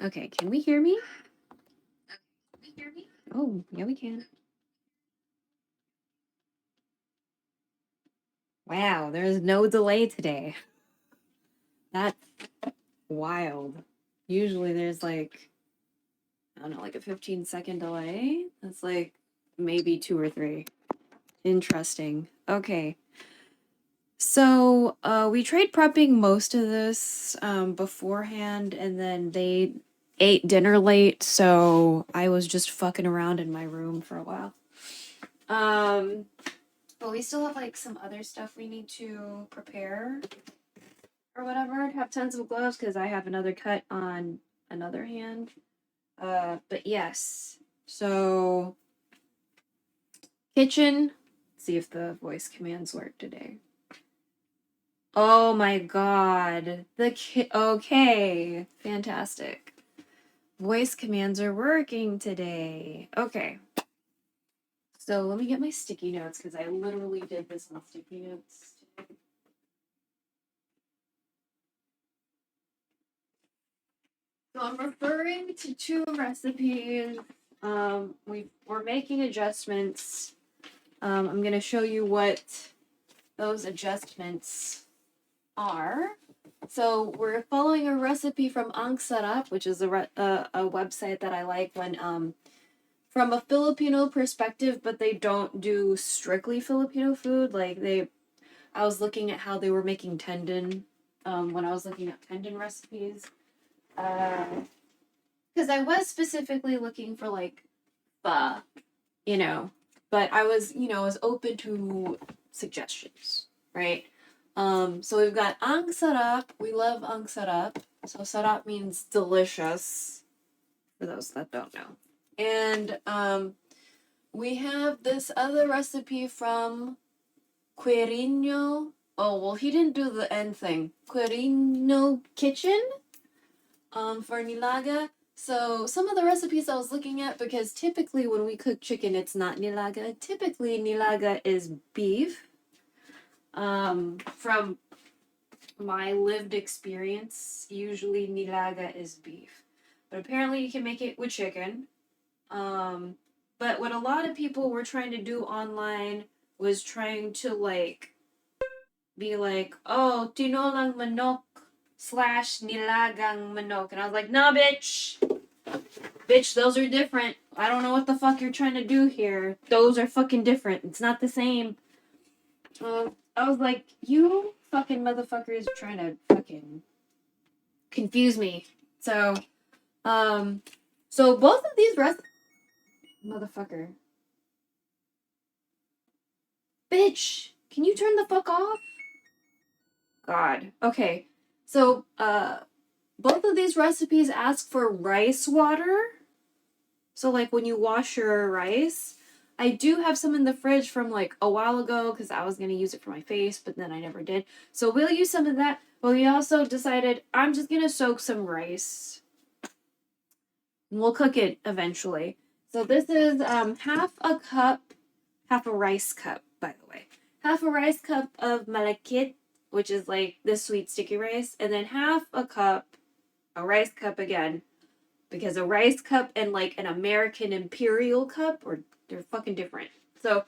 Okay, can we hear me? Oh, yeah, we can. Wow, there's no delay today. That's wild. Usually there's like, I don't know, like a 15-second delay. That's like maybe 2 or 3. Interesting. Okay. So we tried prepping most of this beforehand, and then they ate dinner late, so I was just fucking around in my room for a while. But we still have like some other stuff we need to prepare or whatever. Have tons of gloves because I have another cut on another hand. But yes. So kitchen. Let's see if the voice commands work today. Oh my god. Okay. Fantastic. Voice commands are working today. Okay. So let me get my sticky notes because I literally did this on sticky notes today. So I'm referring to 2 recipes. We're making adjustments. I'm gonna show you what those adjustments are. So we're following a recipe from Sarap, which is a website that I like when from a Filipino perspective, but they don't do strictly Filipino food. I was looking at how they were making tendon when I was looking at tendon recipes. Because I was specifically looking for like pho, but I was open to suggestions, right? So we've got ang sarap. We love ang sarap. So sarap means delicious, for those that don't know. And we have this other recipe from Quirino. Oh, well, he didn't do the end thing. Quirino Kitchen for Nilaga. So some of the recipes I was looking at, because typically when we cook chicken, it's not Nilaga. Typically, Nilaga is beef. From my lived experience, usually Nilaga is beef. But apparently you can make it with chicken. But what a lot of people were trying to do online was trying to be like, oh, Tinolang Manok / Nilagang Manok. And I was like, nah, bitch. Bitch, those are different. I don't know what the fuck you're trying to do here. Those are fucking different. It's not the same. I was like, you fucking motherfuckers are trying to fucking confuse me. So, both of these motherfucker. Bitch, can you turn the fuck off? God. Okay. So, both of these recipes ask for rice water. So, like, when you wash your rice, I do have some in the fridge from, like, a while ago because I was going to use it for my face, but then I never did. So, we'll use some of that. But we also decided I'm just going to soak some rice. We'll cook it eventually. So, this is half a rice cup, by the way. Half a rice cup of malakit, which is like this sweet sticky rice, and then half a rice cup again, because a rice cup and like an American imperial cup, they're fucking different. So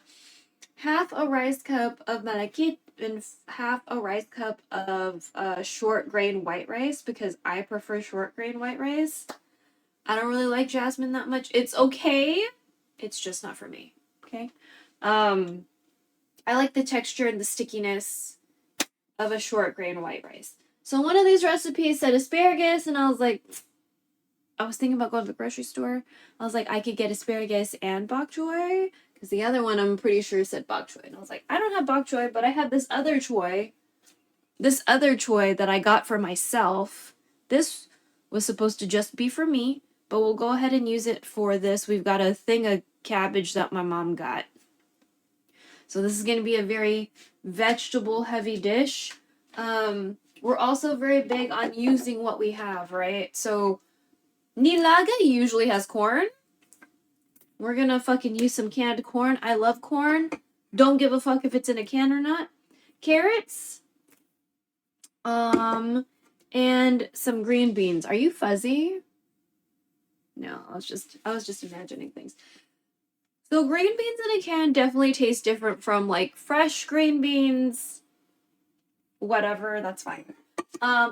half a rice cup of malakit and half a rice cup of short grain white rice, because I prefer short grain white rice. I don't really like jasmine that much. It's okay. It's just not for me. Okay. I like the texture and the stickiness of a short grain white rice. So one of these recipes said asparagus, and I was thinking about going to the grocery store. I was like, I could get asparagus and bok choy, because the other one I'm pretty sure said bok choy. And I was like, I don't have bok choy, but I have this other choy that I got for myself. This was supposed to just be for me, but we'll go ahead and use it for this. We've got a thing of cabbage that my mom got. So this is going to be a very vegetable heavy dish. We're also very big on using what we have, right? So Nilaga usually has corn. We're going to fucking use some canned corn. I love corn. Don't give a fuck if it's in a can or not. Carrots. And some green beans. Are you fuzzy? No, I was just imagining things. So green beans in a can definitely taste different from like fresh green beans. Whatever, that's fine.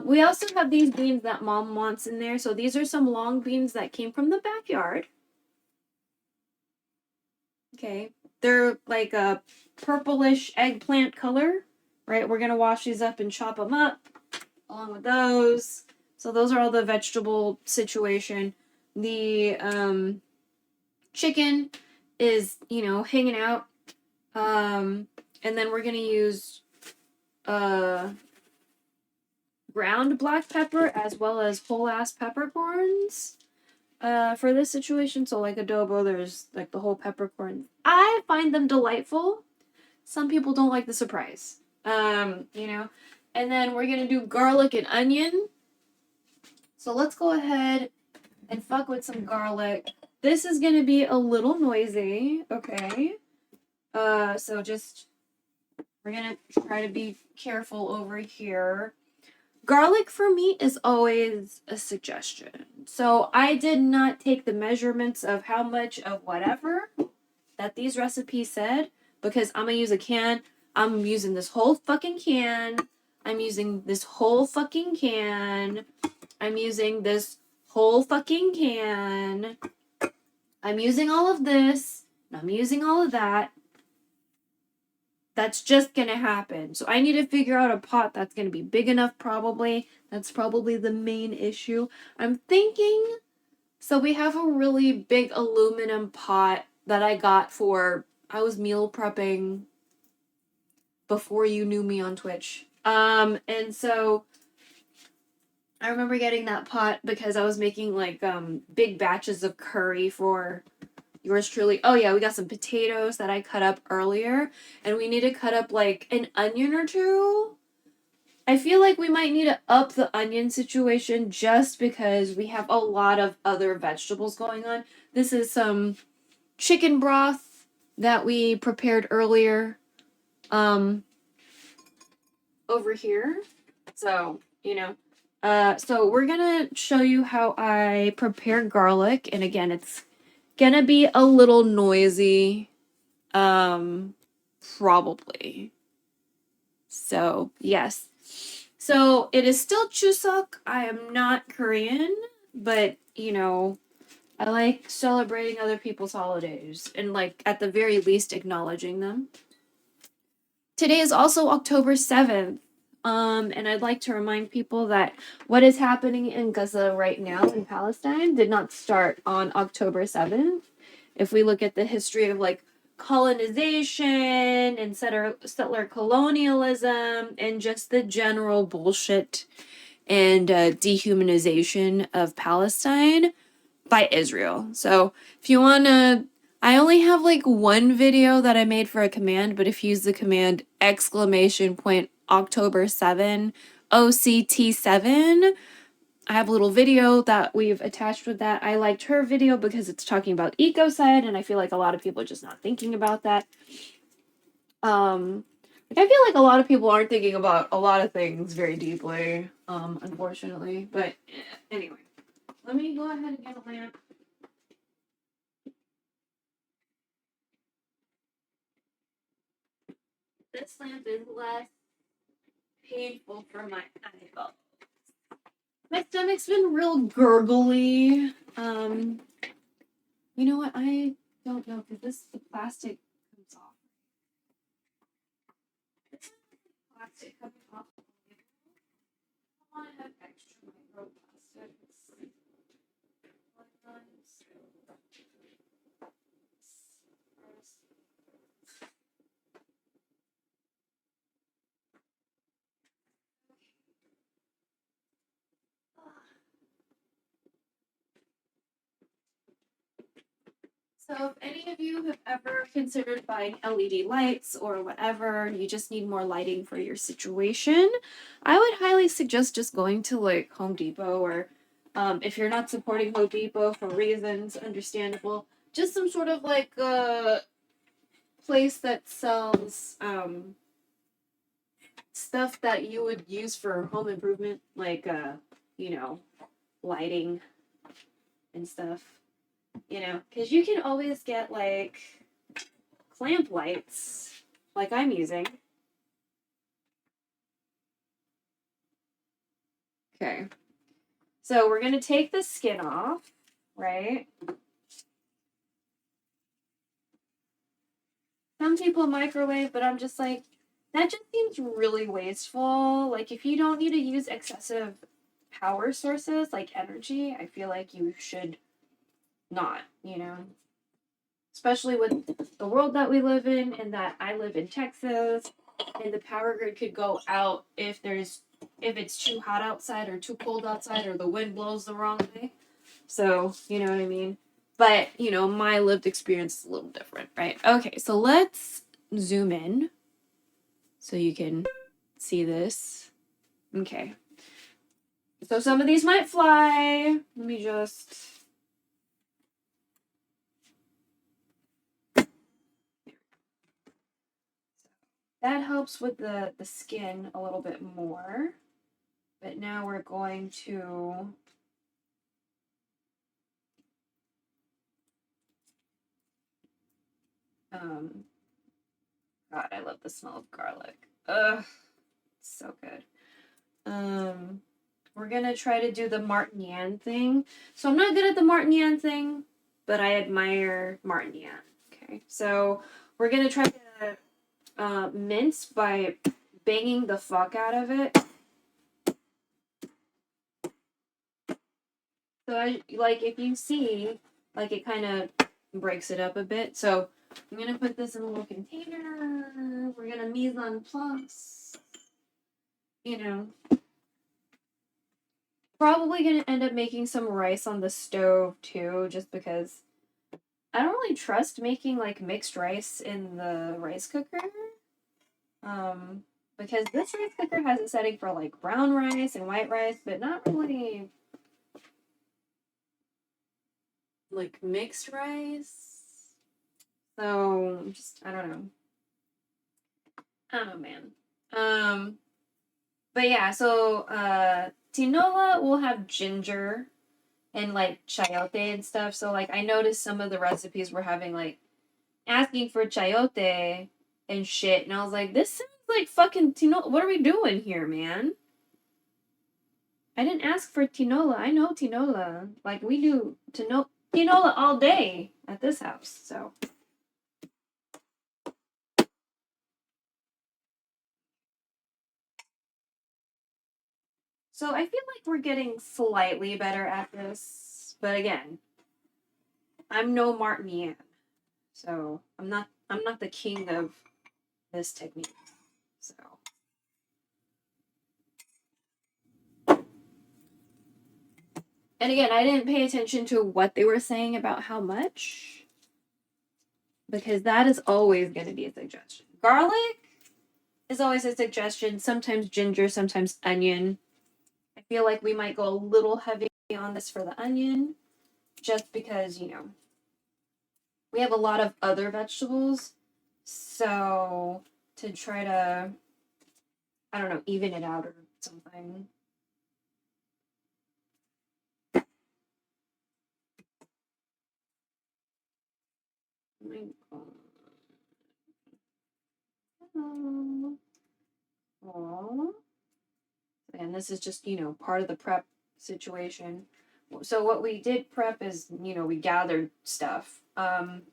We also have these beans that mom wants in there. So these are some long beans that came from the backyard. Okay. They're like a purplish eggplant color, right? We're going to wash these up and chop them up along with those. So those are all the vegetable situation. The chicken is, you know, hanging out. And then we're going to use ground black pepper as well as whole ass peppercorns for this situation. So like adobo, there's like the whole peppercorns. I find them delightful. Some people don't like the surprise. You know. And then we're gonna do garlic and onion. So let's go ahead and fuck with some garlic. This is gonna be a little noisy, okay? So just we're gonna try to be careful over here. Garlic for me is always a suggestion. So I did not take the measurements of how much of whatever that these recipes said because I'm gonna use a can. I'm using this whole fucking can. I'm using this whole fucking can. I'm using this whole fucking can. I'm using all of this. And I'm using all of that. That's just gonna happen. So I need to figure out a pot that's gonna be big enough, probably. That's probably the main issue. I'm thinking, so we have a really big aluminum pot that I got I was meal prepping before you knew me on Twitch. And so I remember getting that pot because I was making like big batches of curry for yours truly. Oh yeah, we got some potatoes that I cut up earlier, and we need to cut up like an onion or two. I feel like we might need to up the onion situation just because we have a lot of other vegetables going on. This is some chicken broth that we prepared earlier over here. So, you know, so we're gonna show you how I prepare garlic, and again, it's gonna be a little noisy, probably. So, yes. So, it is still Chuseok. I am not Korean, but, you know, I like celebrating other people's holidays and, like, at the very least, acknowledging them. Today is also October 7th. And I'd like to remind people that what is happening in Gaza right now in Palestine did not start on October 7th. If we look at the history of like colonization and settler colonialism and just the general bullshit and dehumanization of Palestine by Israel. So if you want to, I only have like one video that I made for a command, but if you use the command October 7, OCT7, I have a little video that we've attached with that. I liked her video because it's talking about ecocide, and I feel like a lot of people are just not thinking about that. I feel like a lot of people aren't thinking about a lot of things very deeply, unfortunately. But anyway, let me go ahead and get a lamp. This lamp is less painful for my eyeballs. My stomach's been real gurgly. You know what? I don't know because the plastic comes off. This plastic coming off. I want to have extra microplastics. So if any of you have ever considered buying LED lights or whatever, you just need more lighting for your situation, I would highly suggest just going to like Home Depot or if you're not supporting Home Depot for reasons understandable, just some sort of like place that sells stuff that you would use for home improvement, like you know, lighting and stuff, you know, because you can always get like clamp lights like I'm using. Okay. So we're going to take the skin off, right? Some people microwave, but I'm just like, that just seems really wasteful. Like, if you don't need to use excessive power sources like energy, I feel like you should not, you know? Especially with the world that we live in, and that I live in Texas, and the power grid could go out if it's too hot outside or too cold outside or the wind blows the wrong way. So, you know what I mean? But, you know, my lived experience is a little different, right? Okay, so let's zoom in so you can see this. Okay. So some of these might fly. Let me just... That helps with the skin a little bit more. But now we're going to... God, I love the smell of garlic. Ugh, so good. We're gonna try to do the Martin Yan thing. So I'm not good at the Martin Yan thing, but I admire Martin Yan. Okay, so we're gonna try to mince by banging the fuck out of it. So like if you see, like it kind of breaks it up a bit. So I'm gonna put this in a little container. We're gonna mise en place. You know. Probably gonna end up making some rice on the stove too, just because I don't really trust making like mixed rice in the rice cooker. Because this rice cooker has a setting for like brown rice and white rice, but not really like mixed rice. So just I don't know, man. But yeah, so tinola will have ginger and like chayote and stuff. So like I noticed some of the recipes were having like asking for chayote and shit, and I was like, this sounds like fucking tinola. What are we doing here, man? I didn't ask for tinola. I know tinola. Like we do tinola all day at this house. So I feel like we're getting slightly better at this, but again, I'm no Martin Yan, so I'm not the king of this technique. So and again, I didn't pay attention to what they were saying about how much, because that is always going to be a suggestion. Garlic is always a suggestion, sometimes ginger, sometimes onion. I feel like we might go a little heavy on this for the onion, just because, you know, we have a lot of other vegetables. So to try to, I don't know, even it out or something. Oh my God. Aww. And this is just, you know, part of the prep situation. So what we did prep is, you know, we gathered stuff. And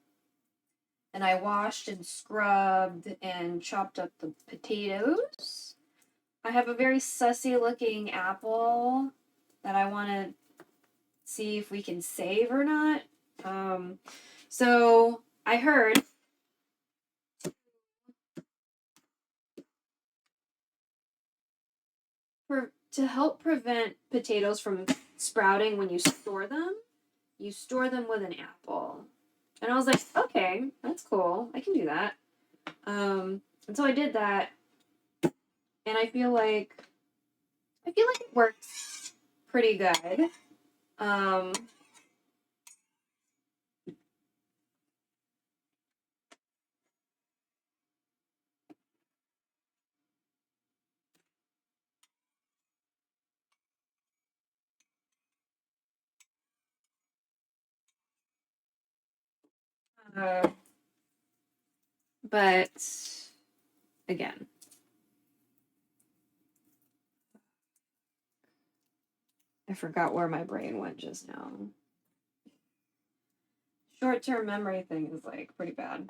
I washed and scrubbed and chopped up the potatoes. I have a very sussy looking apple that I want to see if we can save or not. So I heard to help prevent potatoes from sprouting when you store them with an apple. And I was like, okay, that's cool. I can do that. And so I did that, and I feel like it works pretty good. Um, But again, I forgot where my brain went just now. Short-term memory thing is like pretty bad.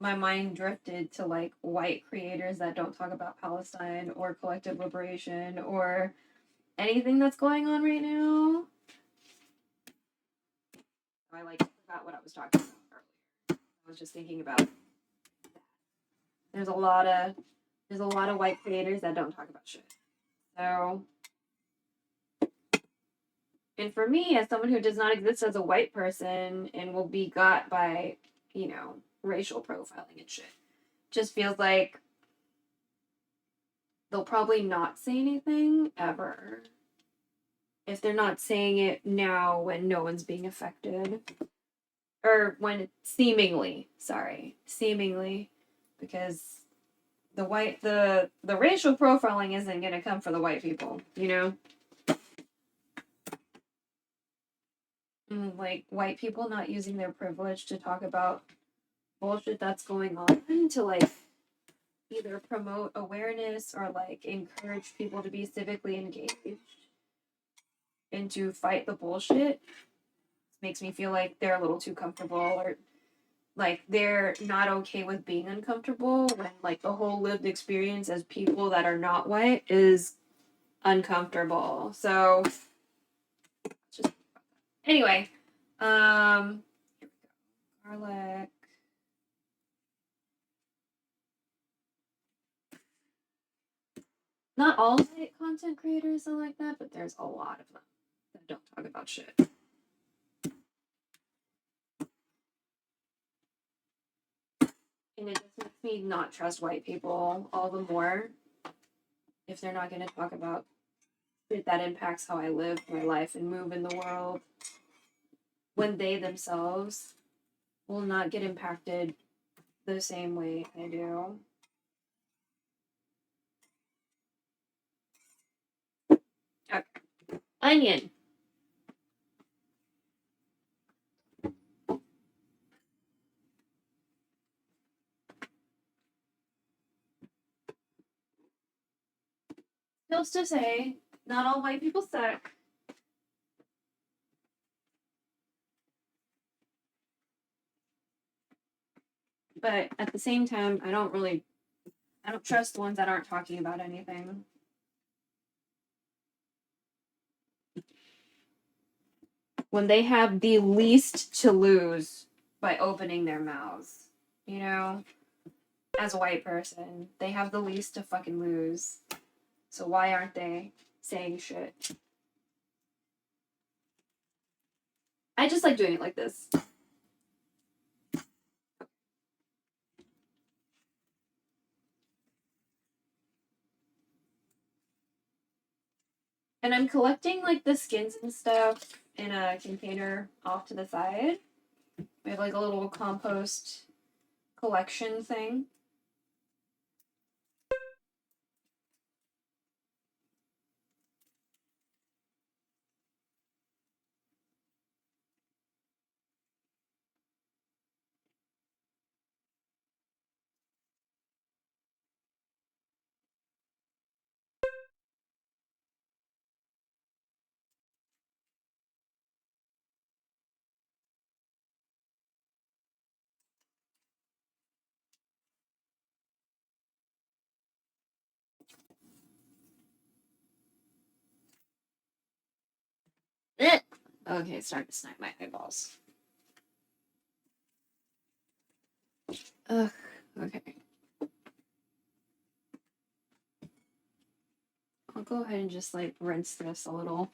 My mind drifted to like white creators that don't talk about Palestine or collective liberation or anything that's going on right now. I like forgot what I was talking about earlier. I was just thinking about that. There's a lot of white creators that don't talk about shit. So, and for me, as someone who does not exist as a white person and will be got by, racial profiling and shit, just feels like they'll probably not say anything ever. If they're not saying it now when no one's being affected. Or when seemingly, because the racial profiling isn't gonna come for the white people, like white people not using their privilege to talk about bullshit that's going on to like either promote awareness or like encourage people to be civically engaged and to fight the bullshit makes me feel like they're a little too comfortable or like they're not okay with being uncomfortable when like the whole lived experience as people that are not white is uncomfortable. So just anyway, here we go. Garlic. Not all white content creators are like that, but there's a lot of them that don't talk about shit. And it just makes me not trust white people all the more if they're not going to talk about shit that impacts how I live my life and move in the world when they themselves will not get impacted the same way I do. Okay. Onion. Feels to say, not all white people suck. But at the same time, I don't trust the ones that aren't talking about anything. When they have the least to lose by opening their mouths, as a white person, they have the least to fucking lose. So why aren't they saying shit? I just like doing it like this. And I'm collecting like the skins and stuff in a container off to the side. We have like a little compost collection thing. Okay, it's starting to snipe my eyeballs. Ugh, okay. I'll go ahead and just like rinse this a little.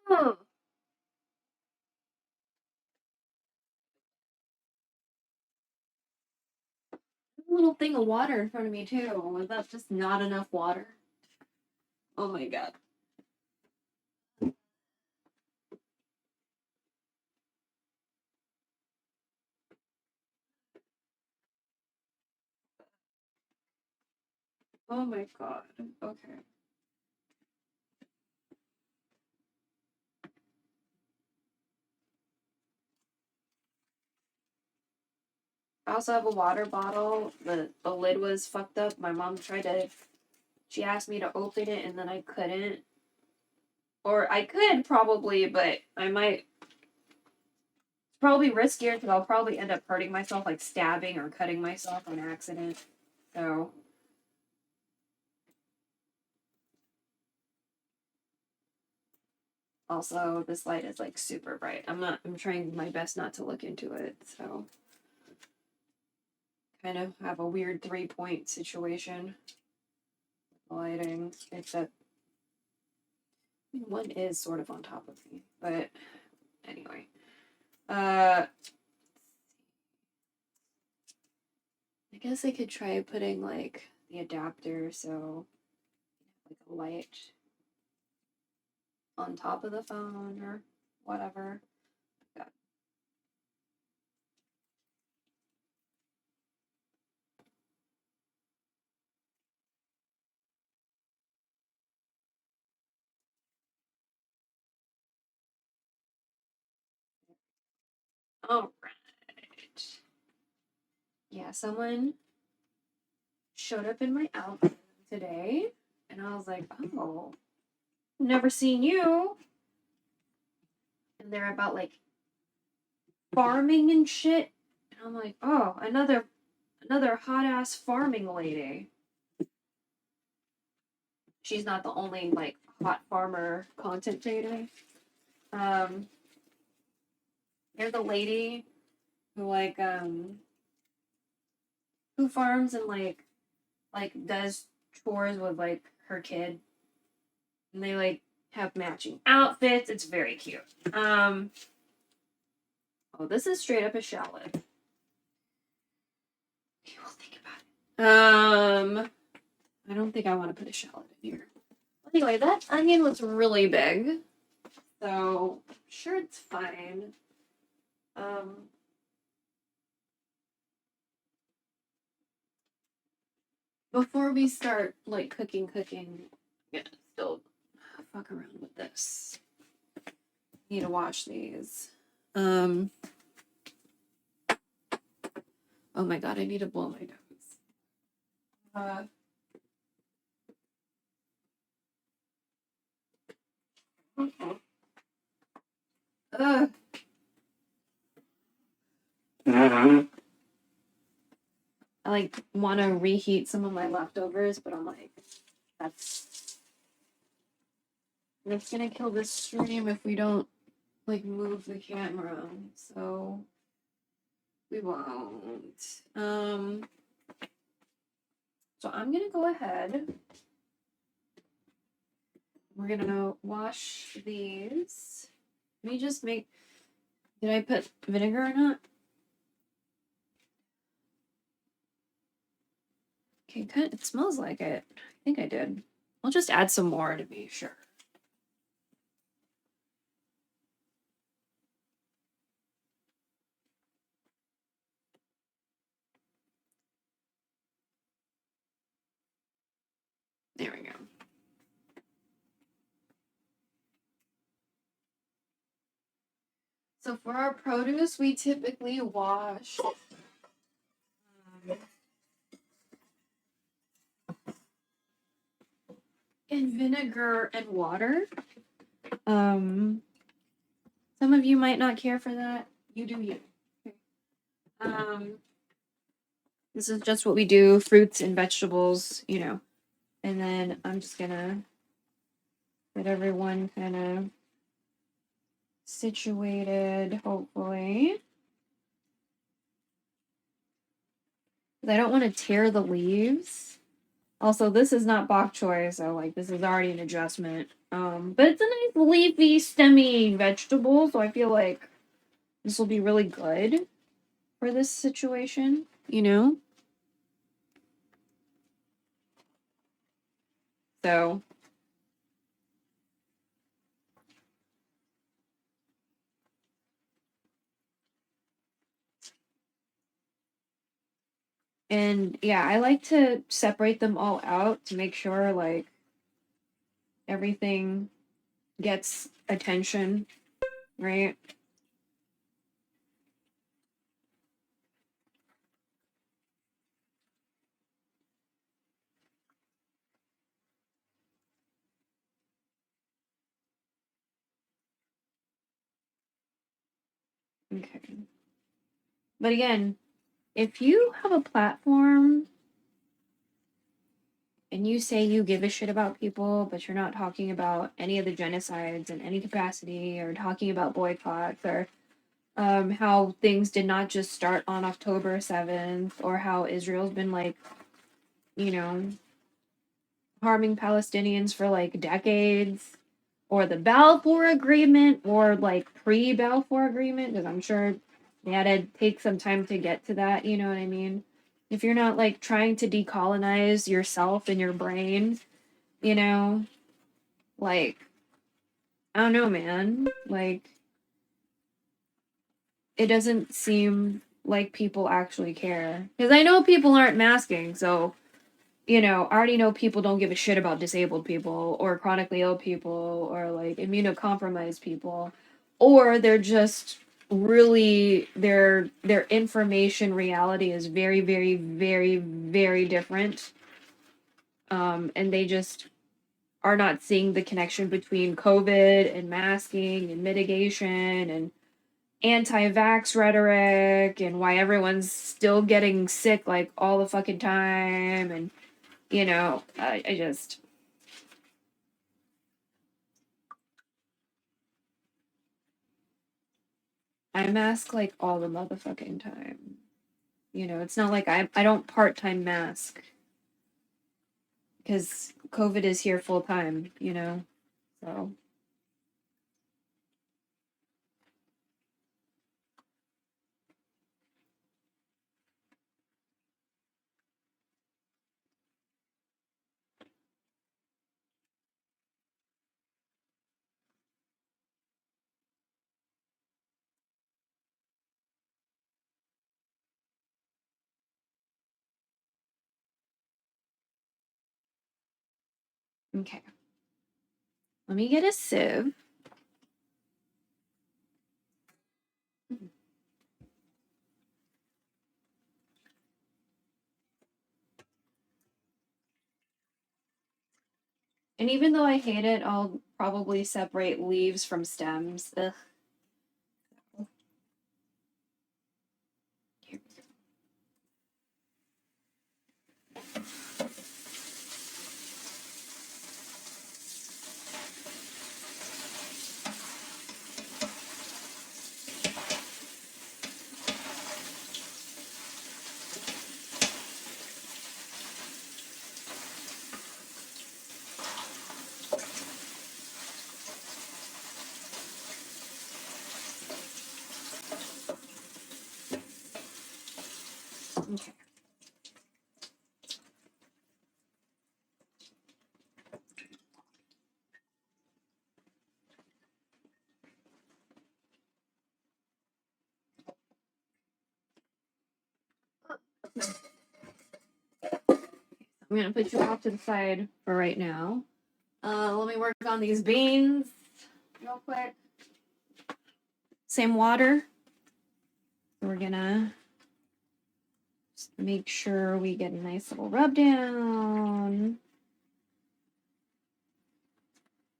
Oh. A little thing of water in front of me too. Was that just not enough water? Oh my god. Oh my god. Okay. I also have a water bottle. The lid was fucked up. My mom she asked me to open it and then I couldn't. Or I could probably, but I might. It's probably riskier because I'll probably end up hurting myself, like stabbing or cutting myself on accident. So. Also, this light is like super bright. I'm trying my best not to look into it, so. Kind of have a weird 3-point situation. Lighting, except one is sort of on top of me, but anyway. I guess I could try putting like the adapter so like a light on top of the phone or whatever. Yeah. All right. Yeah, someone showed up in my outfit today, and I was like, oh, never seen you. And they're about like farming and shit. And I'm like, oh, another hot ass farming lady. She's not the only like hot farmer content creator. Um, there's a lady who who farms and like does chores with like her kid, and they like have matching outfits. It's very cute. Oh, this is straight up a shallot. Okay, we'll think about it. I don't think I want to put a shallot in here. Anyway, that onion was really big, so I'm sure it's fine. Before we start like cooking, I'm gonna still fuck around with this. Need to wash these. Oh my god, I need to blow my nose. Uh, I like want to reheat some of my leftovers, but I'm like, that's gonna kill this stream if we don't like move the camera. So we won't. So I'm gonna go ahead. We're gonna wash these. Let me just make. Did I put vinegar or not? Okay, kind of, it smells like it. I think I did. I'll just add some more to be sure. There we go. So for our produce, we typically wash in vinegar and water. Some of you might not care for that. You do you. Okay. This is just what we do, fruits and vegetables, you know. And then I'm just gonna get everyone kind of situated, hopefully. I don't want to tear the leaves. Also, this is not bok choy, so like this is already an adjustment. But it's a nice leafy, stemmy vegetable, so I feel like this will be really good for this situation, you know? So and yeah, I like to separate them all out to make sure like everything gets attention, right? Okay. But again, if you have a platform and you say you give a shit about people, but you're not talking about any of the genocides in any capacity, or talking about boycotts, or how things did not just start on October 7th, or how Israel's been like, you know, harming Palestinians for like decades, or the Balfour Agreement, or like pre Balfour Agreement, because I'm sure they had to take some time to get to that, you know what I mean? If you're not like trying to decolonize yourself and your brain, you know, like, I don't know, man. Like, it doesn't seem like people actually care. Because I know people aren't masking, so, you know, I already know people don't give a shit about disabled people, or chronically ill people, or like immunocompromised people. Or they're just really their information reality is very, very, very, very different. And they just are not seeing the connection between COVID and masking and mitigation and anti-vax rhetoric, and why everyone's still getting sick like all the fucking time. And you know, I just, I mask like all the motherfucking time. You know, it's not like I don't part-time mask because COVID is here full time, you know. So okay. Let me get a sieve. And even though I hate it, I'll probably separate leaves from stems. Ugh. Here we go. Okay. I'm gonna put you off to the side for right now. Let me work on these beans real quick. Same water. We're gonna just make sure we get a nice little rub down.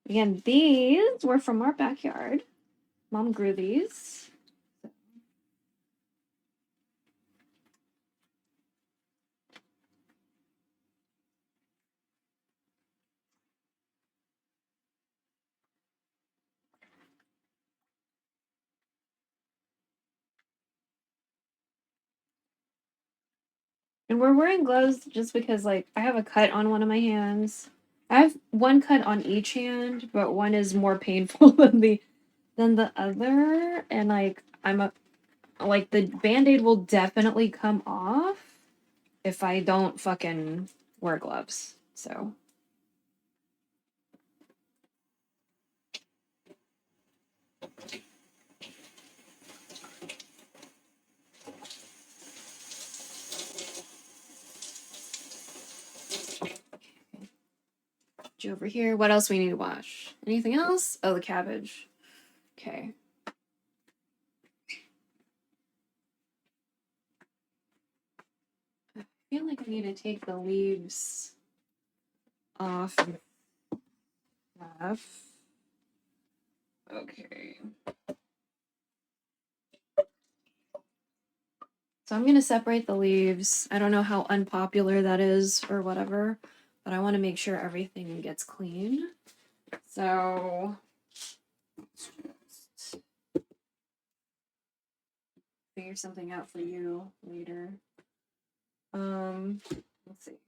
Again, these were from our backyard. Mom grew these. And we're wearing gloves just because, like, I have a cut on one of my hands. I have one cut on each hand, but one is more painful than the other. And like, like the band-aid will definitely come off if I don't fucking wear gloves. So. Over here. What else we need to wash? Anything else? Oh, the cabbage. Okay. I feel like I need to take the leaves off. Okay. So I'm going to separate the leaves. I don't know how unpopular that is or whatever, but I want to make sure everything gets clean. So just figure something out for you later. Let's see.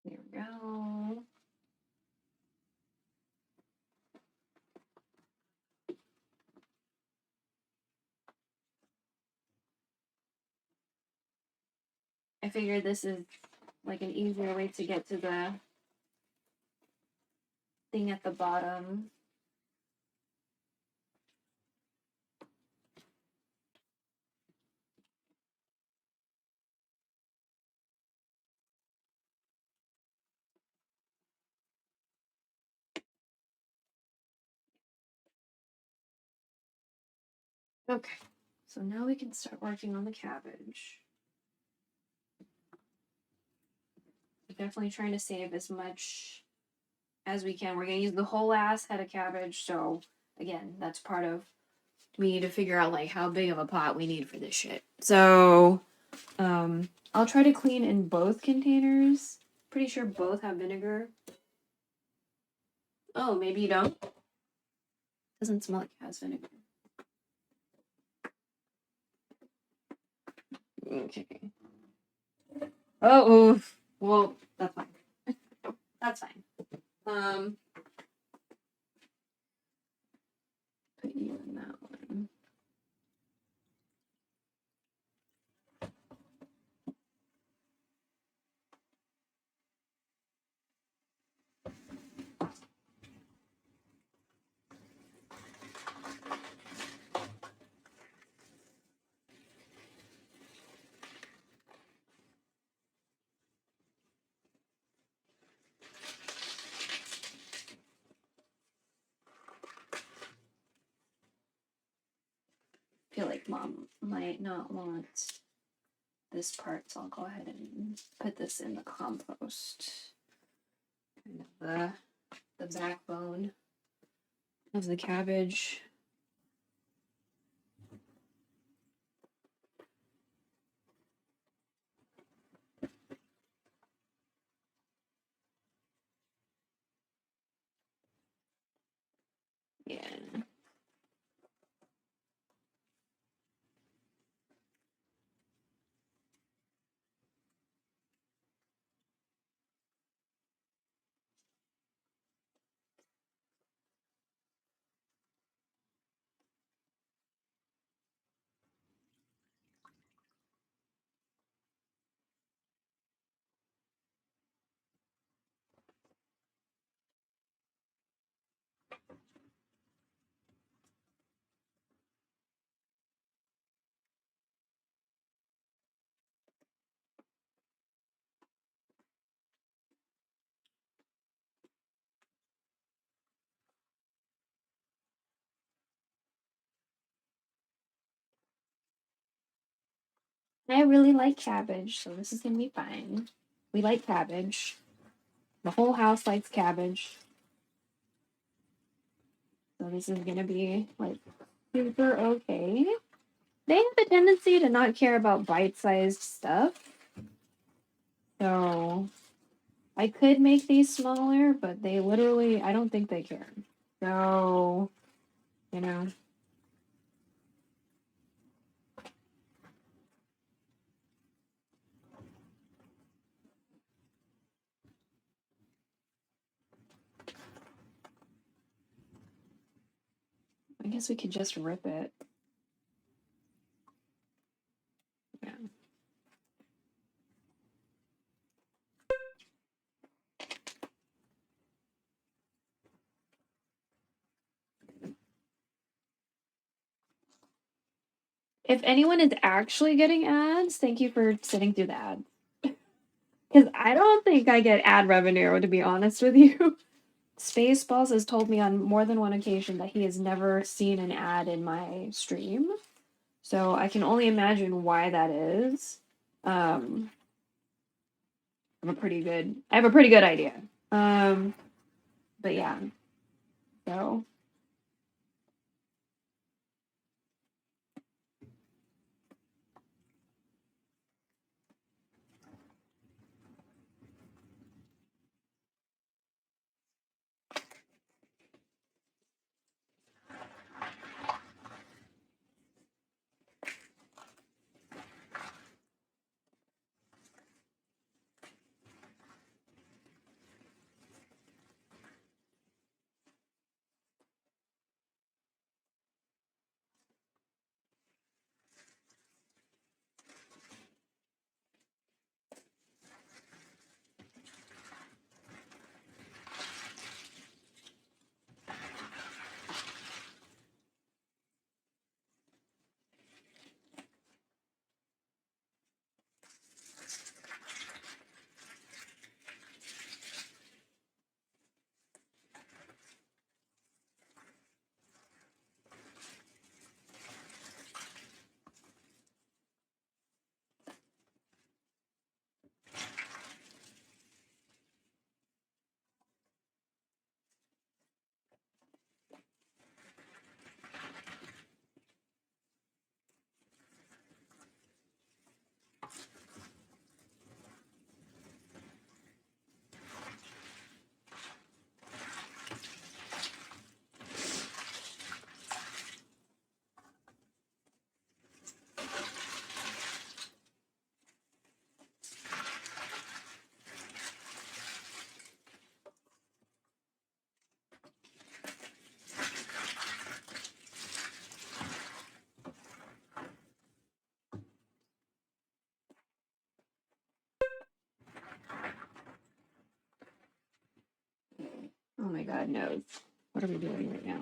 There we go. I figured this is like an easier way to get to the thing at the bottom. Okay, so now we can start working on the cabbage. We're definitely trying to save as much as we can. We're gonna use the whole ass head of cabbage, so again, that's part of we need to figure out like how big of a pot we need for this shit. So I'll try to clean in both containers. Pretty sure both have vinegar. Oh, maybe you don't. Doesn't smell like it has vinegar. Okay. Oh, well, that's fine. That's fine. Put you in that one. I feel like mom might not want this part, so I'll go ahead and put this in the compost. Kind of the backbone of the cabbage. Yeah. I really like cabbage, so this is gonna be fine. We like cabbage. The whole house likes cabbage. So this is gonna be like super okay. They have a tendency to not care about bite-sized stuff. So I could make these smaller, but they literally, I don't think they care. So, you know. I guess we could just rip it. Yeah. If anyone is actually getting ads, thank you for sitting through the ad. Because I don't think I get ad revenue, to be honest with you. Spaceballs has told me on more than one occasion that he has never seen an ad in my stream. So I can only imagine why that is. I have a pretty good idea. But yeah. So oh my god, no. What are we doing right now?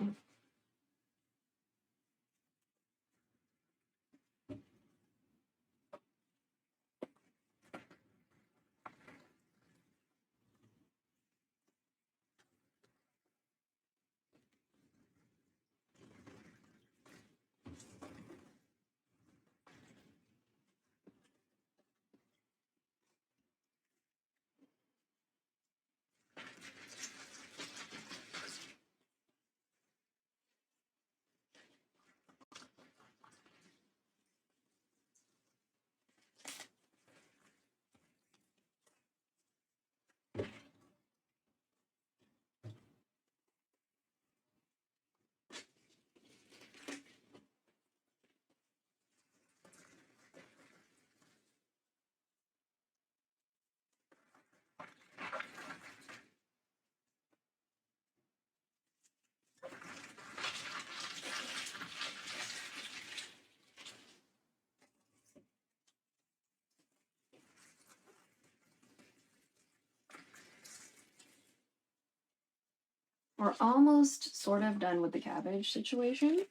We're almost sort of done with the cabbage situation.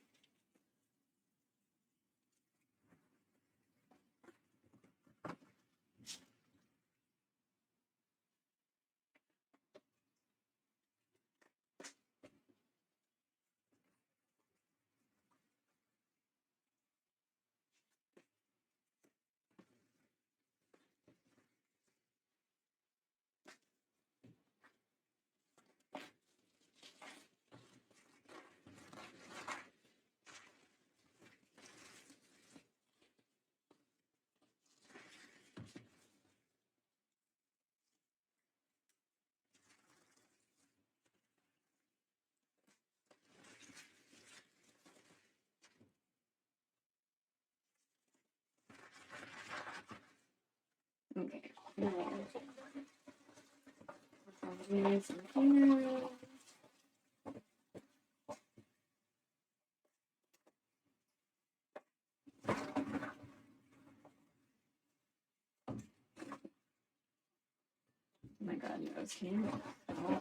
Some here. Oh my god, you guys can't. Oh.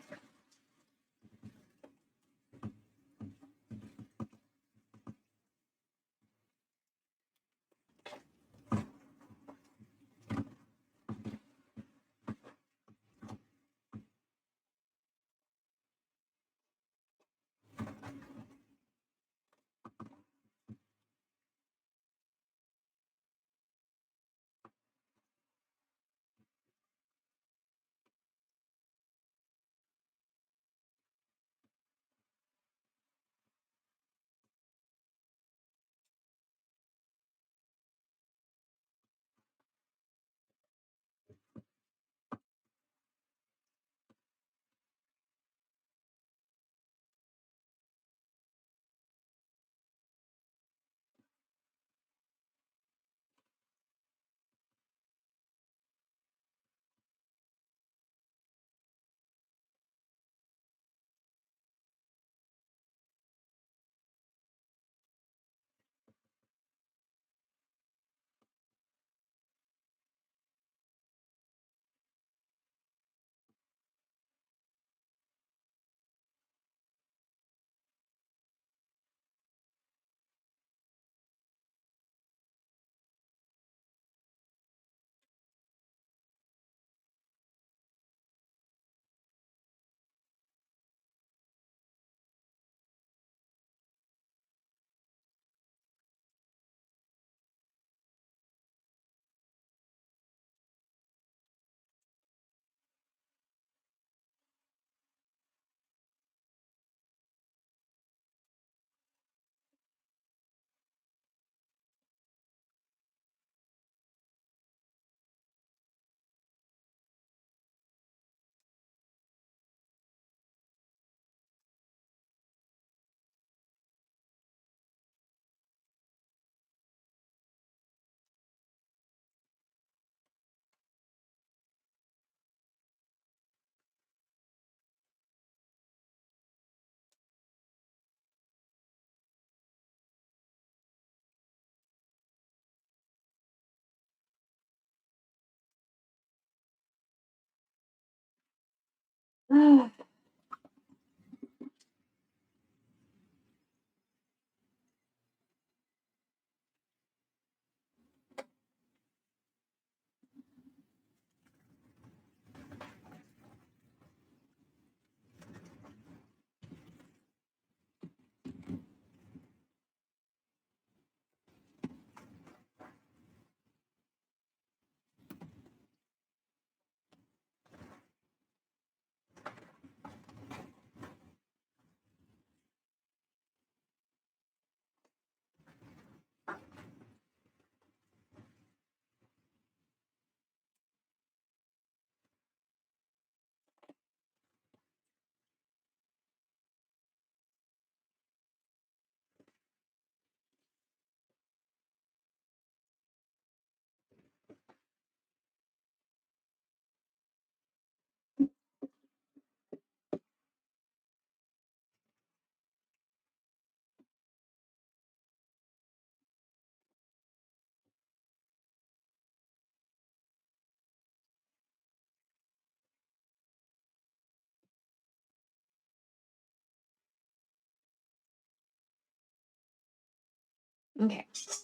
Okay. Is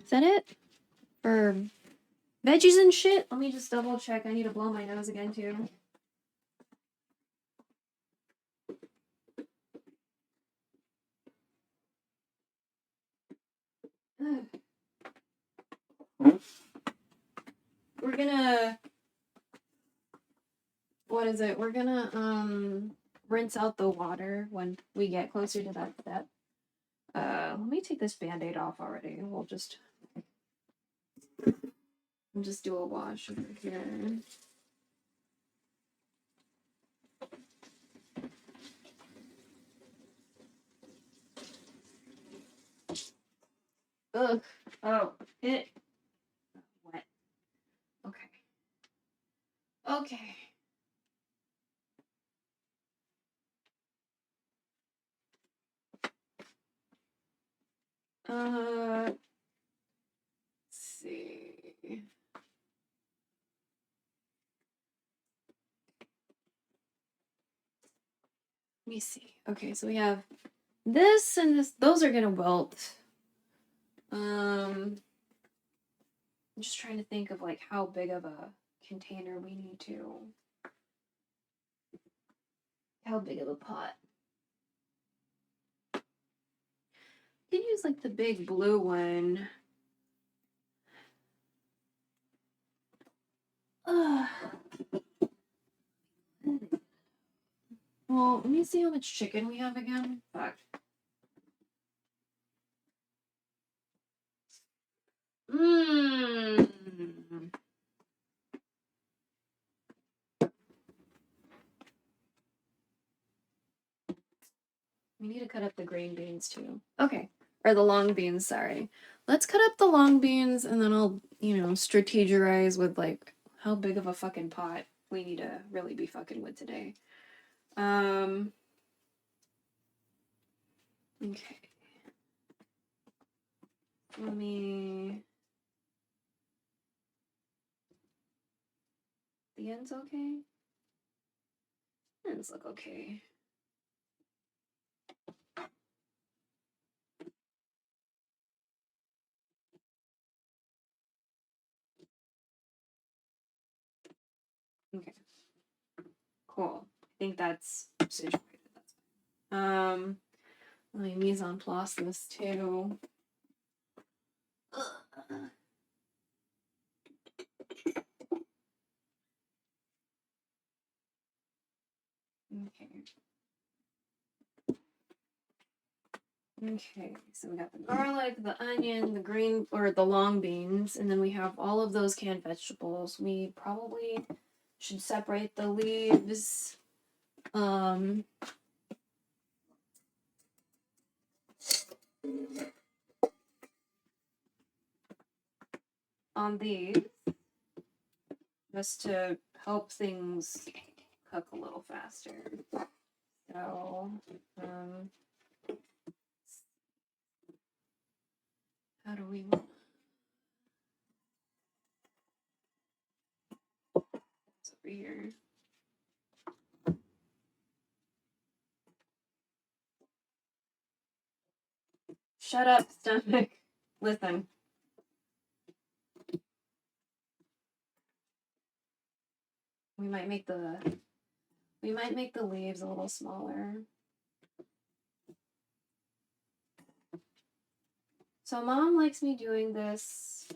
that it? For veggies and shit? Let me just double check. I need to blow my nose again, too. We're gonna... What is it? We're gonna, rinse out the water when we get closer to that step. Let me take this Band-Aid off already. We'll just do a wash over here. Ugh. Oh, it wet. Okay. Okay. Let's see. Let me see. Okay, so we have this and this. Those are gonna wilt. I'm just trying to think of like how big of a container we need to. How big of a pot? You can use like the big blue one. Well, let me see how much chicken we have again. Fuck. Mmm. We need to cut up the green beans too. Okay. Or the long beans, sorry. Let's cut up the long beans and then I'll, strategize with like how big of a fucking pot we need to really be fucking with today. Okay. Let me. The ends okay? Ends look okay. Okay. Cool. I think that's situated. That's fine. Let me mise en place this too. Okay. Okay, so we got the garlic, the onion, the green, or the long beans, and then we have all of those canned vegetables. We probably should separate the leaves. On these, just to help things cook a little faster. So, how do we want it's over here? Shut up, stomach. Listen. We might make the leaves a little smaller. So mom likes me doing this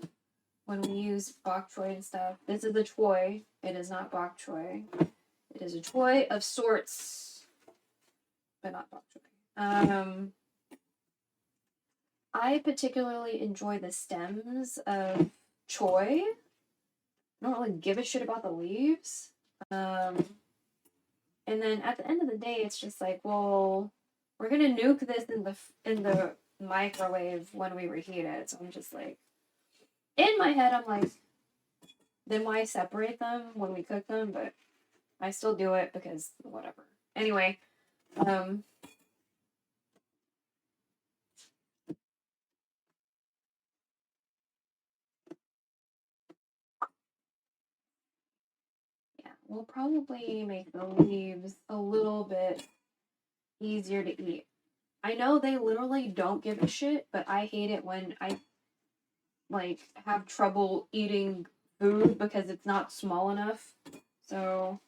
when we use bok choy and stuff. This is a choy. It is not bok choy. It is a choy of sorts, but not bok choy. I particularly enjoy the stems of choy. I don't really give a shit about the leaves. And then at the end of the day, it's just like, well, we're gonna nuke this in the microwave when we reheat it. So I'm just like, in my head, I'm like, then why separate them when we cook them? But I still do it because whatever. Anyway, yeah, we'll probably make the leaves a little bit easier to eat. I know they literally don't give a shit, but I hate it when I like have trouble eating food because it's not small enough. So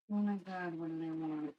oh my god, what do they want?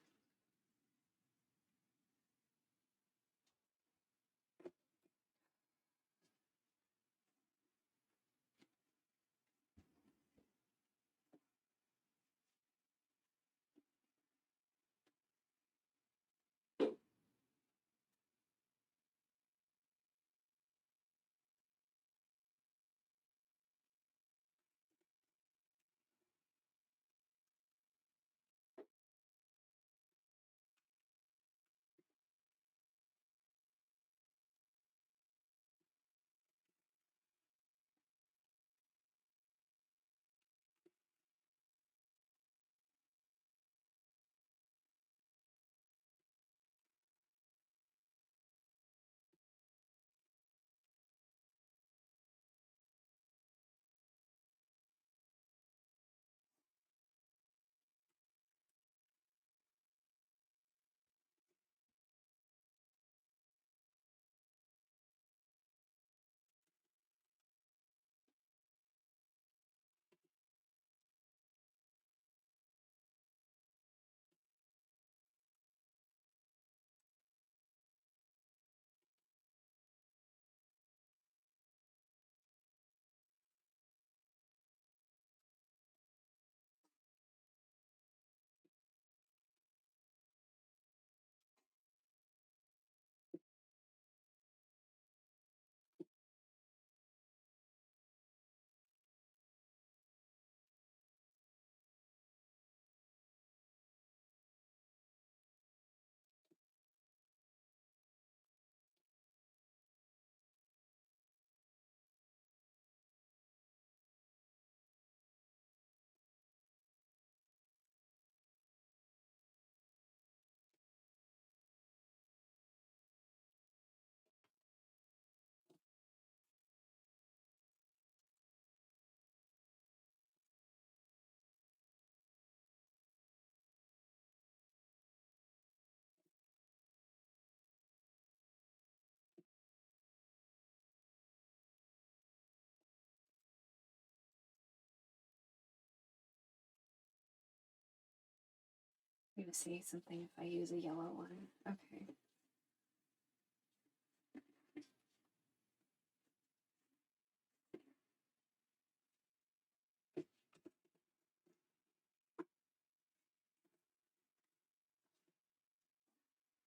I'm gonna say something if I use a yellow one. Okay.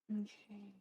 Okay.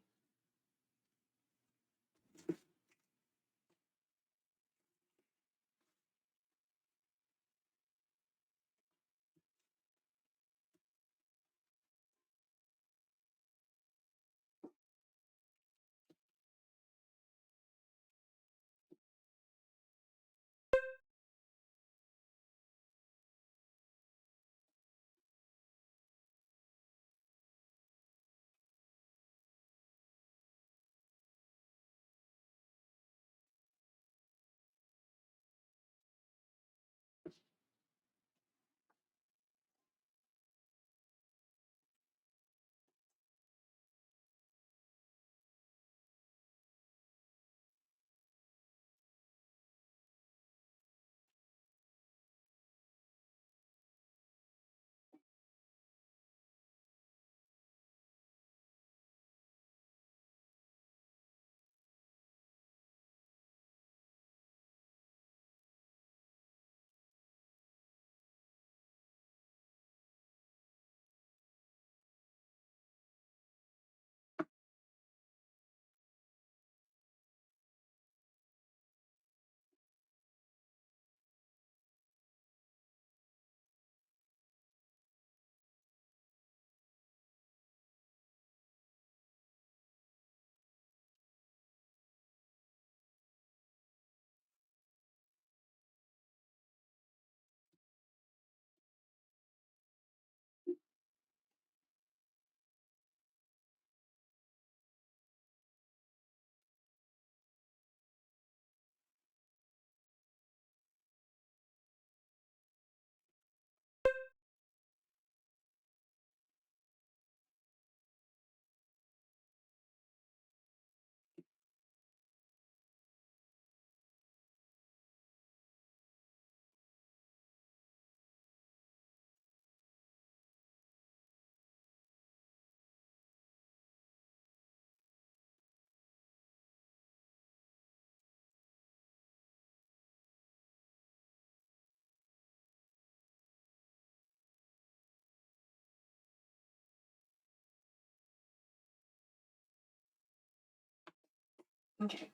Okay.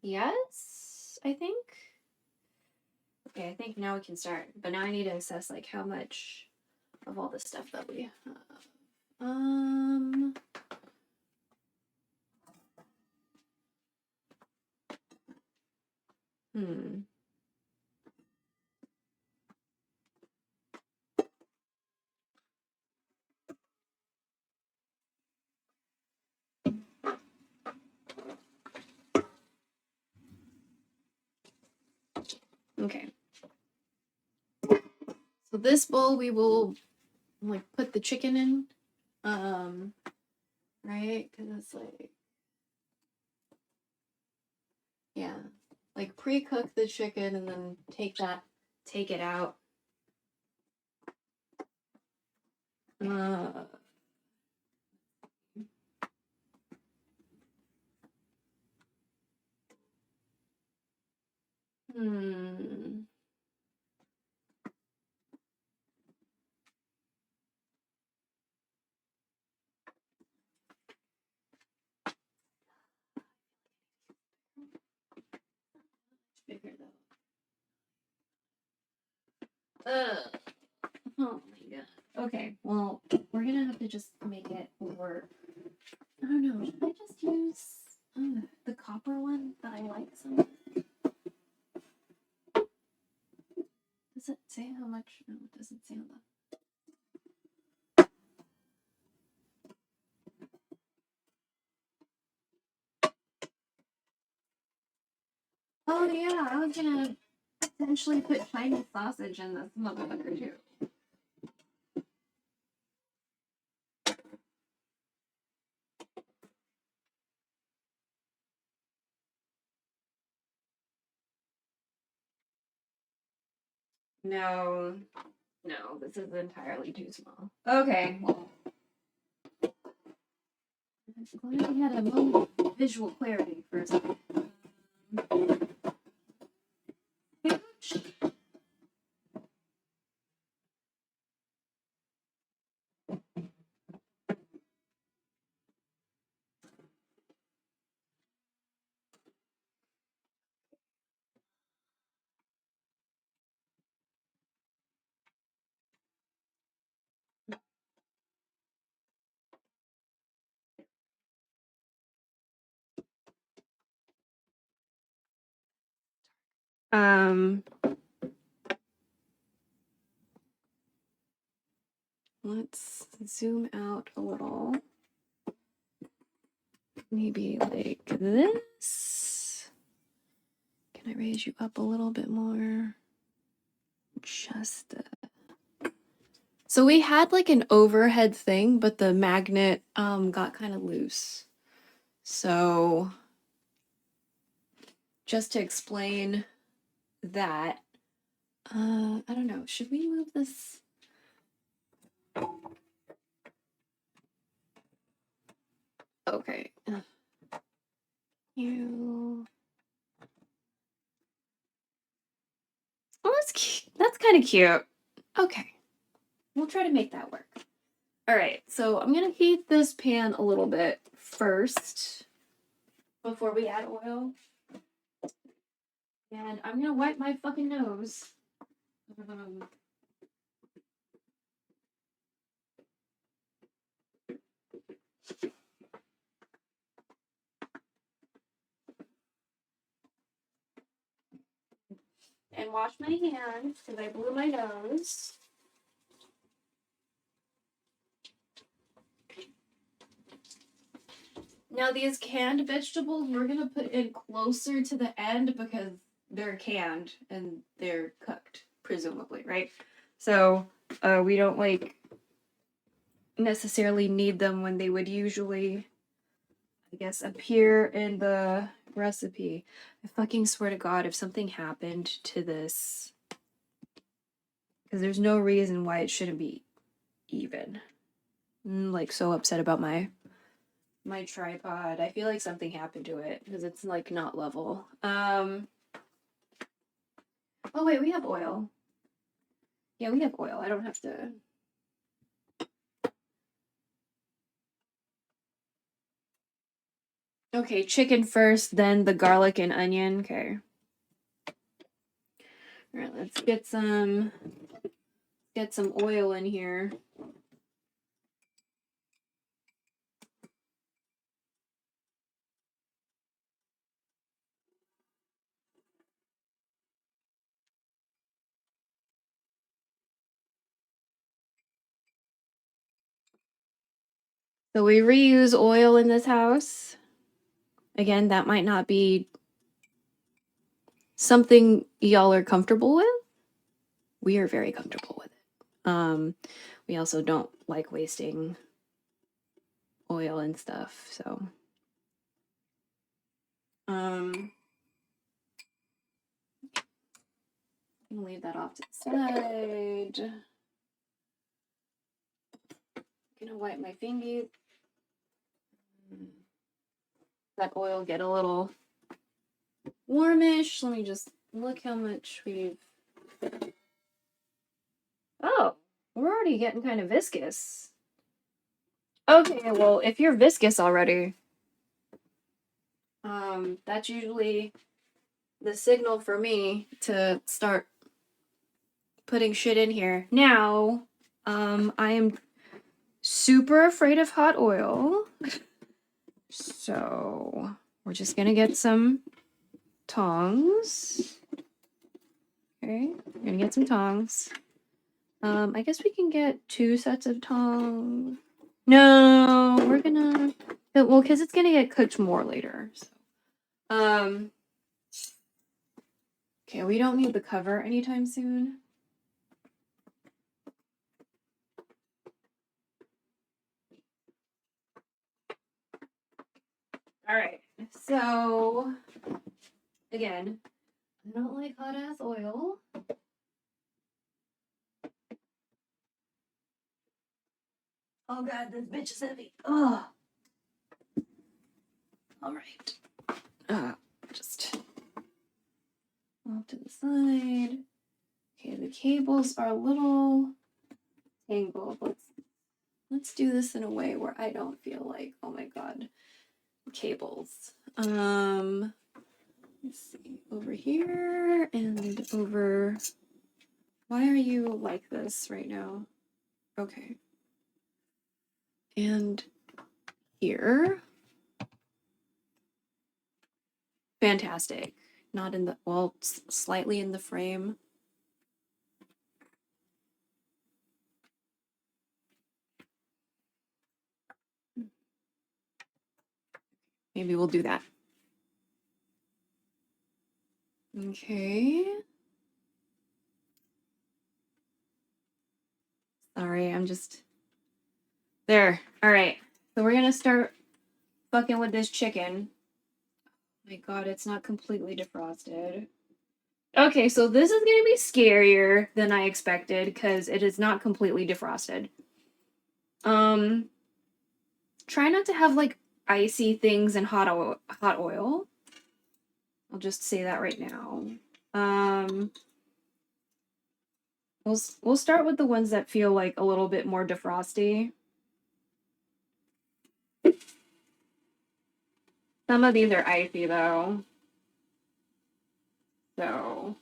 Yes, I think. Okay, I think now we can start. But now I need to assess like how much of all this stuff that we have. Hmm. Okay. So this bowl we will like put the chicken in. Right? Because it's like, yeah, like pre-cook the chicken and then take it out. Uh, hmm. Bigger though. Oh my god. Okay, well, we're gonna have to just make it work. I don't know. Should I just use the copper one that I like so much? Does it say how much? No, it doesn't say on the. Oh yeah, I was gonna potentially put Chinese sausage in this motherfucker too. No, No, this is entirely too small. Okay, well. I'm glad we had a moment of visual clarity for a second. Let's zoom out a little. Maybe like this. Can I raise you up a little bit more? Just so we had like an overhead thing, but the magnet got kind of loose. So just to explain that, I don't know, should we move this? Okay. You. Oh, that's cute. That's kind of cute. Okay. We'll try to make that work. All right, so I'm gonna heat this pan a little bit first before we add oil. And I'm gonna wipe my fucking nose. And wash my hands because I blew my nose. Now these canned vegetables we're gonna put in closer to the end because they're canned and they're cooked, presumably, right? So we don't like necessarily need them when they would usually, I guess, appear in the recipe. I fucking swear to God, if something happened to this, because there's no reason why it shouldn't be even. I'm like so upset about my tripod. I feel like something happened to it because it's like not level. Oh wait, we have oil. Yeah, we have oil. I don't have to. Okay, chicken first, then the garlic and onion. Okay. All right, let's get some oil in here. So we reuse oil in this house. Again, that might not be something y'all are comfortable with. We are very comfortable with it. We also don't like wasting oil and stuff, so I'm gonna leave that off to the side. Gonna wipe my finger. That oil get a little warmish. Let me just look how much we've. Oh, we're already getting kind of viscous. Okay, well, if you're viscous already, that's usually the signal for me to start putting shit in here. Now, I am super afraid of hot oil. So, we're just gonna get some tongs. Okay, we're gonna get some tongs. I guess we can get 2 sets of tongs. No, we're gonna, well, because it's gonna get cooked more later. So. Okay, we don't need the cover anytime soon. All right, so again, I don't like hot ass oil. Oh god, this bitch is heavy. Oh. Alright. Just off to the side. Okay, the cables are a little tangled. Let's do this in a way where I don't feel like, oh my god, cables. Let's see, over here and over. Why are you like this right now? Okay. And here. Fantastic. Not in the, well, slightly in the frame. Maybe we'll do that. Okay. Sorry, I'm just... There. All right. So we're going to start fucking with this chicken. Oh my god, it's not completely defrosted. Okay, so this is going to be scarier than I expected because it is not completely defrosted. Try not to have like icy things and hot oil. I'll just say that right now. We'll start with the ones that feel like a little bit more defrosty. Some of these are icy though. So,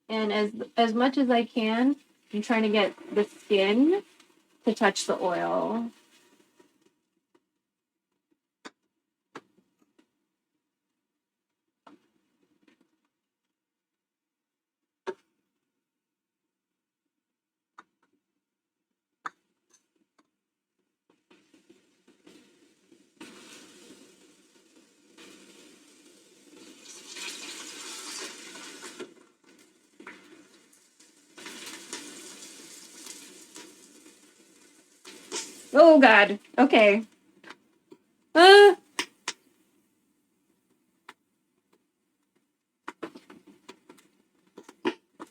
and as much as I can, I'm trying to get the skin to touch the oil. Oh god. Okay.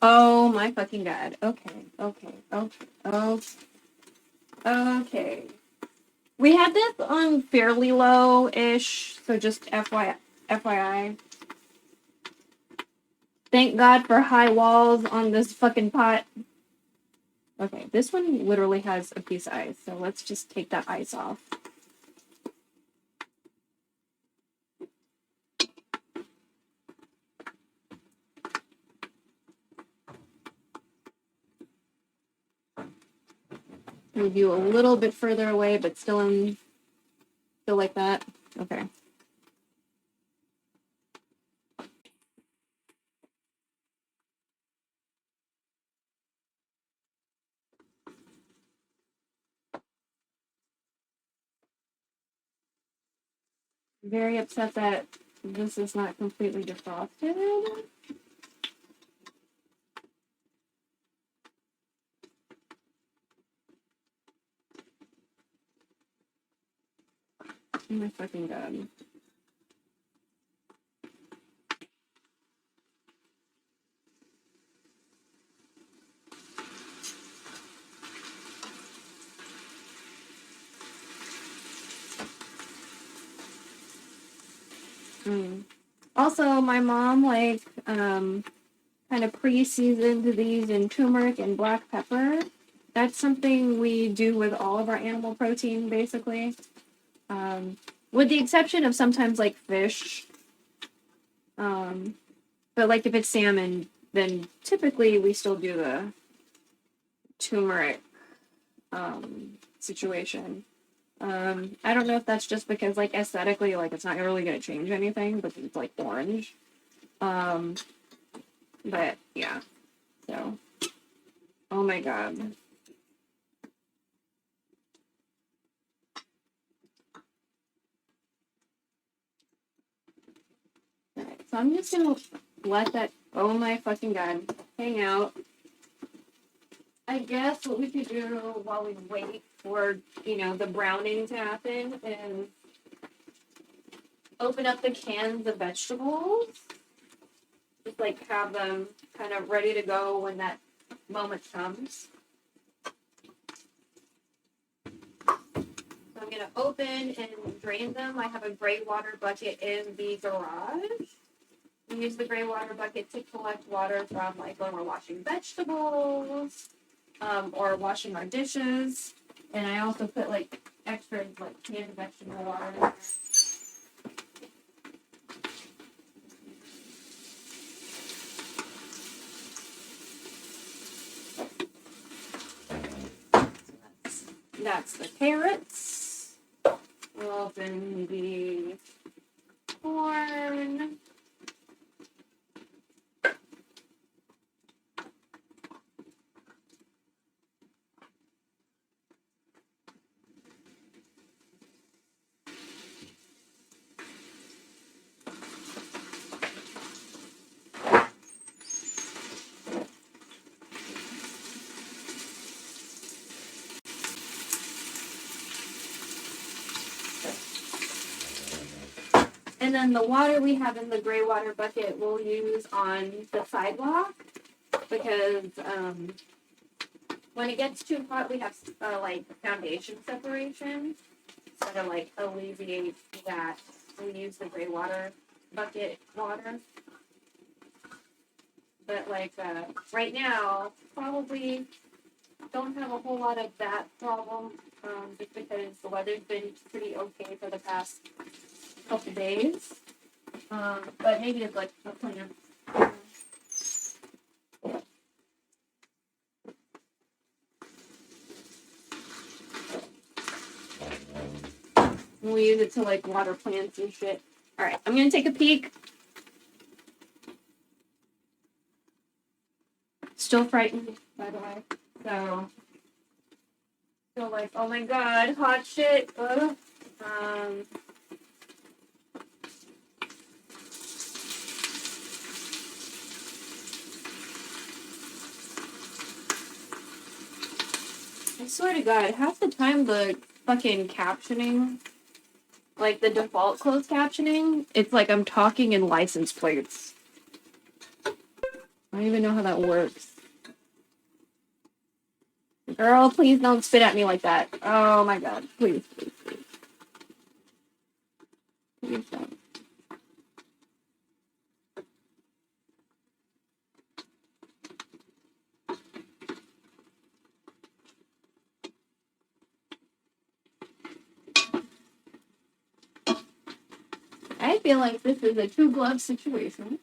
Oh my fucking god. Okay. Okay. We had this on fairly low-ish, so just FYI. Thank God for high walls on this fucking pot. Okay, this one literally has a piece of ice, so let's just take that ice off. Move you a little bit further away, but still like that. Okay. Very upset that this is not completely defrosted. Oh my fucking god. Also, my mom kind of pre-seasoned these in turmeric and black pepper. That's something we do with all of our animal protein, basically. With the exception of sometimes like fish. But like if it's salmon, then typically we still do the turmeric situation. I don't know if that's just because like aesthetically, like it's not really gonna change anything, but it's like orange. But yeah. So oh my god. Alright, so I'm just gonna let that, oh my fucking god, hang out. I guess what we could do while we wait for, the browning to happen is open up the cans of vegetables. Just like have them kind of ready to go when that moment comes. gonna open and drain them. I have a gray water bucket in the garage. We use the gray water bucket to collect water from like when we're washing vegetables, or washing our dishes. And I also put like extra like canned vegetable water in there. That's the carrots. We'll open the corn. And then the water we have in the gray water bucket we'll use on the sidewalk because when it gets too hot, we have like foundation separation. So to like alleviate that, we use the gray water bucket water. But like right now, probably don't have a whole lot of that problem just because the weather's been pretty okay for the past couple days. But maybe it's like a plant. We use it to like water plants and shit. All right, I'm gonna take a peek. Still frightened, by the way. So, still like, oh my god, hot shit. Ugh. I swear to God, half the time the fucking captioning, like the default closed captioning, it's like I'm talking in license plates. I don't even know how that works. Girl, please don't spit at me like that. Oh my God, please, please, please. Please don't. I feel like this is a two-glove situation.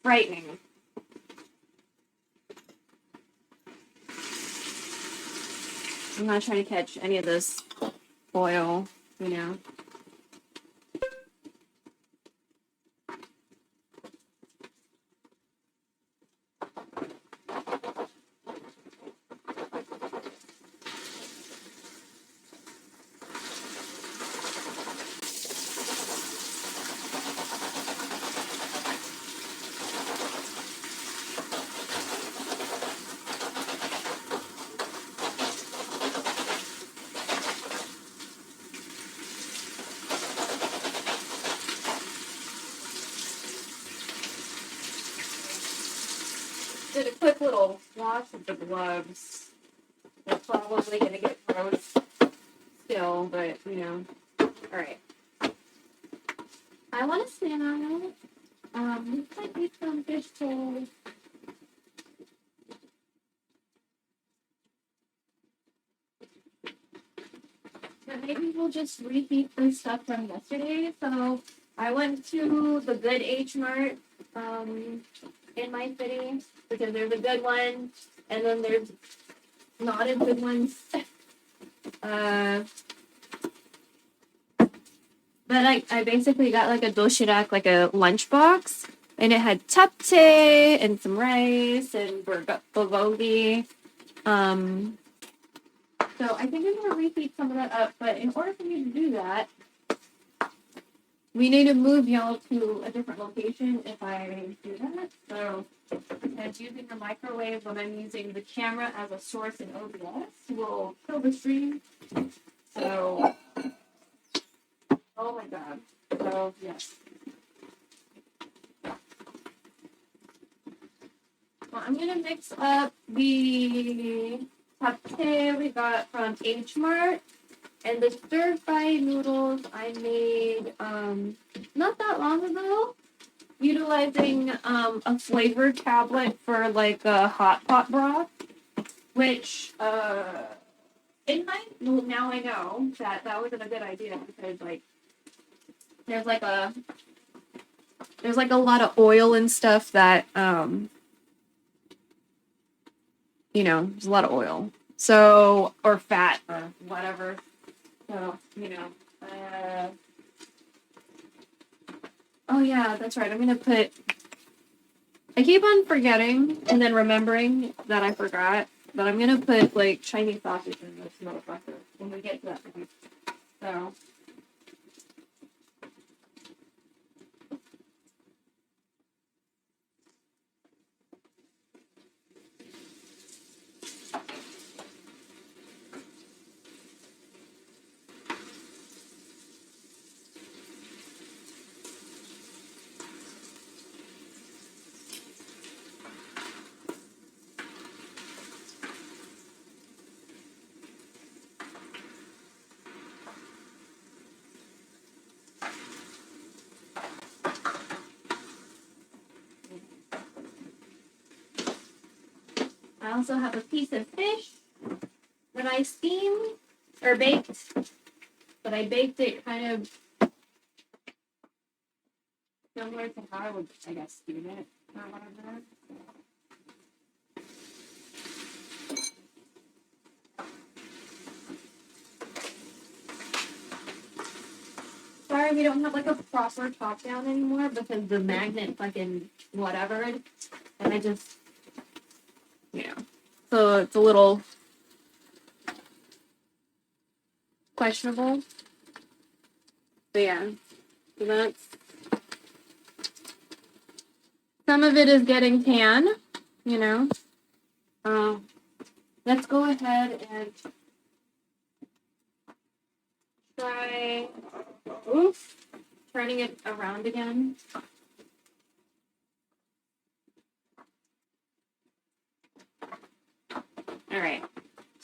Frightening. I'm not trying to catch any of this oil, you know. Did a quick little wash of the gloves. They're probably gonna get gross still, but you know. Alright. I want to stand on it. This might be some fish tools. But maybe we'll just reheat the stuff from yesterday. So I went to the Good H Mart in my city because there's a good one and then there's not as good ones. But I basically got like a doshirak, like a lunchbox, and it had japchae and some rice and bulgogi. So I think I'm going to reheat some of that up, but in order for me to do that, we need to move y'all to a different location if I do that. So, as using the microwave when I'm using the camera as a source in OBS will kill the stream. So, oh my god. So, yes. Well, I'm going to mix up the pate we got from H Mart. And the stir-fry noodles I made not that long ago, utilizing a flavor tablet for like a hot pot broth, which in my now I know that that wasn't a good idea because like there's like a lot of oil and stuff that there's a lot of oil, so or fat or whatever. So, oh yeah, that's right. I keep on forgetting and then remembering that I forgot, but I'm gonna put like Chinese sausage in this motherfucker when we get to that point. So. I also have a piece of fish that I steamed or baked, but I baked it kind of similar to how I would, I guess, steam it or whatever. Sorry, we don't have like a proper top down anymore because the magnet fucking whatever, and I just, so it's a little questionable. But yeah, so that's some of it is getting tan, let's go ahead and try turning it around again. All right,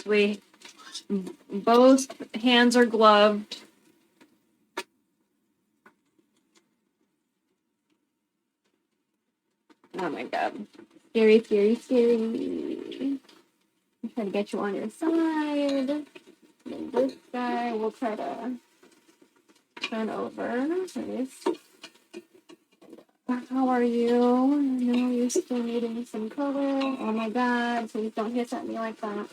so both hands are gloved. Oh my god. Scary, scary, scary. I'm trying to get you on your side. And this guy, we'll try to turn over. Nice. How are you? I know you're still needing some color. Oh my god, please don't hiss at me like that.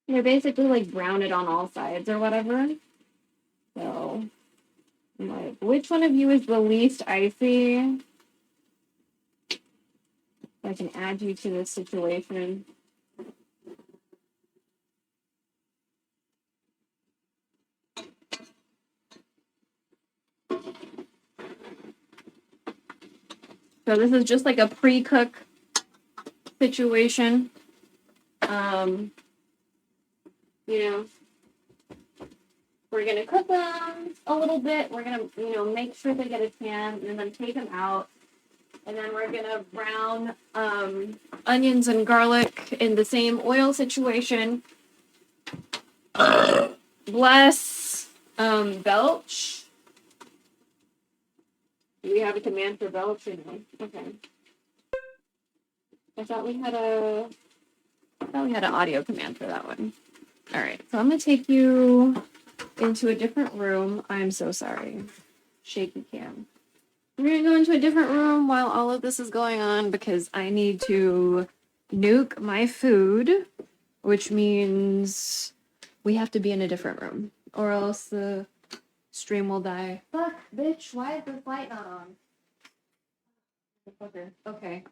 You're basically like brown it on all sides or whatever. So, I'm like, which one of you is the least icy? I can add you to this situation. So this is just like a pre-cook situation. We're gonna cook them a little bit. We're gonna, make sure they get a tan and then take them out. And then we're gonna brown onions and garlic in the same oil situation. Bless belch. Do we have a command for belch or no? Okay. I thought we had an audio command for that one. All right, so I'm gonna take you into a different room. I'm so sorry. Shaky cam. We're gonna go into a different room while all of this is going on because I need to nuke my food, which means we have to be in a different room or else the stream will die. Fuck, bitch, why is this light not on? Okay.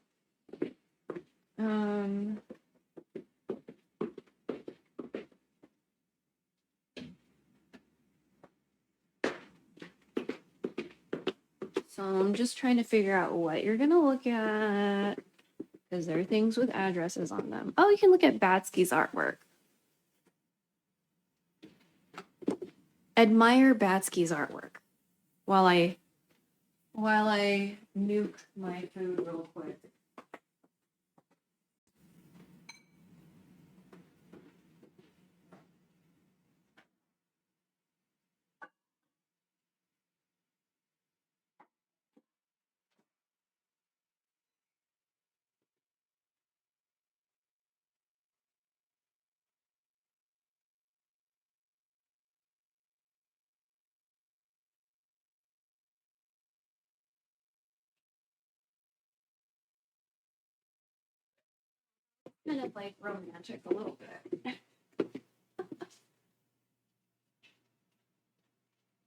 So I'm just trying to figure out what you're gonna look at because there are things with addresses on them. Oh, you can look at Batsky's artwork. Admire Batsky's artwork while I nuke my food real quick. Kind of like romantic a little bit.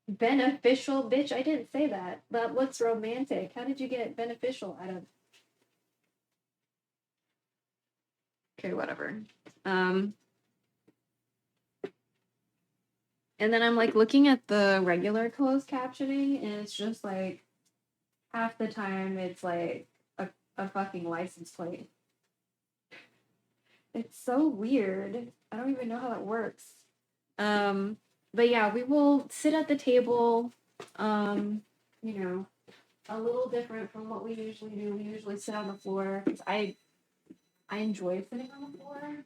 Beneficial, bitch. I didn't say that. But what's romantic? How did you get beneficial out of? Okay, whatever. And then I'm like looking at the regular closed captioning, and it's just like half the time it's like a fucking license plate. It's so weird. I don't even know how that works. But yeah, we will sit at the table. You know, a little different from what we usually do. We usually sit on the floor because I enjoy sitting on the floor.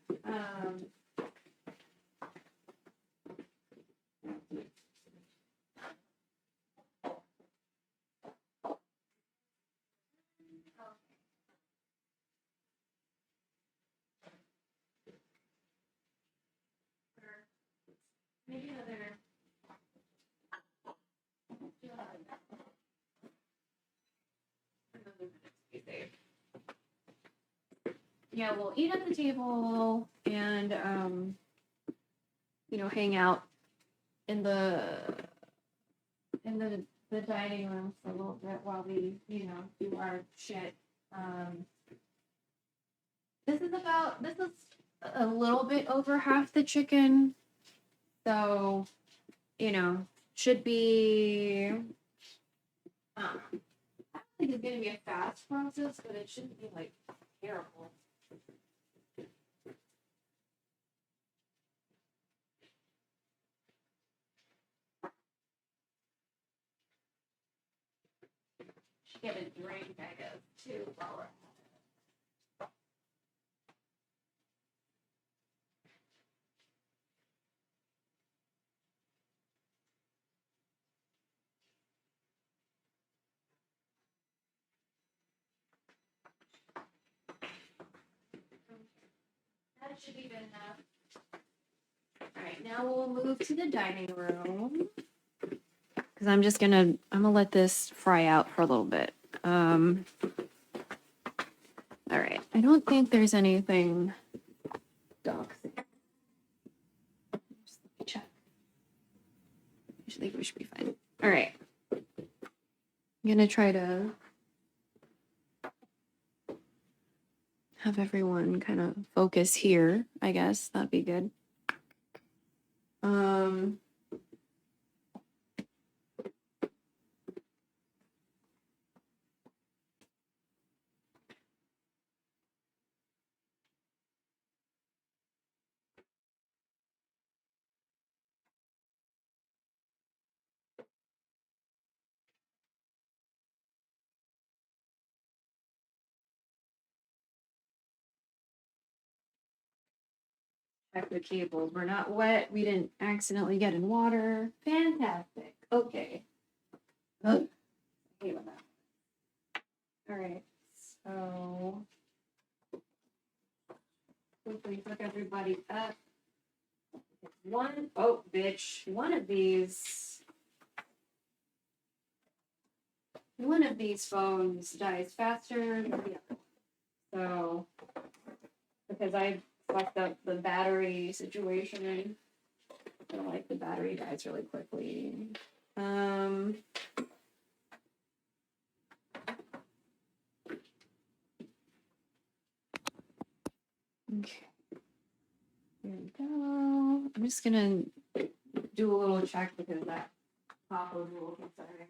Maybe another. Yeah, we'll eat at the table and hang out in the dining room for a little bit while we, do our shit. This is a little bit over half the chicken. So, should be I don't think it's gonna be a fast process, but it shouldn't be like terrible. Should get a drink, I guess, too, while we're at it. That should be good enough. All right, now we'll move to the dining room because I'm gonna let this fry out for a little bit. All right, I don't think there's anything toxic. Just let me check. I think we should be fine. All right, I'm gonna try to have everyone kind of focus here. I guess that'd be good. Check the cables. We're not wet. We didn't accidentally get in water. Fantastic. Okay. Oh, okay with that. All right. So quickly hook everybody up. Oh, bitch. One of these phones dies faster than the other. So, because I fucked up the battery situation, so like the battery dies really quickly. Okay. Here we go. I'm just gonna do a little check because that top was a little concerning.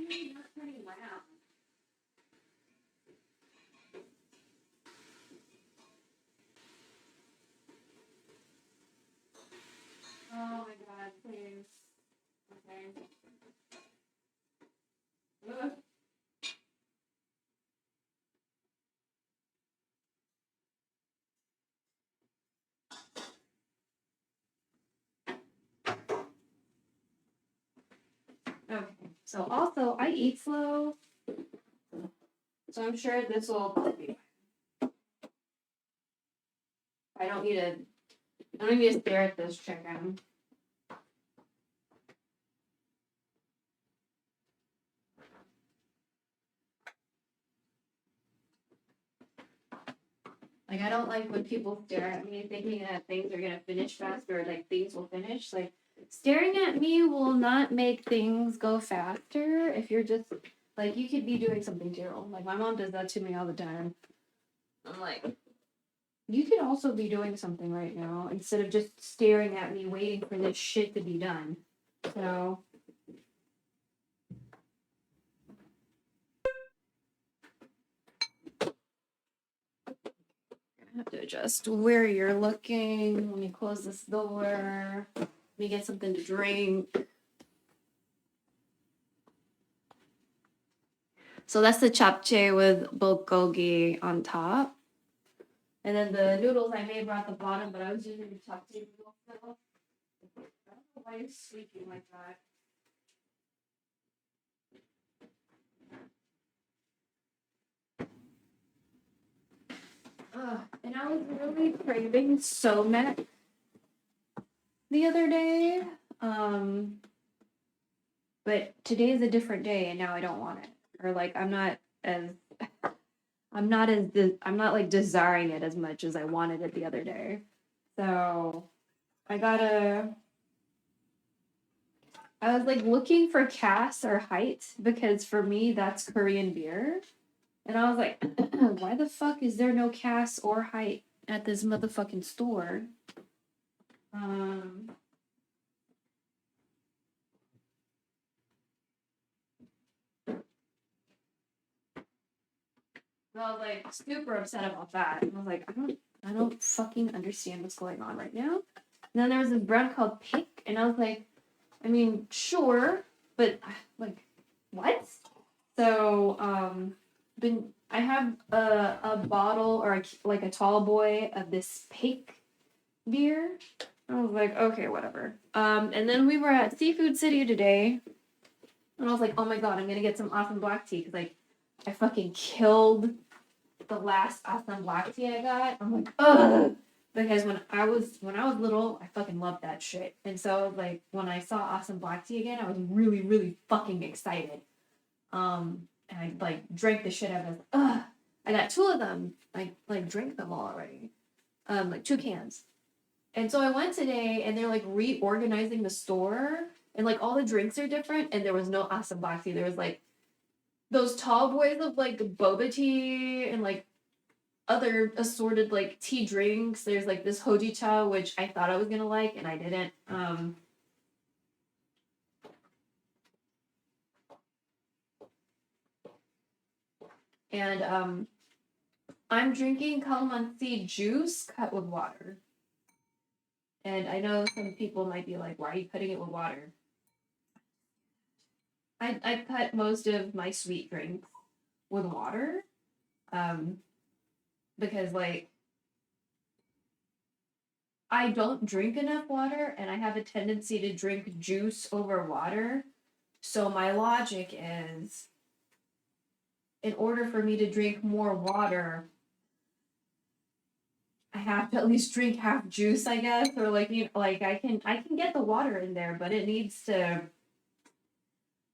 Not turning around. Oh my god, please. Okay. Ugh. Okay, so also I eat slow, so I'm sure this will be fine. I don't need to stare at this chicken. Like, I don't like when people stare at me thinking that things are gonna finish faster, or like things will finish. Like, staring at me will not make things go faster if you're just like, you could be doing something terrible. Like, my mom does that to me all the time. I'm like, you could also be doing something right now instead of just staring at me waiting for this shit to be done. So I have to adjust where you're looking. Let me close this door. Let me get something to drink. So that's the japchae with bulgogi on top. And then the noodles I made were at the bottom, but I was using the japchae noodles now. I don't know why you're sleeping like that. And I was really craving somek the other day. But today is a different day and now I don't want it. Or like I'm not like desiring it as much as I wanted it the other day. So I was like looking for Cass or height because for me that's Korean beer. And I was like, why the fuck is there no Cass or height at this motherfucking store? So I was like super upset about that. And I was like, I don't fucking understand what's going on right now. And then there was this brand called Pick, and I was like, I mean, sure, but like, what? So, I have a bottle or like a tall boy of this Pick beer. I was like, okay, whatever. And then we were at Seafood City today, and I was like, oh my god, I'm gonna get some awesome black tea because like, I fucking killed the last awesome black tea I got. I'm like, ugh. Because when I was little, I fucking loved that shit. And so like when I saw awesome black tea again, I was really, really fucking excited. And I like drank the shit out of it. Ugh. I got 2 of them. I like drank them all already. Like 2 cans. And so I went today and they're like reorganizing the store and like all the drinks are different and there was no awesome black tea. There was like those tall boys of like boba tea and like other assorted like tea drinks. There's like this hojicha, which I thought I was gonna like and I didn't. And I'm drinking calamansi juice cut with water. And I know some people might be like, why are you cutting it with water? I cut most of my sweet drinks with water. Because like I don't drink enough water and I have a tendency to drink juice over water. So my logic is in order for me to drink more water, I have to at least drink half juice, I guess, or like like I can get the water in there, but it needs to.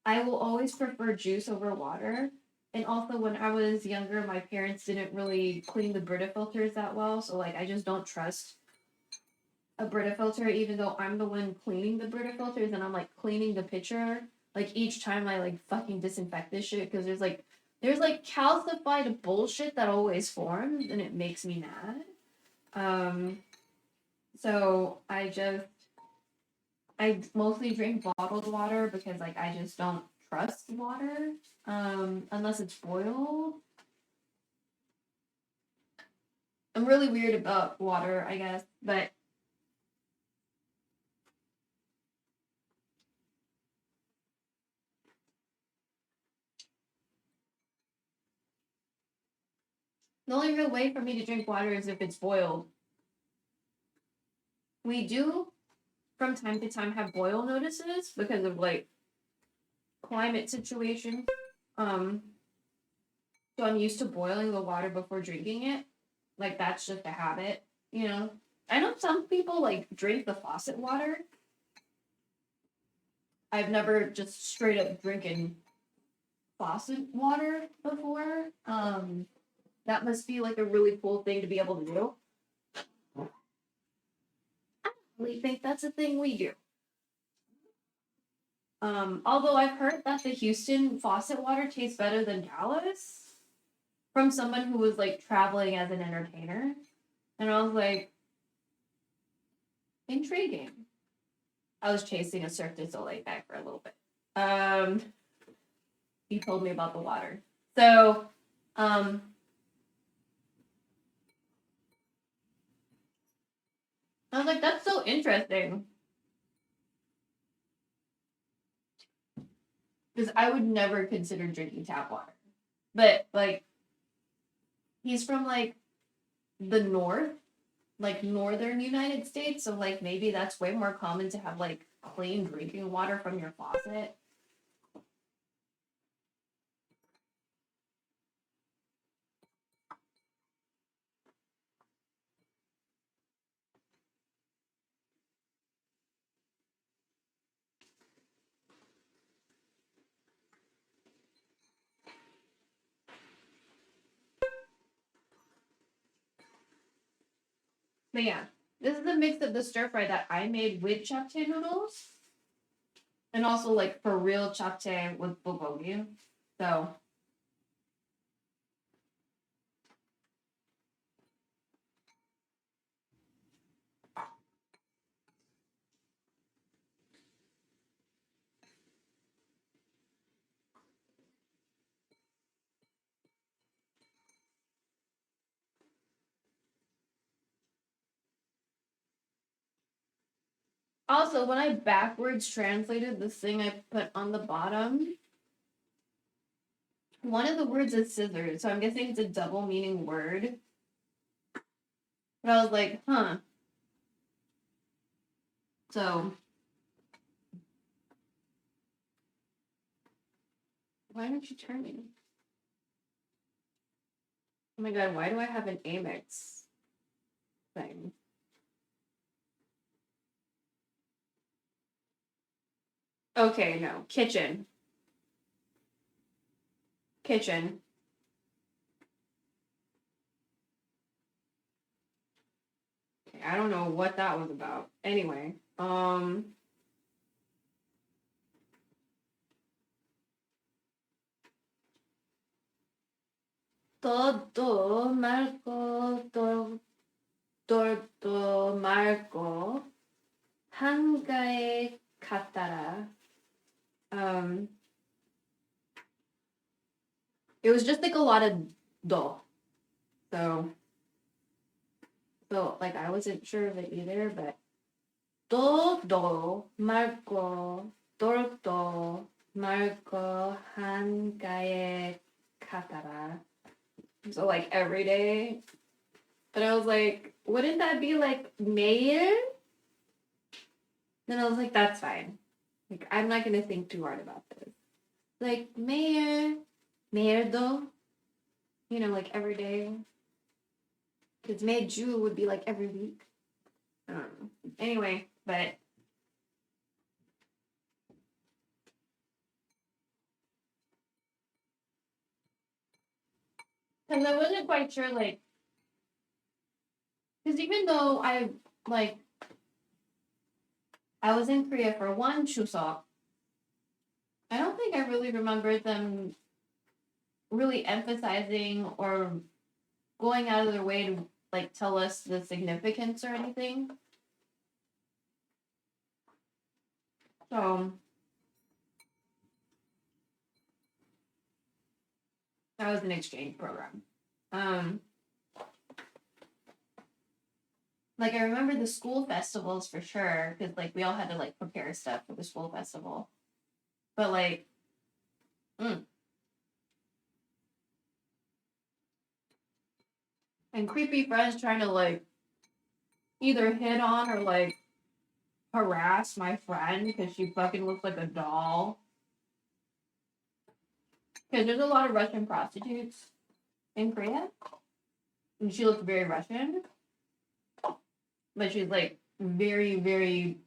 I will always prefer juice over water. And also, when I was younger, my parents didn't really clean the Brita filters that well, so like I just don't trust a Brita filter, even though I'm the one cleaning the Brita filters and I'm like cleaning the pitcher. Like each time I like fucking disinfect this shit because there's like calcified bullshit that always forms and it makes me mad. So I mostly drink bottled water because like I just don't trust water unless it's boiled. I'm really weird about water, I guess, but the only real way for me to drink water is if it's boiled. We do from time to time have boil notices because of like climate situation. Um, so I'm used to boiling the water before drinking it. Like that's just a habit, you know. I know some people like drink the faucet water. I've never just straight up drinking faucet water before. That must be like a really cool thing to be able to do. I really think that's a thing we do. Although I've heard that the Houston faucet water tastes better than Dallas from someone who was like traveling as an entertainer. And I was like, intriguing. I was chasing a Cirque du Soleil bag for a little bit. He told me about the water. So, I was like, that's so interesting. Because I would never consider drinking tap water. But like he's from like the north, like northern United States, so like maybe that's way more common to have like clean drinking water from your faucet. But yeah, this is a mix of the stir fry that I made with chapte noodles, and also like for real chapte with bulgogi. So also when I backwards translated this thing I put on the bottom, one of the words is scissors, so I'm guessing it's a double meaning word. But I was like, huh. So why aren't you turning? Oh my god, why do I have an Amex thing? Okay, no. Kitchen. Kitchen. Okay, I don't know what that was about. Anyway, todo 말고 todo 말고 한가에 갔다라. Um, it was just like a lot of do. So like I wasn't sure of it either, but 또도 맑고 똘도 맑고 한가에 가다라. So like every day. But I was like, wouldn't that be like 매일? Then I was like, that's fine. Like I'm not gonna think too hard about this. Like 매일, 매일도, you know, like every day. Because 매주 would be like every week. I don't know. Anyway, but because I wasn't quite sure, like, because even though I was in Korea for one Chuseok, I don't think I really remembered them really emphasizing or going out of their way to like tell us the significance or anything. So that was an exchange program. Like I remember the school festivals for sure, because like we all had to like prepare stuff for the school festival. But like, and creepy friends trying to like either hit on or like harass my friend because she fucking looks like a doll. Because there's a lot of Russian prostitutes in Korea, and she looks very Russian, but she's like very, very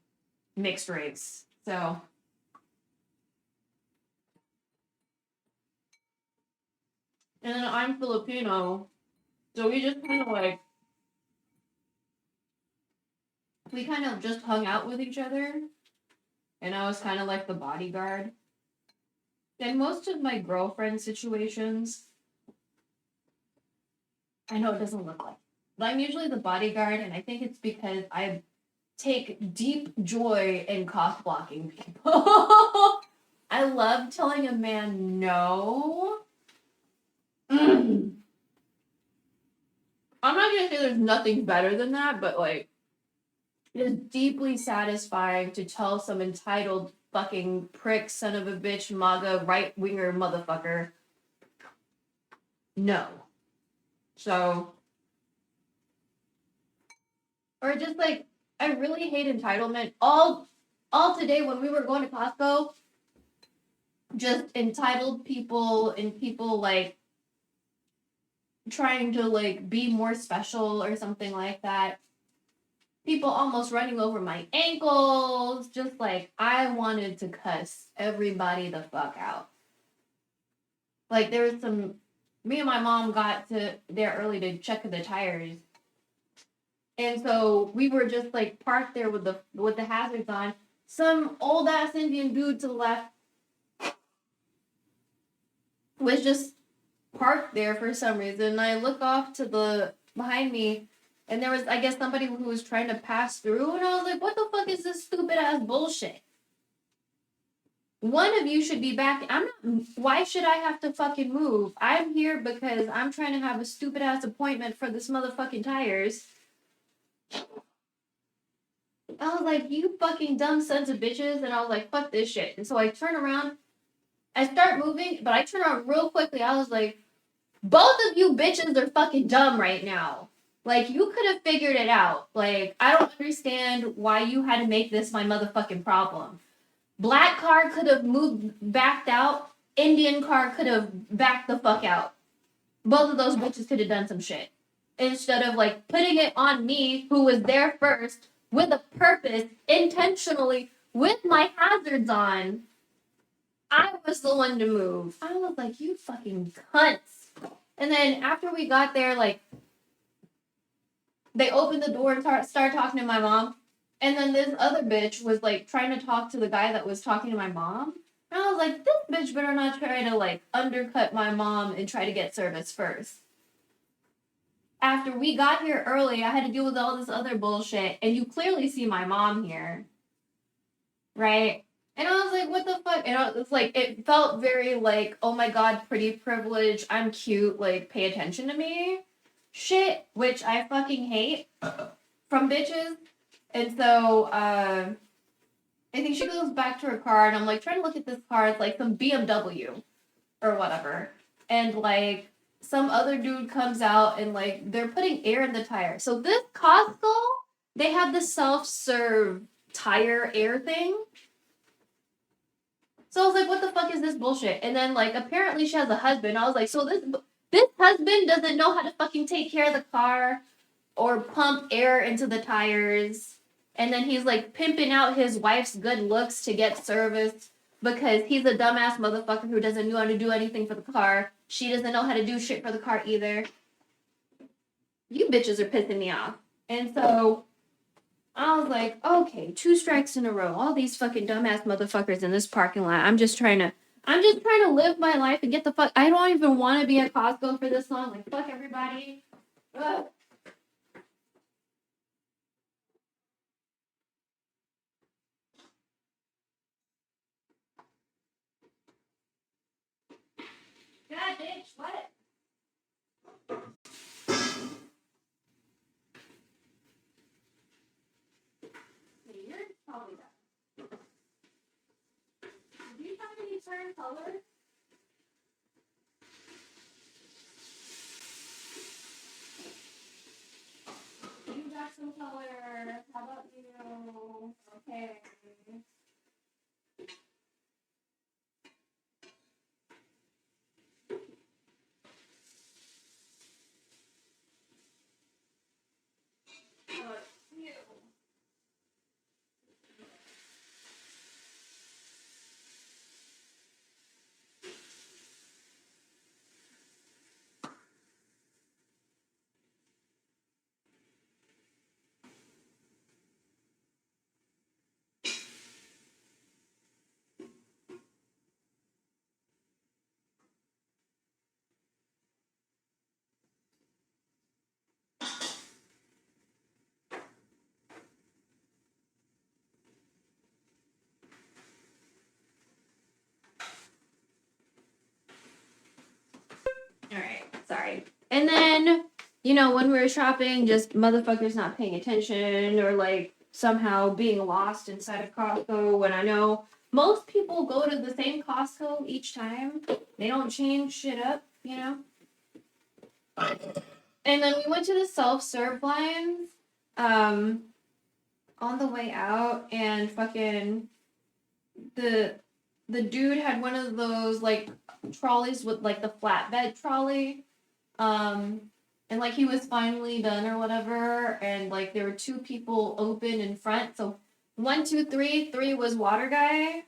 mixed race. So, and then I'm Filipino, so we just kind of like, we kind of just hung out with each other, and I was kind of like the bodyguard. And most of my girlfriend situations, I know it doesn't look like, but I'm usually the bodyguard, and I think it's because I take deep joy in cock blocking people. I love telling a man no. I'm not gonna say there's nothing better than that, but like, it is deeply satisfying to tell some entitled fucking prick, son of a bitch, MAGA, right winger motherfucker no. So, or just like, I really hate entitlement. All today when we were going to Costco, just entitled people and people like trying to like be more special or something like that. People almost running over my ankles. Just like I wanted to cuss everybody the fuck out. Like there was some, me and my mom got to there early to check the tires. And so we were just like parked there with the hazards on. Some old ass Indian dude to the left was just parked there for some reason. And I look off to the behind me, and there was, I guess, somebody who was trying to pass through, and I was like, what the fuck is this stupid ass bullshit? One of you should be back. Why should I have to fucking move? I'm here because I'm trying to have a stupid ass appointment for this motherfucking tires. I was like, you fucking dumb sons of bitches, and I was like, fuck this shit. And so I turn around, I start moving, but I turn around real quickly. I was like, both of you bitches are fucking dumb right now. Like, you could have figured it out. Like, I don't understand why you had to make this my motherfucking problem. Black car could have backed out. Indian car could have backed the fuck out. Both of those bitches could have done some shit. Instead of, like, putting it on me, who was there first, with a purpose, intentionally, with my hazards on. I was the one to move. I was like, you fucking cunts. And then after we got there, like, they opened the door and started talking to my mom. And then this other bitch was, like, trying to talk to the guy that was talking to my mom. And I was like, this bitch better not try to, like, undercut my mom and try to get service first. After we got here early, I had to deal with all this other bullshit. And you clearly see my mom here. Right? And I was like, what the fuck? And it was like, it felt very like, oh my god, pretty privilege, I'm cute, like, pay attention to me shit, which I fucking hate from bitches. And so I think she goes back to her car, and I'm like trying to look at this car. It's like some BMW or whatever, and like some other dude comes out and like they're putting air in the tire. So this Costco, they have the self-serve tire air thing. So I was like, what the fuck is this bullshit? And then like apparently she has a husband. I was like, so this husband doesn't know how to fucking take care of the car or pump air into the tires. And then he's like pimping out his wife's good looks to get service because he's a dumbass motherfucker who doesn't know how to do anything for the car. She doesn't know how to do shit for the car either. You bitches are pissing me off. And so I was like, okay, 2 strikes in a row. All these fucking dumbass motherfuckers in this parking lot. I'm just trying to live my life and get the fuck. I don't even want to be at Costco for this long. Like, fuck everybody. Ugh. God, bitch, what? You're probably that. Do you have any certain colors? You got some color. How about you? Okay. How about you? Alright, sorry. And then, you know, when we were shopping, just motherfuckers not paying attention or like somehow being lost inside of Costco when I know most people go to the same Costco each time. They don't change shit up, you know? And then we went to the self-serve lines on the way out, and fucking the dude had one of those like trolleys with like the flatbed trolley. And like he was finally done or whatever, and like there were 2 people open in front. So 1, 2, 3, 3 was water guy.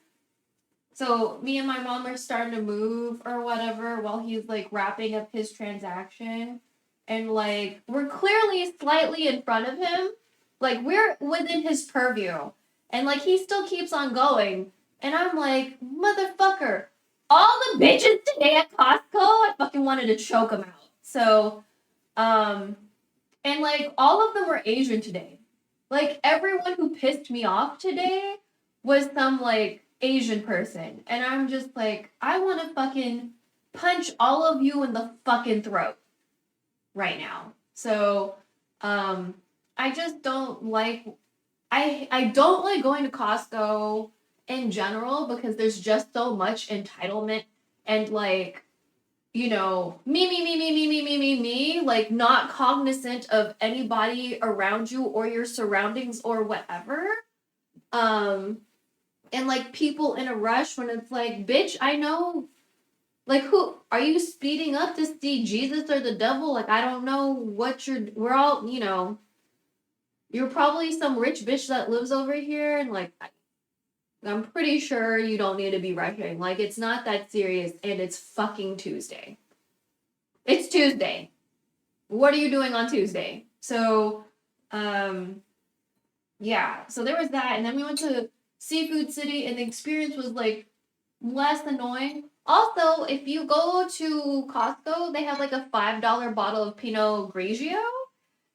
So me and my mom are starting to move or whatever while he's like wrapping up his transaction. And like we're clearly slightly in front of him. Like we're within his purview. And like he still keeps on going. And I'm like, motherfucker, all the bitches today at Costco, I fucking wanted to choke them out. So, and like all of them were Asian today. Like everyone who pissed me off today was some like Asian person. And I'm just like, I want to fucking punch all of you in the fucking throat right now. So, I just don't like, I don't like going to Costco in general because there's just so much entitlement and like, you know, me, like not cognizant of anybody around you or your surroundings or whatever. And like people in a rush when it's like, bitch, I know, like, who are you speeding up to see, Jesus or the devil? Like, I don't know what we're all, you know, you're probably some rich bitch that lives over here, and like, I'm pretty sure you don't need to be rushing. Like, it's not that serious, and it's fucking Tuesday. It's Tuesday. What are you doing on Tuesday? So, yeah. So there was that, and then we went to Seafood City, and the experience was like less annoying. Also, if you go to Costco, they have like a $5 bottle of Pinot Grigio.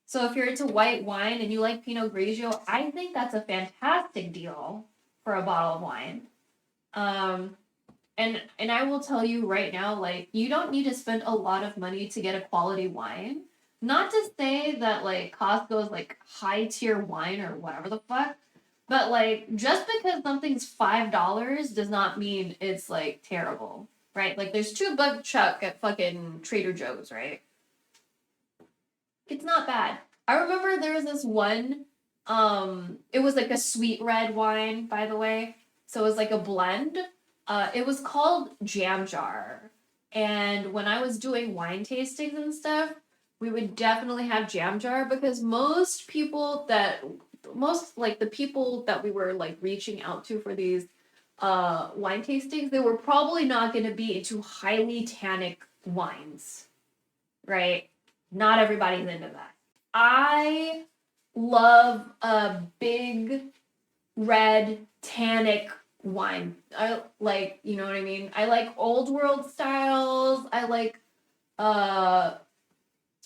So if you're into white wine and you like Pinot Grigio, I think that's a fantastic deal for a bottle of wine. And I will tell you right now, like, you don't need to spend a lot of money to get a quality wine. not to say that like Costco is like high tier wine or whatever the fuck, but like just because something's $5 does not mean it's like terrible, right? Like there's $2 chuck at fucking Trader Joe's, right? It's not bad. I remember there was this one, it was like a sweet red wine, by the way. So it was like a blend. It was called Jam Jar. And when I was doing wine tastings and stuff, we would definitely have Jam Jar because most like the people that we were like reaching out to for these wine tastings, they were probably not going to be into highly tannic wines, right? Not everybody's into that. I love a big red tannic wine. I like, you know what I mean? I like old world styles. I like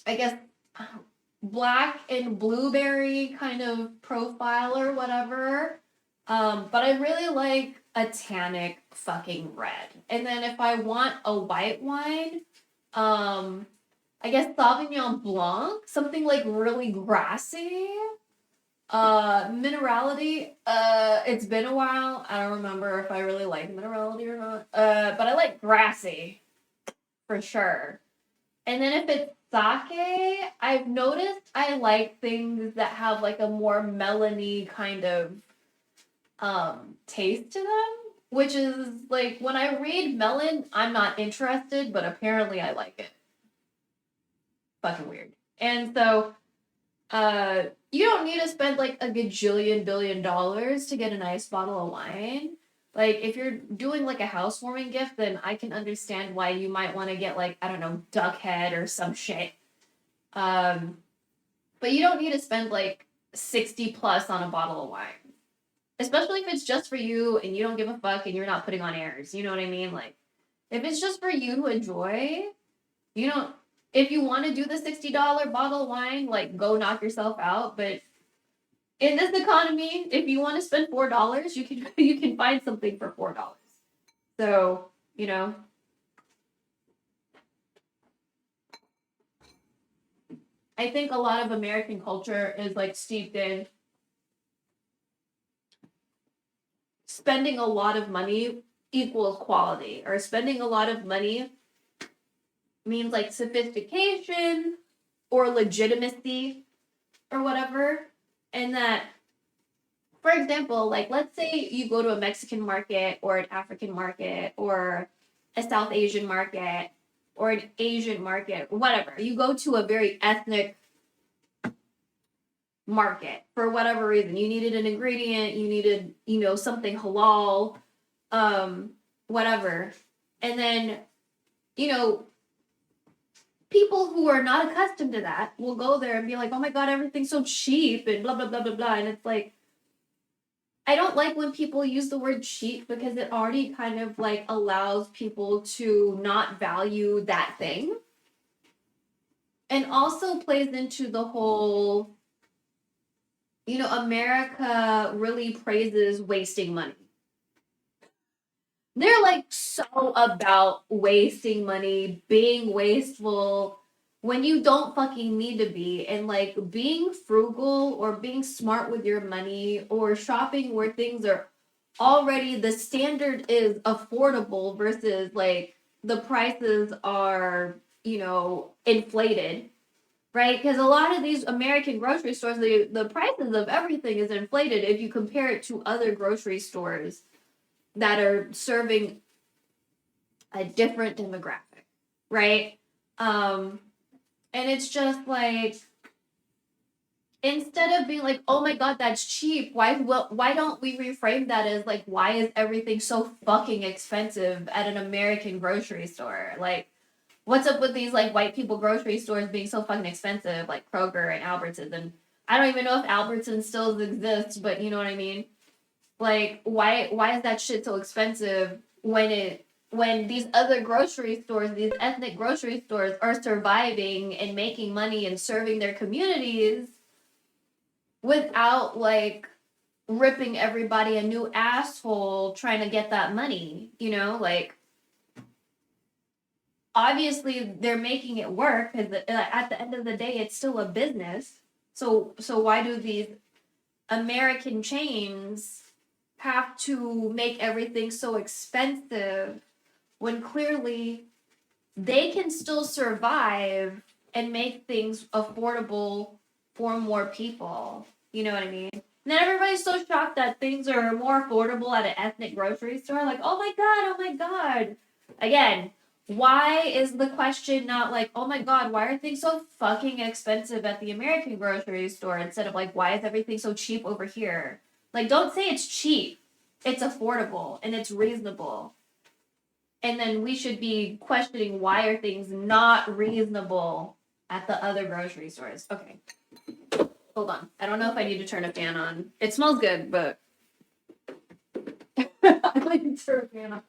I guess black and blueberry kind of profile or whatever. But I really like a tannic fucking red. And then if I want a white wine, I guess Sauvignon Blanc, something like really grassy. Minerality, it's been a while. I don't remember if I really like minerality or not. But I like grassy for sure. And then if it's sake, I've noticed I like things that have like a more melony kind of taste to them, which is like when I read melon, I'm not interested, but apparently I like it. Fucking weird. And so you don't need to spend like a gajillion billion dollars to get a nice bottle of wine. Like if you're doing like a housewarming gift, then I can understand why you might want to get like, I don't know, duck head or some shit. But you don't need to spend like 60 plus on a bottle of wine. Especially if it's just for you and you don't give a fuck and you're not putting on airs. You know what I mean? Like if it's just for you to enjoy, you don't if you want to do the $60 bottle of wine, like go knock yourself out. But in this economy, if you want to spend $4, you can find something for $4. So, you know. I think a lot of American culture is like steeped in spending a lot of money equals quality, or spending a lot of money means like sophistication or legitimacy or whatever. And that, for example, like let's say you go to a Mexican market or an African market or a South Asian market or an Asian market, whatever. You go to a very ethnic market for whatever reason. You needed an ingredient, you needed, you know, something halal, whatever. And then, you know, people who are not accustomed to that will go there and be like, oh my God, everything's so cheap and blah, blah, blah, blah, blah. And it's like, I don't like when people use the word cheap because it already kind of like allows people to not value that thing. And also plays into the whole, you know, America really praises wasting money. They're like so about wasting money, being wasteful when you don't fucking need to be, and like being frugal or being smart with your money or shopping where things are already the standard is affordable versus like the prices are, you know, inflated, right? Because a lot of these American grocery stores, the prices of everything is inflated if you compare it to other grocery stores that are serving a different demographic, right? And it's just like, instead of being like, oh my God, that's cheap, why don't we reframe that as like, why is everything so fucking expensive at an American grocery store? Like, what's up with these like white people grocery stores being so fucking expensive, like Kroger and Albertsons? And I don't even know if Albertsons still exists, but you know what I mean? Like, why is that shit so expensive when these other grocery stores, these ethnic grocery stores are surviving and making money and serving their communities without like ripping everybody a new asshole trying to get that money, you know? Like, obviously they're making it work because at the end of the day, it's still a business. So why do these American chains have to make everything so expensive when clearly they can still survive and make things affordable for more people? You know what I mean? And then everybody's so shocked that things are more affordable at an ethnic grocery store. Like, oh my god, oh my god. Again, why is the question not like, oh my god, why are things so fucking expensive at the American grocery store instead of like, why is everything so cheap over here? Like, don't say it's cheap. It's affordable and it's reasonable. And then we should be questioning why are things not reasonable at the other grocery stores. Okay. Hold on. I don't know if I need to turn a fan on. It smells good, but I might need to turn a fan on.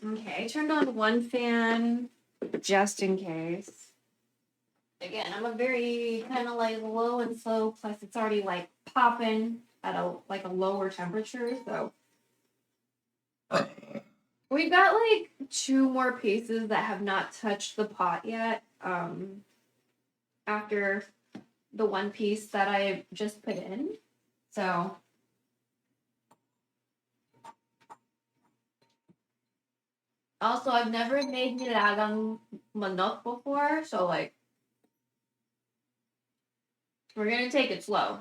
Okay, I turned on one fan just in case. Again, I'm a very kind of like low and slow, plus it's already like popping at a lower temperature, so we've got like 2 more pieces that have not touched the pot yet. After the one piece that I just put in. So also I've never made Nilagang Manok before, so like we're gonna take it slow.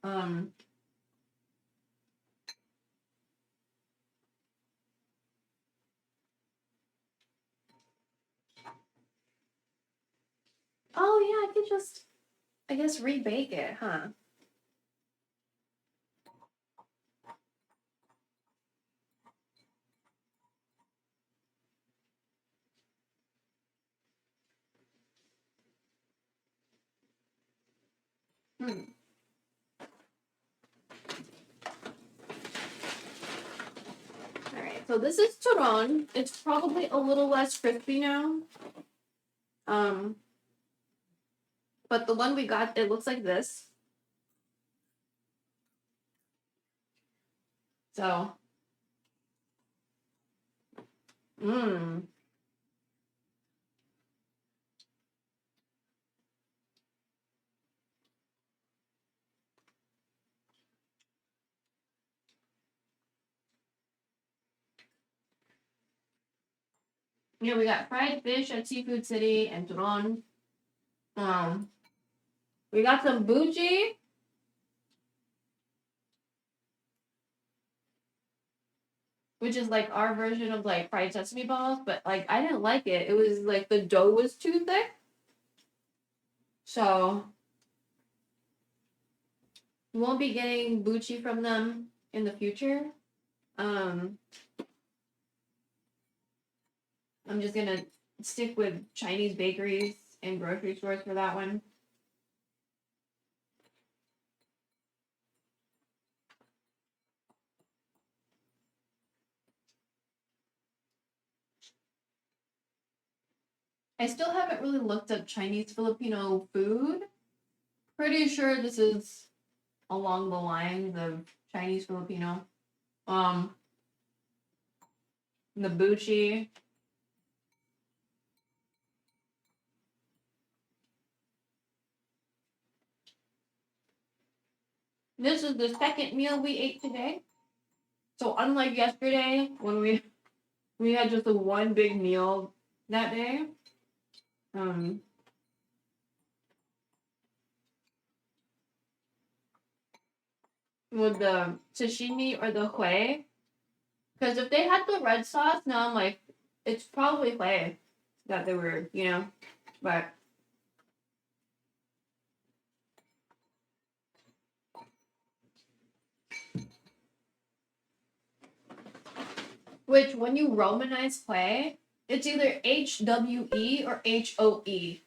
Oh yeah, I could just I guess rebake it, huh? Hmm. Alright, so this is turon. It's probably a little less crispy now. But the one we got, it looks like this. So, mmm. Yeah, we got fried fish at Seafood City and turon. We got some buchi. Which is like our version of like fried sesame balls, but like I didn't like it. It was like the dough was too thick. So we won't be getting buchi from them in the future. I'm just gonna stick with Chinese bakeries and grocery stores for that one. I still haven't really looked up Chinese Filipino food. Pretty sure this is along the lines of Chinese Filipino. The buchi. This is the second meal we ate today. So unlike yesterday when we had just a one big meal that day, with the sashimi or the hui. Because if they had the red sauce, now I'm like, it's probably hui that they were, but. Which, when you Romanize hui, it's either HWE or HOE.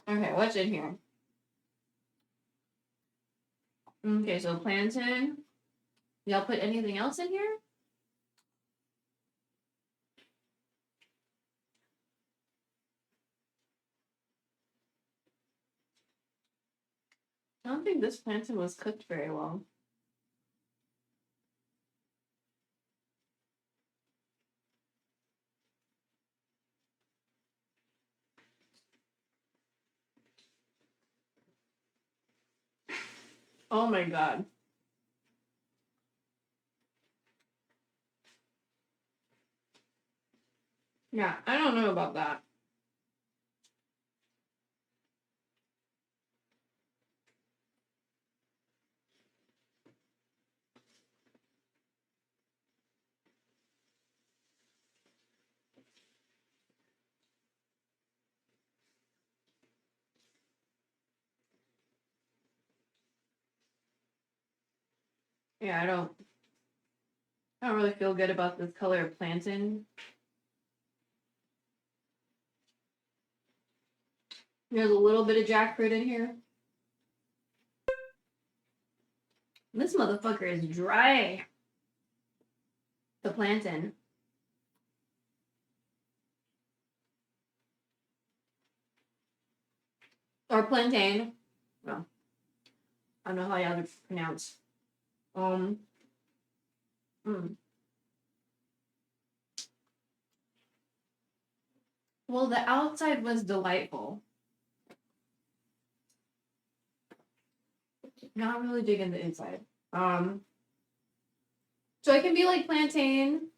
Okay, what's in here? Okay, so plantain. Y'all put anything else in here? I don't think this plantain was cooked very well. Oh my god. Yeah, I don't know about that. Yeah, I don't really feel good about this color of plantain. There's a little bit of jackfruit in here. This motherfucker is dry. The plantain. Or plantain. Well, I don't know how y'all pronounce. Mm. Well, the outside was delightful. Not really digging the inside. So it can be like plantain.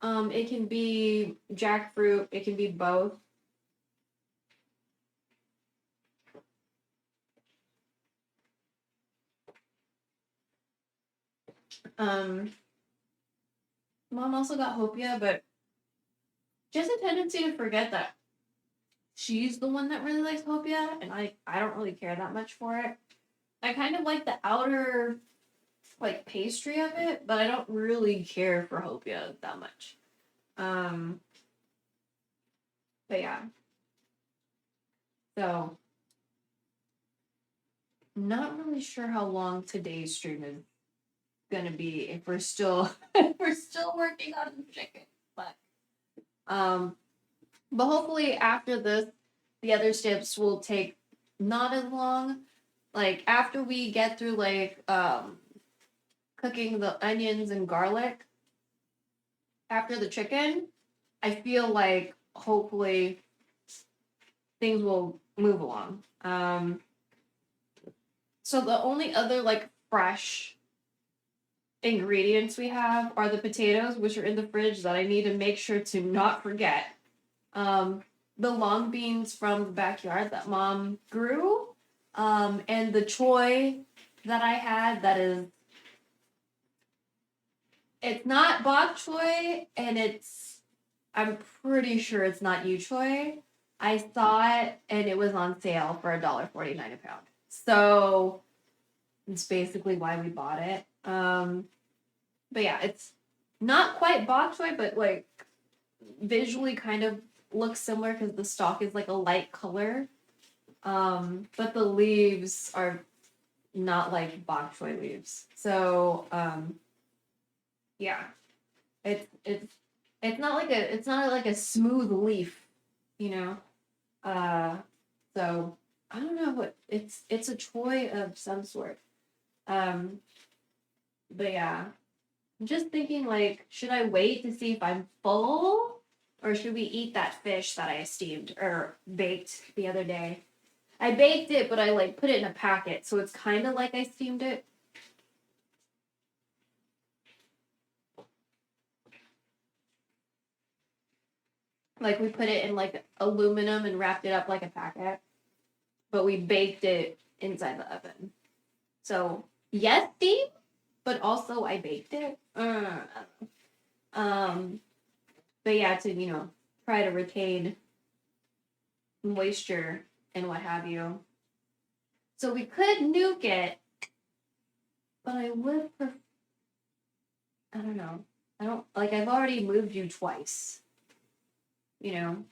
It can be jackfruit. It can be both. Mom also got hopia, but she has a tendency to forget that she's the one that really likes hopia, and I don't really care that much for it. I kind of like the outer, like, pastry of it, but I don't really care for hopia that much. But yeah. So, not really sure how long today's stream is gonna be if we're still working on the chicken, but hopefully after this, the other steps will take not as long. Like after we get through like cooking the onions and garlic after the chicken, I feel like hopefully things will move along. So the only other like fresh ingredients we have are the potatoes, which are in the fridge that I need to make sure to not forget. The long beans from the backyard that Mom grew, and the choy that I had that is, it's not bok choy, and I'm pretty sure it's not yu choy. I saw it and it was on sale for $1.49 a pound. So it's basically why we bought it. But yeah, not quite bok choy, but like visually kind of looks similar because the stalk is like a light color. But the leaves are not like bok choy leaves. So yeah, it's not like a smooth leaf, you know. So I don't know what it's a choy of some sort. Um, but yeah, I'm just thinking like, should I wait to see if I'm full, or should we eat that fish that I steamed or baked the other day? I baked it, but I like put it in a packet, so it's kind of like I steamed it. Like we put it in like aluminum and wrapped it up like a packet, but we baked it inside the oven. So yes, steam, but also I baked it. Um, but yeah, to try to retain moisture and what have you. So we could nuke it, but I would I don't know. I don't like I've already moved you twice. You know.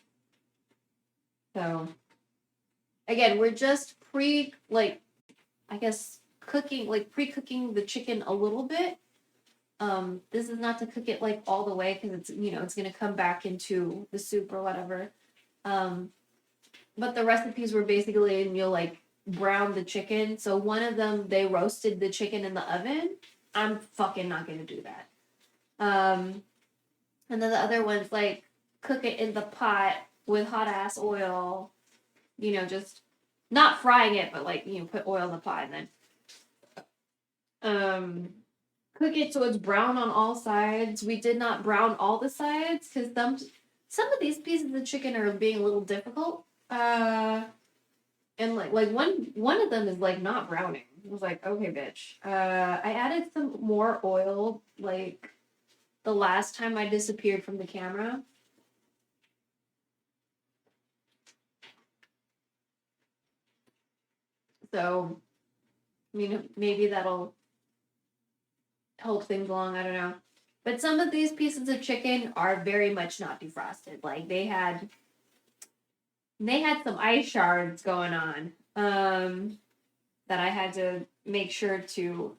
So again, we're just I guess cooking like pre-cooking the chicken a little bit. This is not to cook it like all the way because it's gonna come back into the soup or whatever. But the recipes were basically like brown the chicken. So one of them they roasted the chicken in the oven. I'm fucking not gonna do that. And then the other one's like cook it in the pot with hot ass oil. Just not frying it, but like put oil in the pot and then cook it so it's brown on all sides. We did not brown all the sides because some of these pieces of chicken are being a little difficult. And like one of them is like not browning. I was like, okay, bitch. I added some more oil like the last time I disappeared from the camera. So, maybe that'll help things along. I don't know. But some of these pieces of chicken are very much not defrosted. Like they had some ice shards going on that I had to make sure to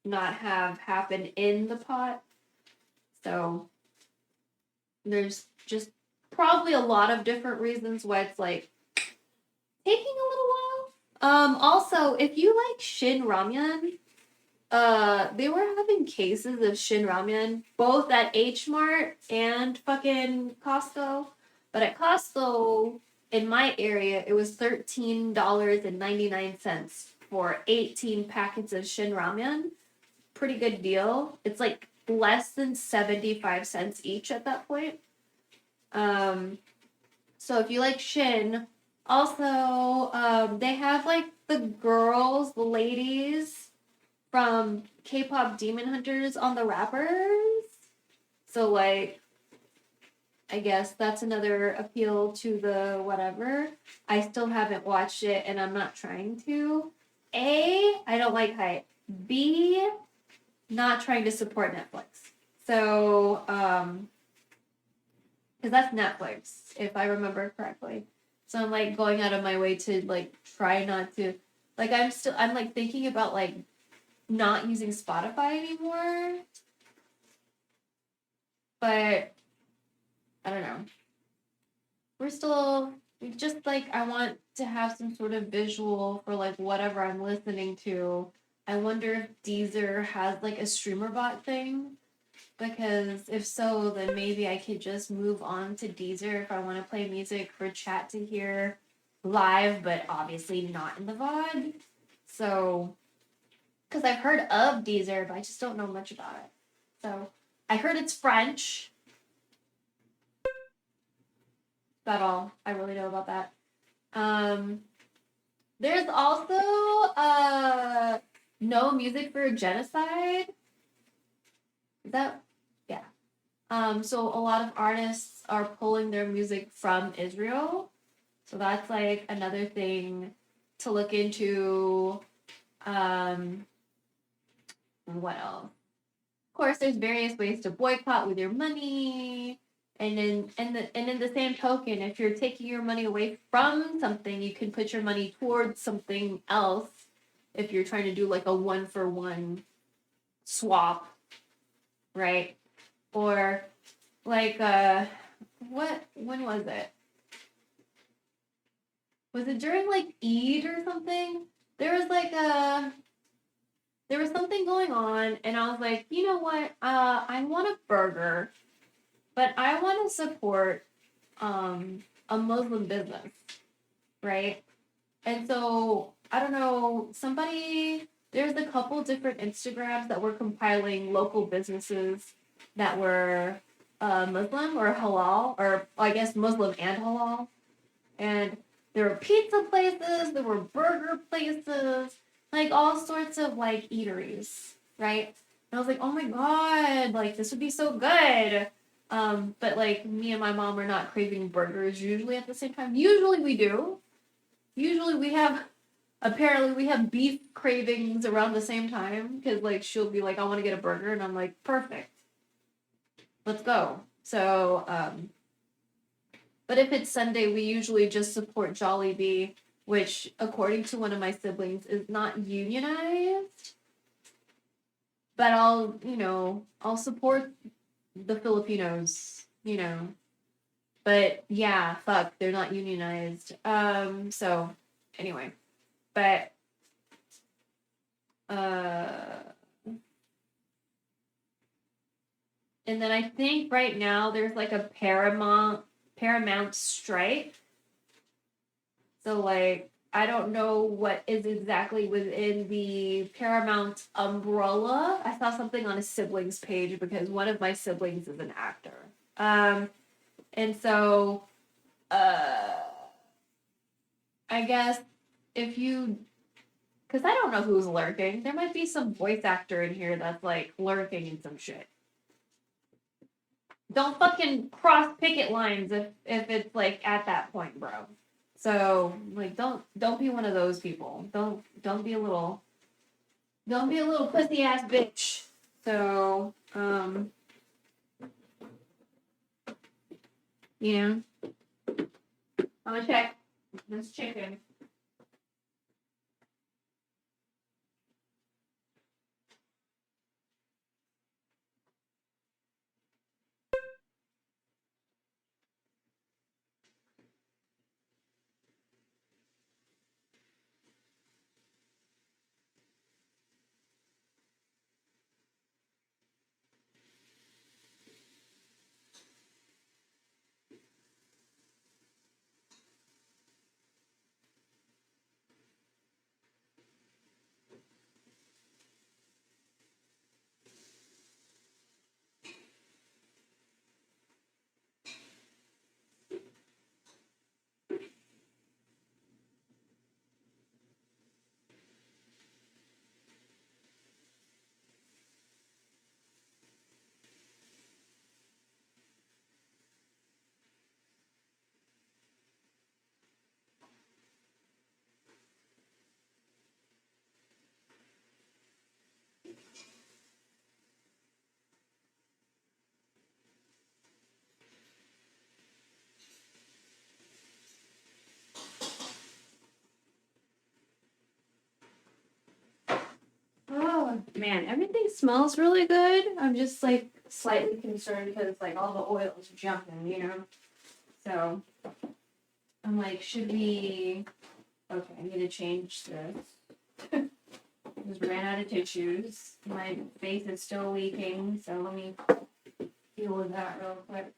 not have happen in the pot. So there's just probably a lot of different reasons why it's like taking a little while. Also, if you like Shin Ramyun, they were having cases of Shin Ramyun both at H Mart and fucking Costco. But at Costco, in my area, it was $13.99 for 18 packets of Shin Ramyun. Pretty good deal. It's like less than 75 cents each at that point. So if you like Shin, also, they have like the girls, the ladies from K-pop Demon Hunters on the wrappers. So like, I guess that's another appeal to the whatever. I still haven't watched it and I'm not trying to. A, I don't like hype. B, not trying to support Netflix. So, because that's Netflix, if I remember correctly. So I'm like going out of my way to like try not to, like I'm like thinking about like not using Spotify anymore. But I don't know. We just like, I want to have some sort of visual for like whatever I'm listening to. I wonder if Deezer has like a streamer bot thing. Because if so, then maybe I could just move on to Deezer if I want to play music for chat to hear live, but obviously not in the VOD. So, because I've heard of Deezer, but I just don't know much about it. So, I heard it's French. That's all I really know about that. There's also no music for genocide. Is that yeah. So a lot of artists are pulling their music from Israel. So that's like another thing to look into. What else? Of course, there's various ways to boycott with your money. And in the same token, if you're taking your money away from something, you can put your money towards something else. If you're trying to do like a 1-for-1 swap, right? Or like when was it? Was it during like Eid or something? There was like there was something going on, and I was like, you know what? I want a burger, but I want to support a Muslim business, right? And so I don't know, there's a couple different Instagrams that were compiling local businesses that were Muslim or halal, or I guess Muslim and halal. And there were pizza places, there were burger places, like all sorts of like eateries, right? And I was like, oh my god, like this would be so good. But like me and my mom are not craving burgers usually at the same time. Usually we do. Usually apparently we have beef cravings around the same time because like she'll be like, I want to get a burger, and I'm like, perfect, let's go. So but if it's Sunday, we usually just support Jollibee, which, according to one of my siblings, is not unionized. But I'll support the Filipinos, But yeah, fuck, they're not unionized. So anyway, but and then I think right now there's like a Paramount strike. So like I don't know what is exactly within the Paramount umbrella. I saw something on a siblings page because one of my siblings is an actor. And so I guess if you, because I don't know who's lurking. There might be some voice actor in here that's like lurking in some shit. Don't fucking cross picket lines if it's like at that point, bro. So like don't be one of those people. Don't be a little pussy ass bitch. So I'm gonna check this chicken. Oh man, everything smells really good. I'm just like slightly concerned because like all the oil is jumping. So I'm like, should we? Okay, I need to change this. Just ran out of tissues. My face is still leaking, so let me deal with that real quick.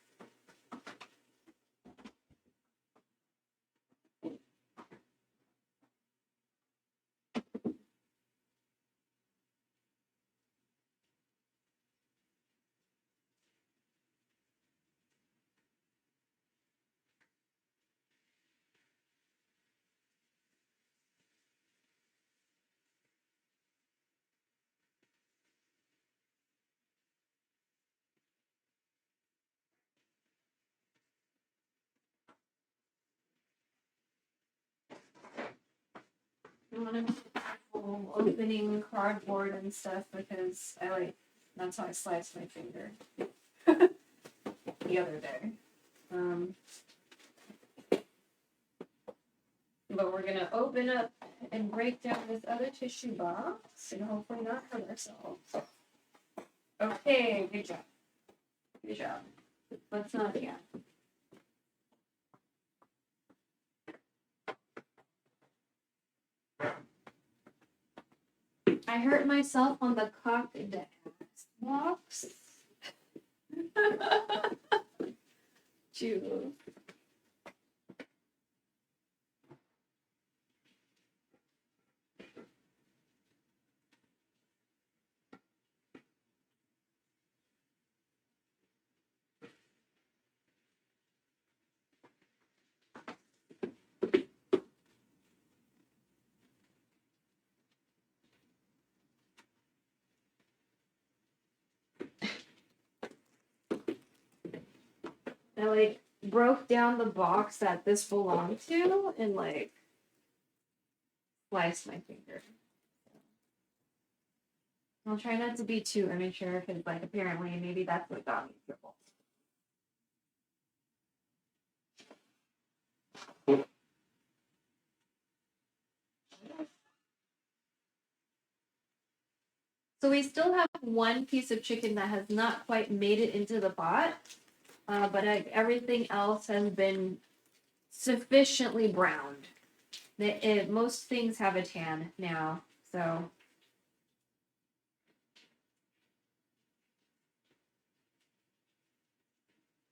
I want to be careful opening cardboard and stuff because I like That's how I sliced my finger the other day. But we're gonna open up and break down this other tissue box and hopefully not hurt ourselves. Okay, good job. Good job. Let's not again. I hurt myself on the cock and the ass box. Chew. I like broke down the box that this belonged to and like sliced my finger. I'll try not to be too immature because like apparently maybe that's what got me in trouble. So we still have one piece of chicken that has not quite made it into the pot, but everything else has been sufficiently browned. Most things have a tan now, so.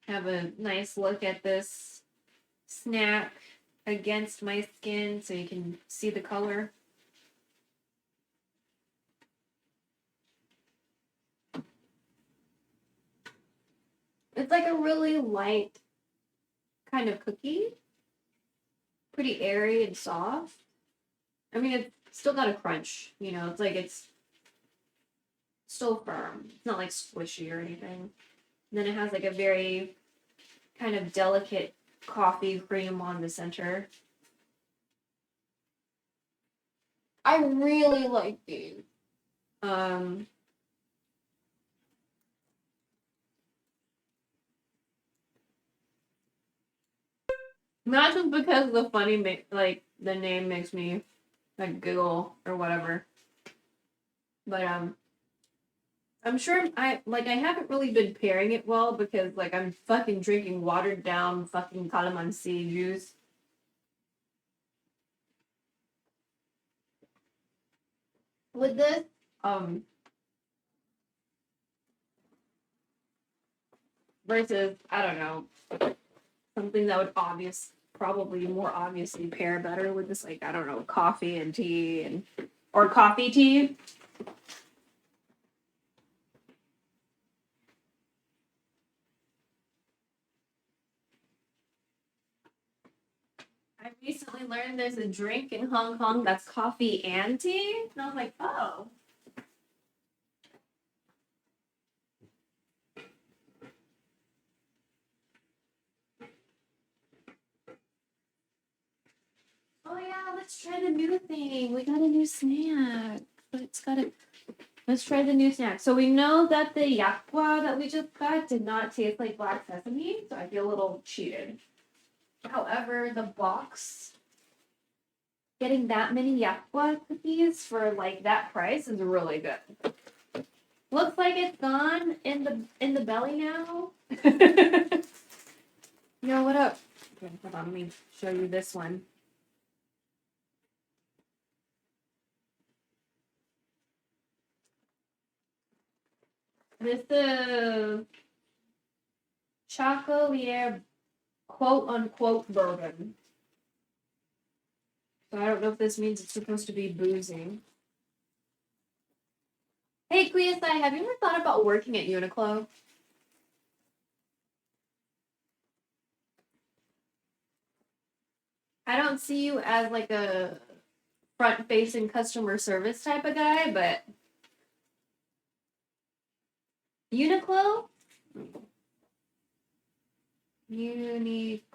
Have a nice look at this snack against my skin so you can see the color. It's like a really light kind of cookie. Pretty airy and soft. I mean, it's still got a crunch, you know, it's like it's still firm. It's not like squishy or anything. And then it has like a very kind of delicate coffee cream on the center. I really like these. Not just because the funny, like the name makes me like giggle or whatever, but I'm sure I haven't really been pairing it well because like I'm fucking drinking watered down fucking calamansi juice. With this, versus I don't know, something that would probably more obviously pair better with this, like I don't know, coffee and tea or coffee tea. I recently learned there's a drink in Hong Kong that's coffee and tea, and I was like, oh. Oh yeah, let's try the new thing. We got a new snack. But let's try the new snack. So we know that the yakwa that we just got did not taste like black sesame, so I feel a little cheated. However, the box, getting that many yakwa cookies for like that price is really good. Looks like it's gone in the belly now. Yo, what up? Okay, hold on, let me show you this one. This is Chocolatier quote unquote bourbon. So I don't know if this means it's supposed to be boozing. Hey, Cleosai, have you ever thought about working at Uniqlo? I don't see you as like a front-facing customer service type of guy, but Uniqlo? Uniqlo.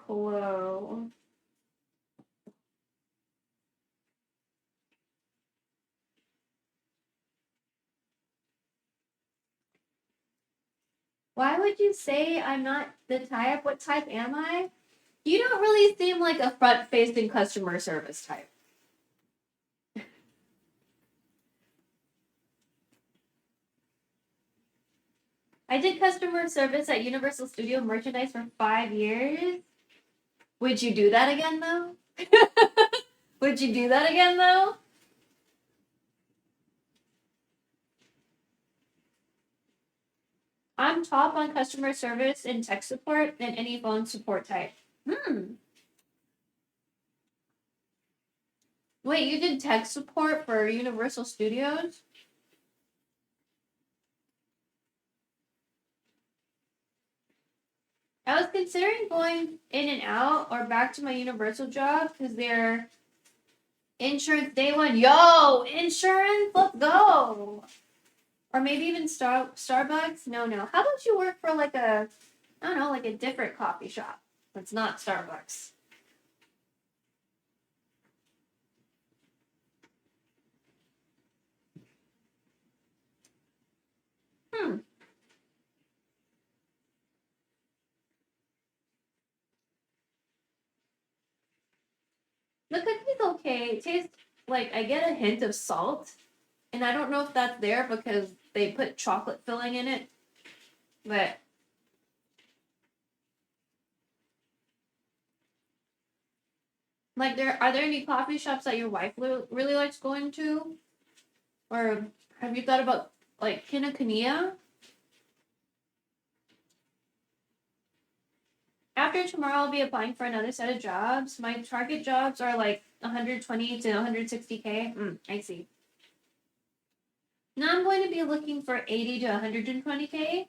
Why would you say I'm not the type? What type am I? You don't really seem like a front-facing customer service type. I did customer service at Universal Studio Merchandise for 5 years. Would you do that again, though? Would you do that again, though? I'm top on customer service and tech support and any phone support type. Wait, you did tech support for Universal Studios? I was considering going in and out or back to my Universal job because their insurance day one. Yo, insurance, let's go. Or maybe even Starbucks. No. How about you work for like a, I don't know, like a different coffee shop that's not Starbucks? The cookie's okay. It tastes like I get a hint of salt, and I don't know if that's there because they put chocolate filling in it, but like are there any coffee shops that your wife really likes going to, or have you thought about like Kinokuniya? After tomorrow, I'll be applying for another set of jobs. My target jobs are like 120 to 160K. I see. Now I'm going to be looking for 80 to 120K.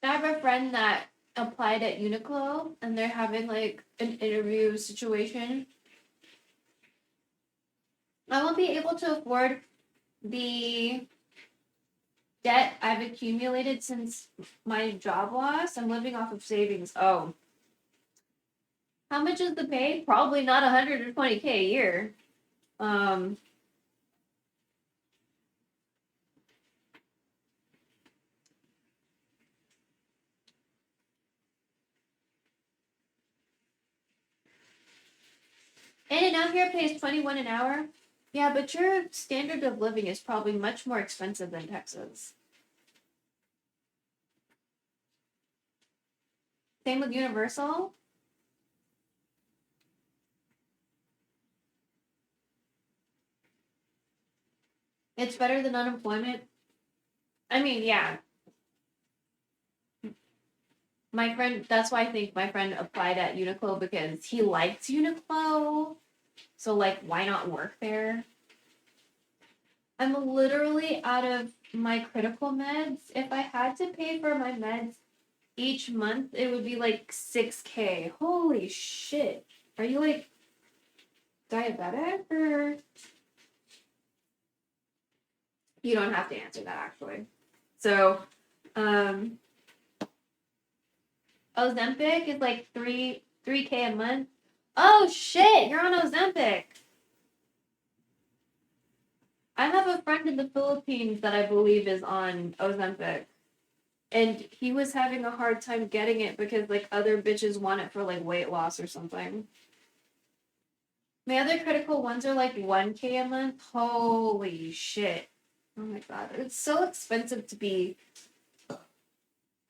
I have a friend that applied at Uniqlo and they're having like an interview situation. I won't be able to afford the debt I've accumulated since my job loss. I'm living off of savings. Oh. How much is the pay? Probably not 120K a year. In and out here pays 21 an hour. Yeah, but your standard of living is probably much more expensive than Texas. Same with Universal. It's better than unemployment. I mean, yeah. My friend, that's why I think my friend applied at Uniqlo because he likes Uniqlo. So, like, why not work there? I'm literally out of my critical meds. If I had to pay for my meds each month, it would be like 6K. Holy shit. Are you like diabetic or? You don't have to answer that actually. So, Ozempic is like 3K a month. Oh shit, you're on Ozempic. I have a friend in the Philippines that I believe is on Ozempic. And he was having a hard time getting it because like other bitches want it for like weight loss or something. My other critical ones are like 1K a month. Holy shit. Oh my god. It's so expensive to be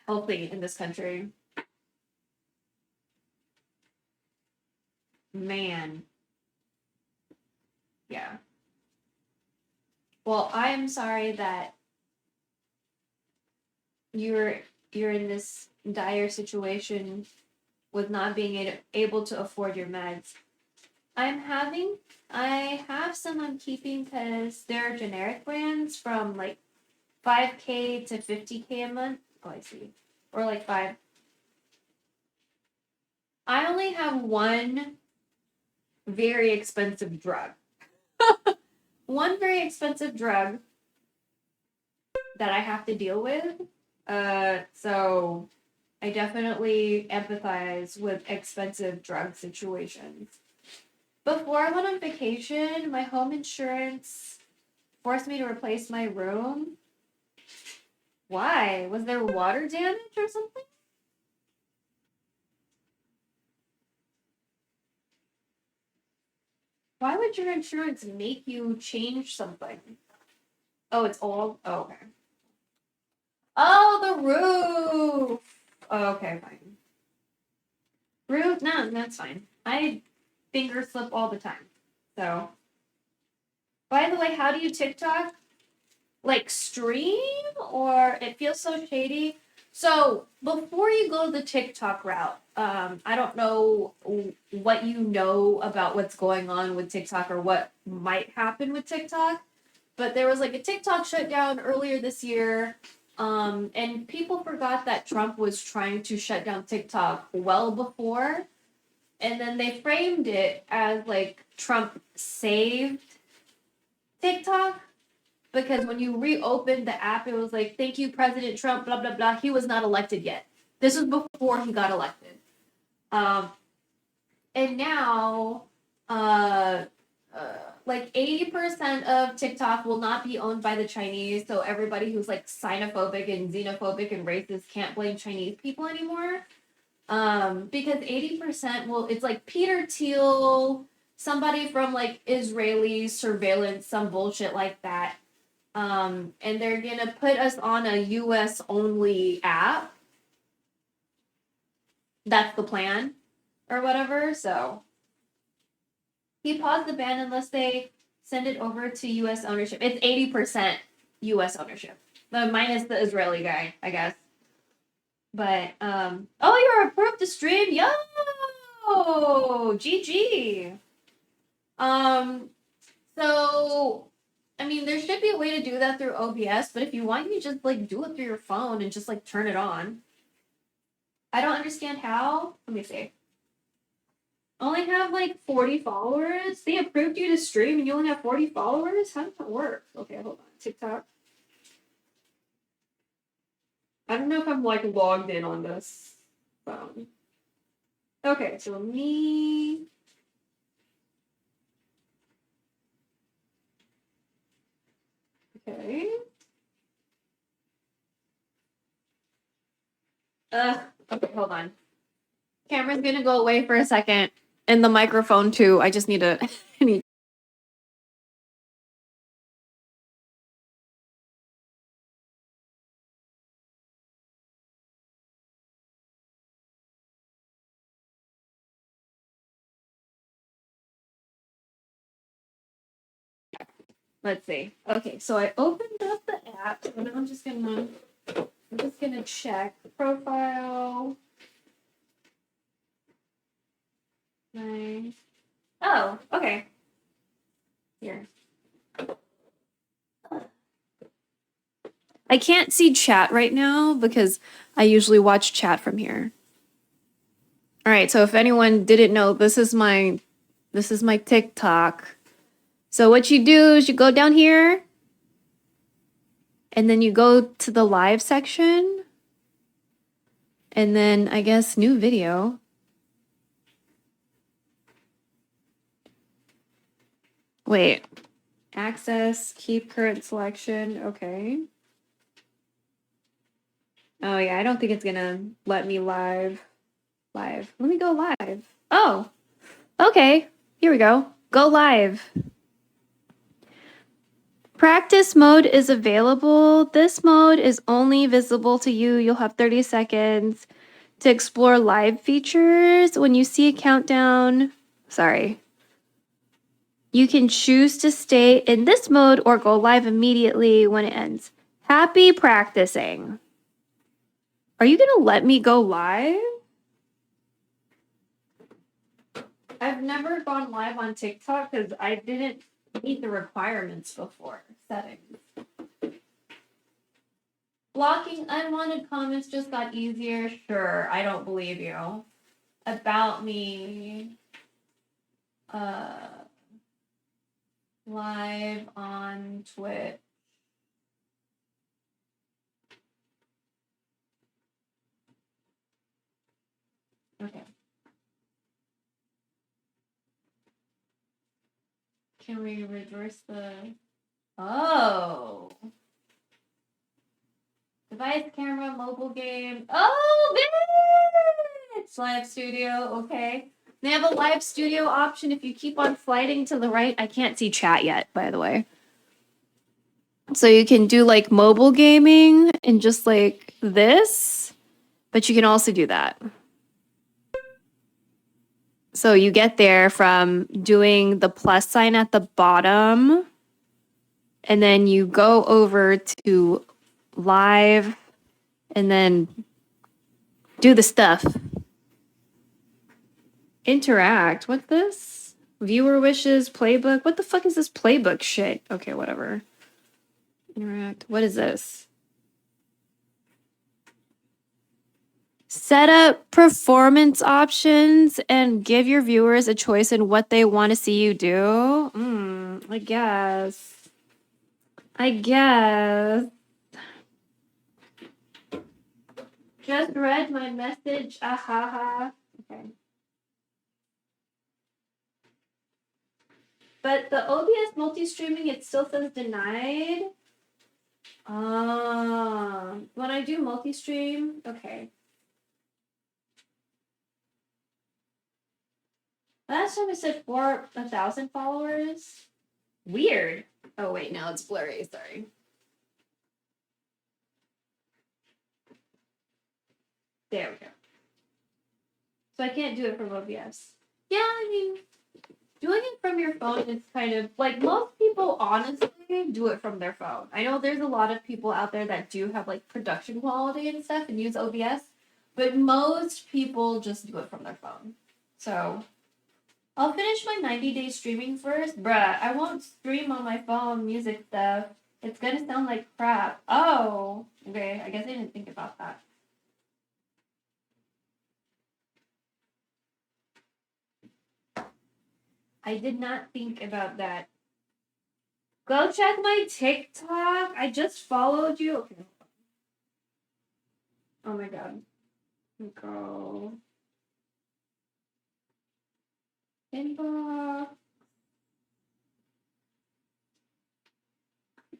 healthy in this country. Man. Yeah. Well, I am sorry that you're in this dire situation with not being able to afford your meds. I have some I'm keeping because they're generic brands from like 5K to 50K a month. Oh, I see. Or like 5. I only have one very expensive drug. One very expensive drug that I have to deal with. So I definitely empathize with expensive drug situations. Before I went on vacation, my home insurance forced me to replace my room. Why? Was there water damage or something? Why would your insurance make you change something? Oh, it's old? Oh, okay. Oh, the roof! Oh, okay, fine. Roof? No, that's fine. I finger slip all the time. So. By the way, how do you TikTok? Like stream? Or it feels so shady? So, before you go the TikTok route, I don't know what you know about what's going on with TikTok or what might happen with TikTok, but there was like a TikTok shutdown earlier this year, and people forgot that Trump was trying to shut down TikTok well before, and then they framed it as like Trump saved TikTok. Because when you reopened the app, it was like, thank you, President Trump, blah, blah, blah. He was not elected yet. This was before he got elected. And now, like 80% of TikTok will not be owned by the Chinese. So everybody who's like xenophobic and xenophobic and racist can't blame Chinese people anymore. Because 80% will, it's like Peter Thiel, somebody from like Israeli surveillance, some bullshit like that. And they're gonna put us on a US only app. That's the plan, or whatever. So he paused the ban unless they send it over to US ownership. It's 80% US ownership. Minus the Israeli guy, I guess. But oh, you're approved to stream. Yo, GG. So I mean, there should be a way to do that through OBS, but if you want, you just like do it through your phone and just like turn it on. I don't understand how. Let me see. Only have like 40 followers. They approved you to stream and you only have 40 followers? How does that work? Okay, hold on. TikTok. I don't know if I'm like logged in on this phone. Okay, so me. Okay. Okay, hold on. Camera's gonna go away for a second. And the microphone too. I just need to I need. Let's see. Okay, so I opened up the app, and I'm just gonna check profile. Nice. Oh, okay. Here. I can't see chat right now because I usually watch chat from here. All right, so if anyone didn't know, this is my TikTok. So what you do is you go down here and then you go to the live section and then I guess new video. Wait. Access, keep current selection. Okay. Oh yeah, I don't think it's gonna let me live. Let me go live. Oh, okay. Here we go. Go live. Practice mode is available. This mode is only visible to you. You'll have 30 seconds to explore live features. When you see a countdown, you can choose to stay in this mode or go live immediately when it ends. Happy practicing. Are you gonna let me go live? I've never gone live on TikTok because I didn't meet the requirements before. Settings. Blocking unwanted comments just got easier. Sure, I don't believe you. about me live on Twitch. Okay. Can we reverse the... Oh. Device, camera, mobile game. Oh, bitch! Live studio, okay. They have a live studio option if you keep on sliding to the right. I can't see chat yet, by the way. So you can do like mobile gaming and just like this, but you can also do that. So you get there from doing the plus sign at the bottom, and then you go over to live and then do the stuff. Interact. What's this? Viewer wishes, playbook. What the fuck is this playbook shit? Okay, whatever. Interact. What is this? Set up performance options and give your viewers a choice in what they want to see you do. I guess. Just read my message. Ahaha. Okay. But the OBS multi-streaming, it still says denied. When I do multi-stream, okay. Last time I said 1,000 followers. Weird. Oh wait, now it's blurry, sorry. There we go. So I can't do it from OBS. Yeah, I mean, doing it from your phone is kind of like most people honestly do it from their phone. I know there's a lot of people out there that do have like production quality and stuff and use OBS, but most people just do it from their phone. So I'll finish my 90-day streaming first. Bruh, I won't stream on my phone music stuff. It's gonna sound like crap. Oh, okay. I guess I didn't think about that. I did not think about that. Go check my TikTok. I just followed you. Okay. Oh my god. Go. Inbox.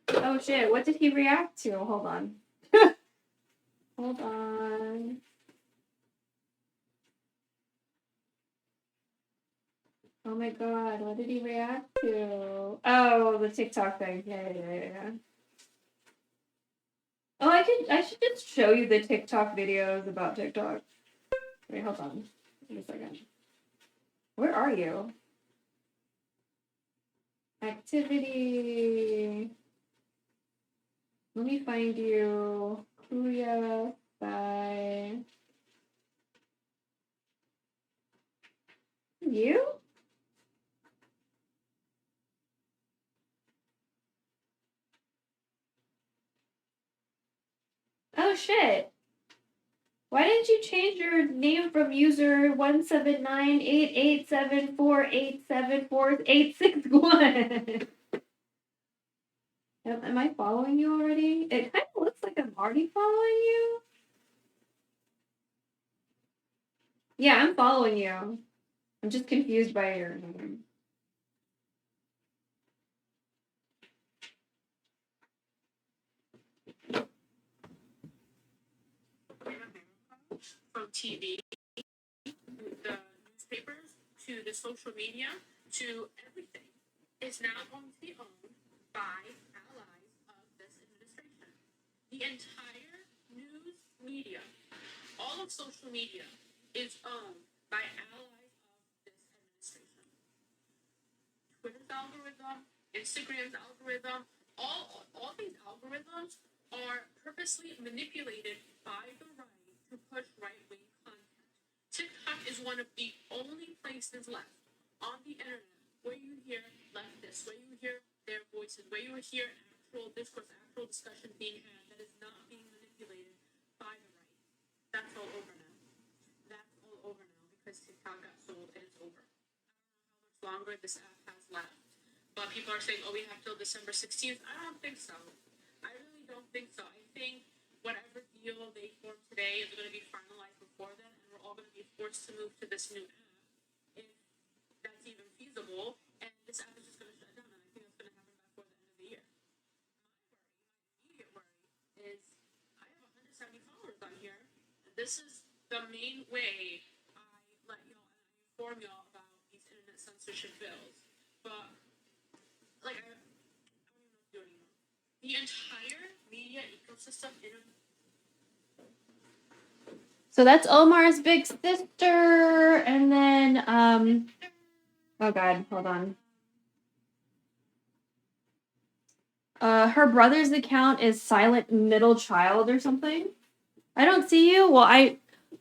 Oh shit, what did he react to? Hold on. Hold on. Oh my god, what did he react to? Oh, the TikTok thing. Yeah. Oh, I should just show you the TikTok videos about TikTok. Wait, hold on. Wait a second. Where are you? Activity. Let me find you. Kuya, bye. You? Oh shit. Why didn't you change your name from user 1798874874871? Am I following you already? It kind of looks like I'm already following you. Yeah, I'm following you. I'm just confused by your name. From TV, the newspapers, to the social media, to everything, is now going to be owned by allies of this administration. The entire news media, all of social media, is owned by allies of this administration. Twitter's algorithm, Instagram's algorithm, all these algorithms are purposely manipulated by the right to push right-wing content. TikTok is one of the only places left on the internet where you hear leftists, where you hear their voices, where you hear actual discourse, actual discussion being had that is not being manipulated by the right. That's all over now. That's all over now because how it got sold and it's over. How much longer this app has left. But people are saying, oh, we have till December 16th. I don't think so. I really don't think so. I think whatever deal they form today is going to be finalized before then, and we're all going to be forced to move to this new app, if that's even feasible. And this app is just going to shut down, and I think that's going to happen before the end of the year. My immediate worry is I have 170 followers on here, and this is the main way I let y'all and I inform y'all about these internet censorship bills. But like I don't even know what to do anymore. The entire media ecosystem in So that's Omar's big sister, and then oh god, hold on. Her brother's account is silent middle child or something. I don't see you. Well,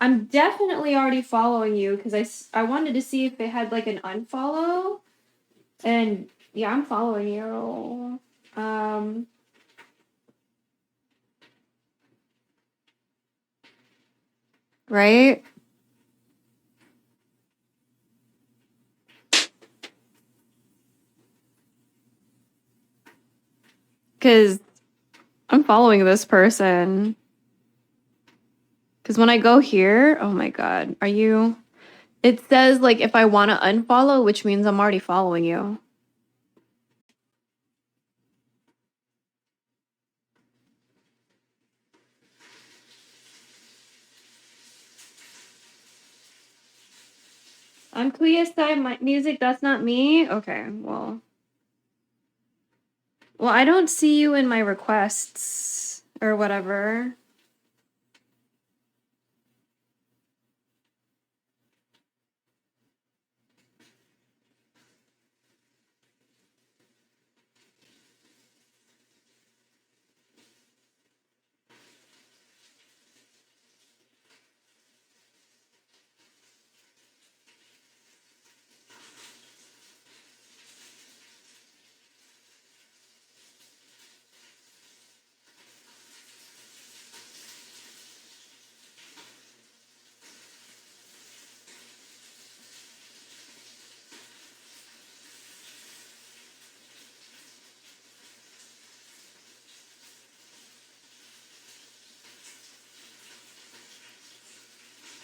I'm definitely already following you because I wanted to see if it had like an unfollow, and yeah, I'm following you. Right? Because I'm following this person. Because when I go here, oh my god, are you? It says like if I want to unfollow, which means I'm already following you. I'm Kuyasai my music, that's not me? Okay, well. Well, I don't see you in my requests or whatever.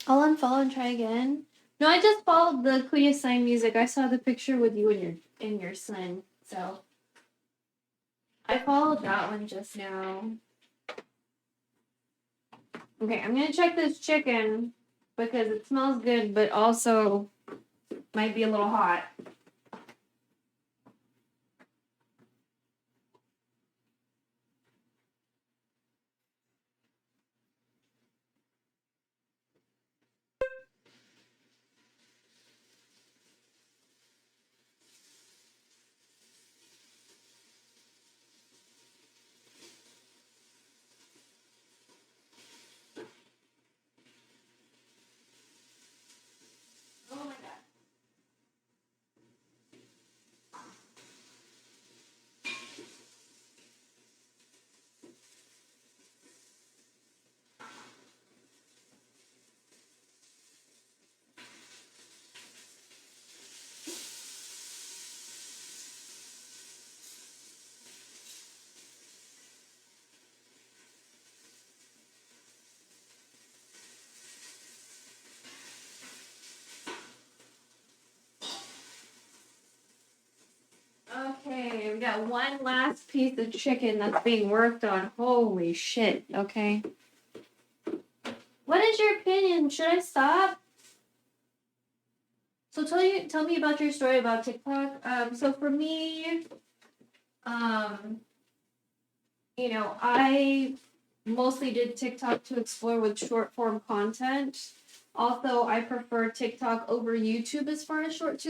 I'll unfollow and try again. No, I just followed the Kuyasai music. I saw the picture with you and your son, so I followed that one just now. Okay, I'm gonna check this chicken because it smells good, but also might be a little hot. Oh my god. Okay, we got one last piece of chicken that's being worked on. Holy shit. Okay. What is your opinion? Should I stop? So tell me about your story about TikTok. So for me, you know, I mostly did TikTok to explore with short form content. Also, I prefer TikTok over YouTube as far as short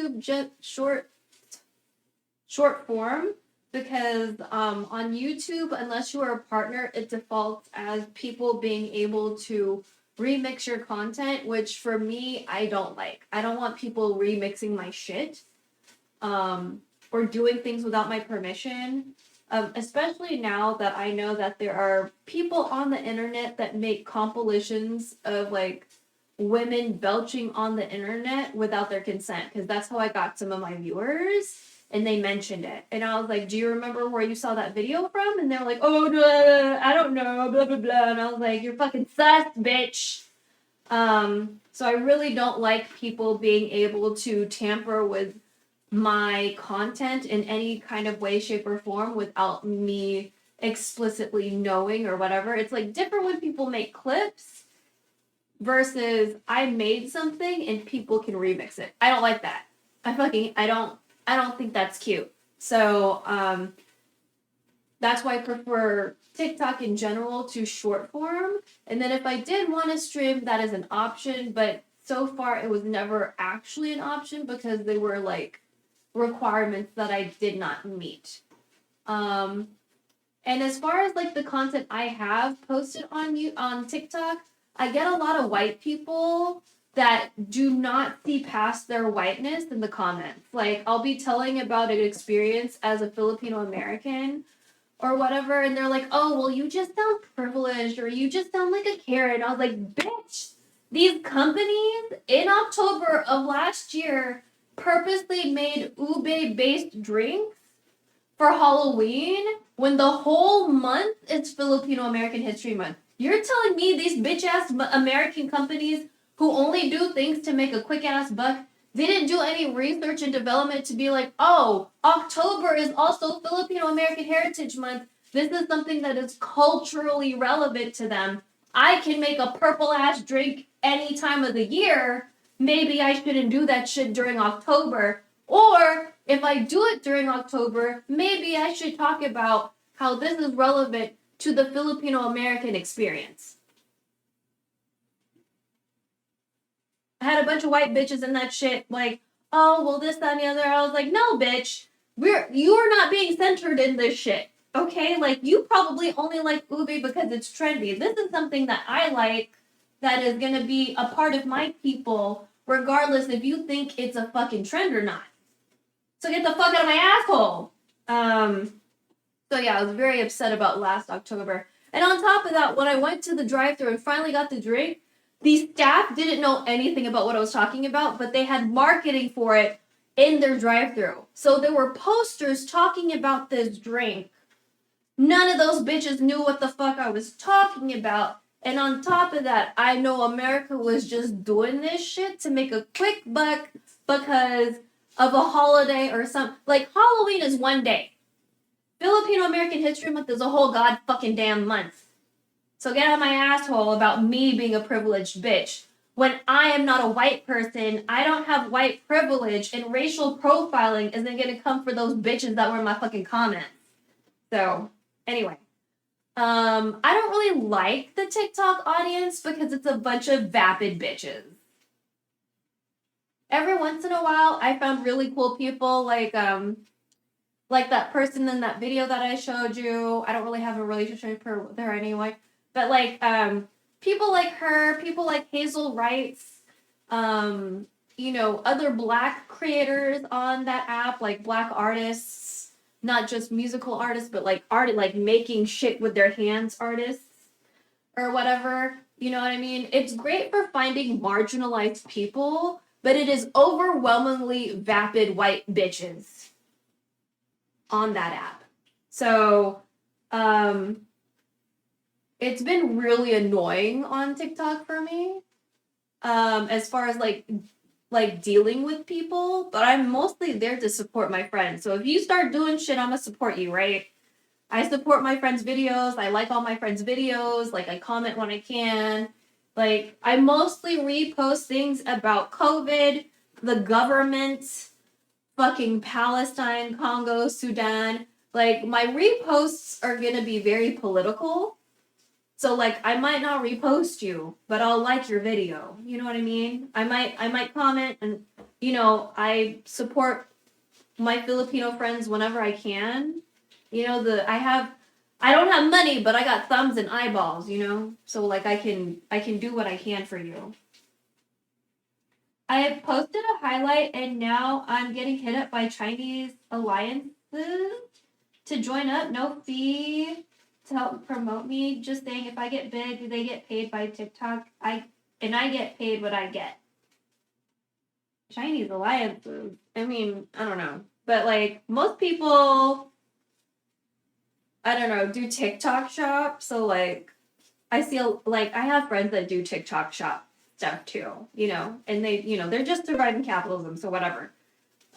form because on YouTube, unless you are a partner, it defaults as people being able to remix your content, which for me, I don't like. I don't want people remixing my shit or doing things without my permission. Especially now that I know that there are people on the internet that make compilations of like women belching on the internet without their consent, because that's how I got some of my viewers, and they mentioned it. And I was like, do you remember where you saw that video from? And they were like, oh, I don't know, blah, blah, blah. And I was like, you're fucking sus, bitch. So I really don't like people being able to tamper with my content in any kind of way, shape, or form without me explicitly knowing or whatever. It's like different when people make clips versus I made something and people can remix it. I don't like that. I don't think that's cute. So that's why I prefer TikTok in general to short form. And then if I did want to stream, that is an option, but so far it was never actually an option because they were like requirements that I did not meet. And as far as like the content I have posted on TikTok, I get a lot of white people that do not see past their whiteness in the comments. Like I'll be telling about an experience as a Filipino American or whatever, and they're like, oh, well, you just sound privileged or you just sound like a Karen. I was like, bitch, these companies in October of last year purposely made ube-based drinks for Halloween when the whole month is Filipino American History Month. You're telling me these bitch-ass American companies who only do things to make a quick-ass buck, they didn't do any research and development to be like, oh, October is also Filipino American Heritage Month. This is something that is culturally relevant to them. I can make a purple-ass drink any time of the year. Maybe I shouldn't do that shit during October. Or if I do it during October, maybe I should talk about how this is relevant to the Filipino American experience. I had a bunch of white bitches in that shit, like, oh, well, this, that, and the other. I was like, no, bitch, you are not being centered in this shit, okay? Like, you probably only like ube because it's trendy. This is something that I like that is gonna be a part of my people, regardless if you think it's a fucking trend or not. So get the fuck out of my asshole. So yeah, I was very upset about last October. And on top of that, when I went to the drive-thru and finally got the drink, the staff didn't know anything about what I was talking about, but they had marketing for it in their drive-thru. So there were posters talking about this drink. None of those bitches knew what the fuck I was talking about. And on top of that, I know America was just doing this shit to make a quick buck because of a holiday or something. Like, Halloween is one day. Filipino American History Month is a whole god fucking damn month. So get out of my asshole about me being a privileged bitch. When I am not a white person, I don't have white privilege, and racial profiling isn't gonna come for those bitches that were in my fucking comments. So, anyway. I don't really like the TikTok audience because it's a bunch of vapid bitches. Every once in a while, I found really cool people like that person in that video that I showed you. I don't really have a relationship with her anyway. But like people like her, people like Hazel Wrights, other black creators on that app, like black artists, not just musical artists, but like making shit with their hands artists or whatever. You know what I mean? It's great for finding marginalized people, but it is overwhelmingly vapid white bitches on that app. So, it's been really annoying on TikTok for me, as far as like dealing with people, but I'm mostly there to support my friends. So if you start doing shit, I'm gonna support you, right? I support my friends' videos. I like all my friends' videos. Like, I comment when I can. Like, I mostly repost things about COVID, the government, fucking Palestine, Congo, Sudan. Like, my reposts are gonna be very political. So, like, I might not repost you, but I'll like your video. You know what I mean? I might comment and, I support my Filipino friends whenever I can. I don't have money, but I got thumbs and eyeballs, So, like, I can do what I can for you. I have posted a highlight, and now I'm getting hit up by Chinese alliances to join up. No fee to help promote me. Just saying, if I get big, do they get paid by TikTok? I and I get paid what I get. Chinese alliances. I mean, I don't know. But like most people, I don't know, do TikTok shop. So like I see like I have friends that do TikTok shop stuff too, you know, and they, you know, they're just surviving capitalism, so whatever.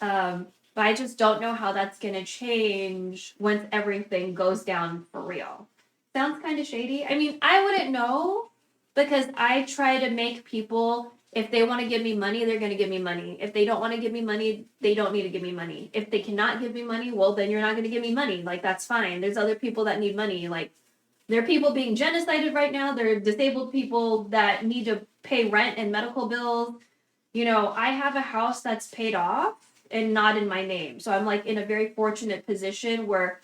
But I just don't know how that's gonna change once everything goes down for real. Sounds kind of shady. I mean, I wouldn't know because I try to make people, if they want to give me money, they're going to give me money. If they don't want to give me money, they don't need to give me money. If they cannot give me money, well, then you're not going to give me money. Like, that's fine. There's other people that need money. Like, there are people being genocided right now. There are disabled people that need to pay rent and medical bills. You know, I have a house that's paid off and not in my name. So I'm like in a very fortunate position where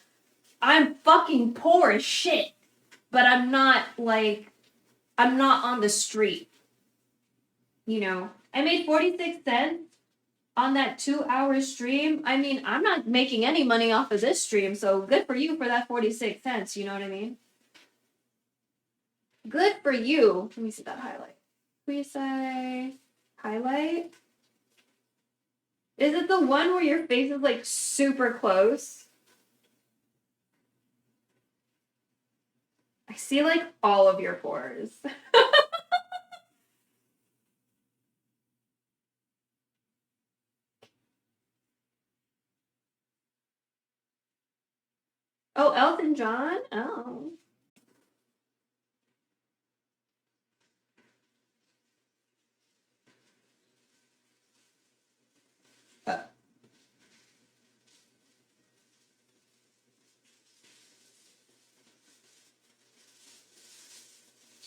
I'm fucking poor as shit. But I'm not like, I'm not on the street. You know, I made 46 cents on that 2-hour stream. I mean, I'm not making any money off of this stream, so good for you for that 46 cents. You know what I mean? Good for you. Let me see that highlight. We say highlight. Is it the one where your face is like super close? I see like all of your pores. Oh, Elton John? Oh.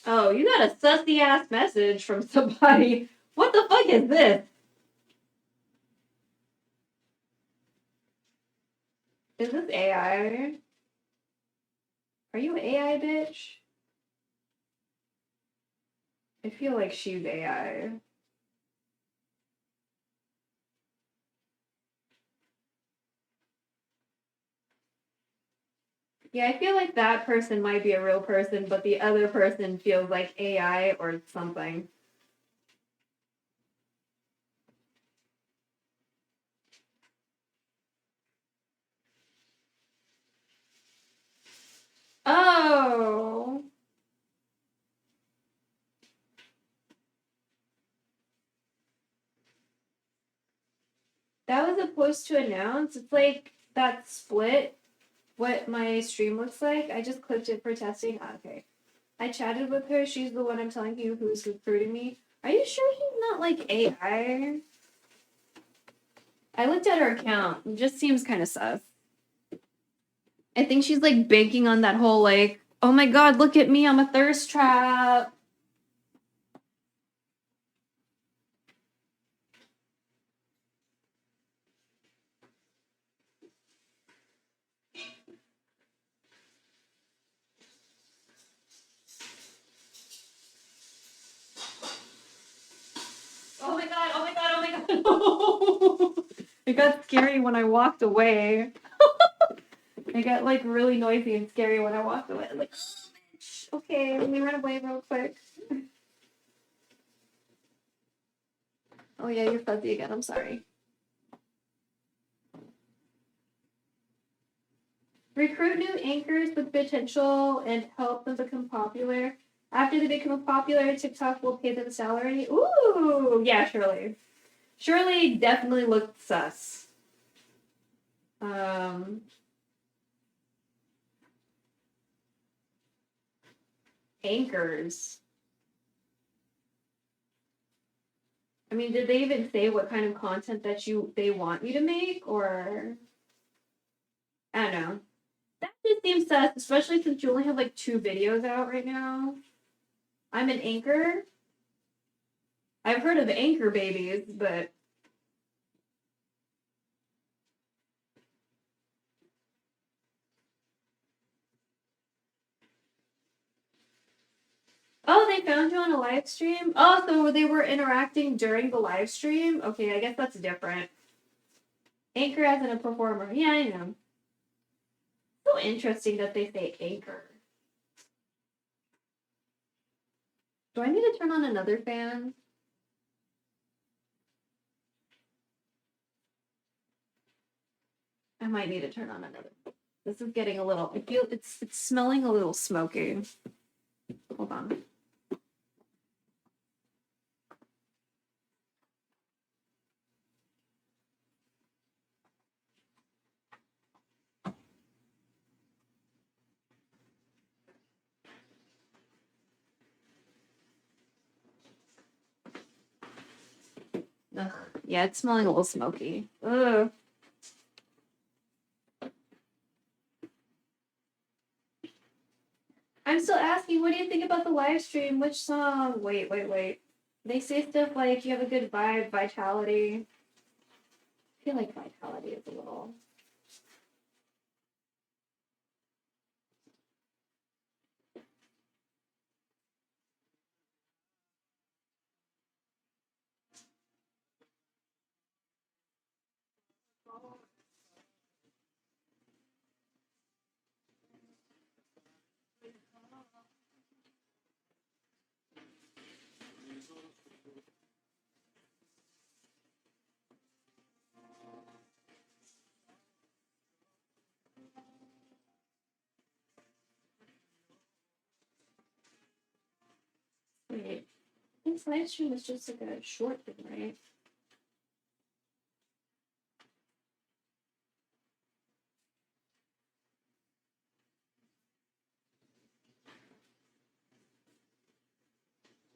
Oh, you got a sussy ass message from somebody. What the fuck is this? Is this AI? Are you AI, bitch? I feel like she's AI. Yeah, I feel like that person might be a real person, but the other person feels like AI or something. Oh. That was supposed to announce. It's like that split what my stream looks like. I just clipped it for testing. Okay. I chatted with her. She's the one I'm telling you who's recruiting me. Are you sure she's not like AI? I looked at her account. It just seems kind of sus. I think she's like banking on that whole like, oh my god, look at me, I'm a thirst trap. Oh my god, oh my god, oh my god. It got scary when I walked away. It got like really noisy and scary when I walked away. Like, oh, bitch. Okay, let me run away real quick. Oh yeah, you're fuzzy again. I'm sorry. Recruit new anchors with potential and help them become popular. After they become popular, TikTok will pay them salary. Ooh, yeah, Shirley. Shirley definitely looked sus. Anchors. I mean, did they even say what kind of content that they want you to make, or I don't know. That just seems sus, especially since you only have like 2 videos out right now. I'm an anchor. I've heard of anchor babies, but oh, they found you on a live stream? Oh, so they were interacting during the live stream? Okay, I guess that's different. Anchor as in a performer. Yeah, I know. So interesting that they say anchor. Do I need to turn on another fan? I might need to turn on another. This is getting a little. I feel it's smelling a little smoky. Hold on. Ugh. Yeah, it's smelling a little smoky. Ugh. I'm still asking, what do you think about the live stream? Which song? Wait. They say stuff like you have a good vibe, vitality. I feel like vitality is a little. Wait. This live stream is just like a short thing, right?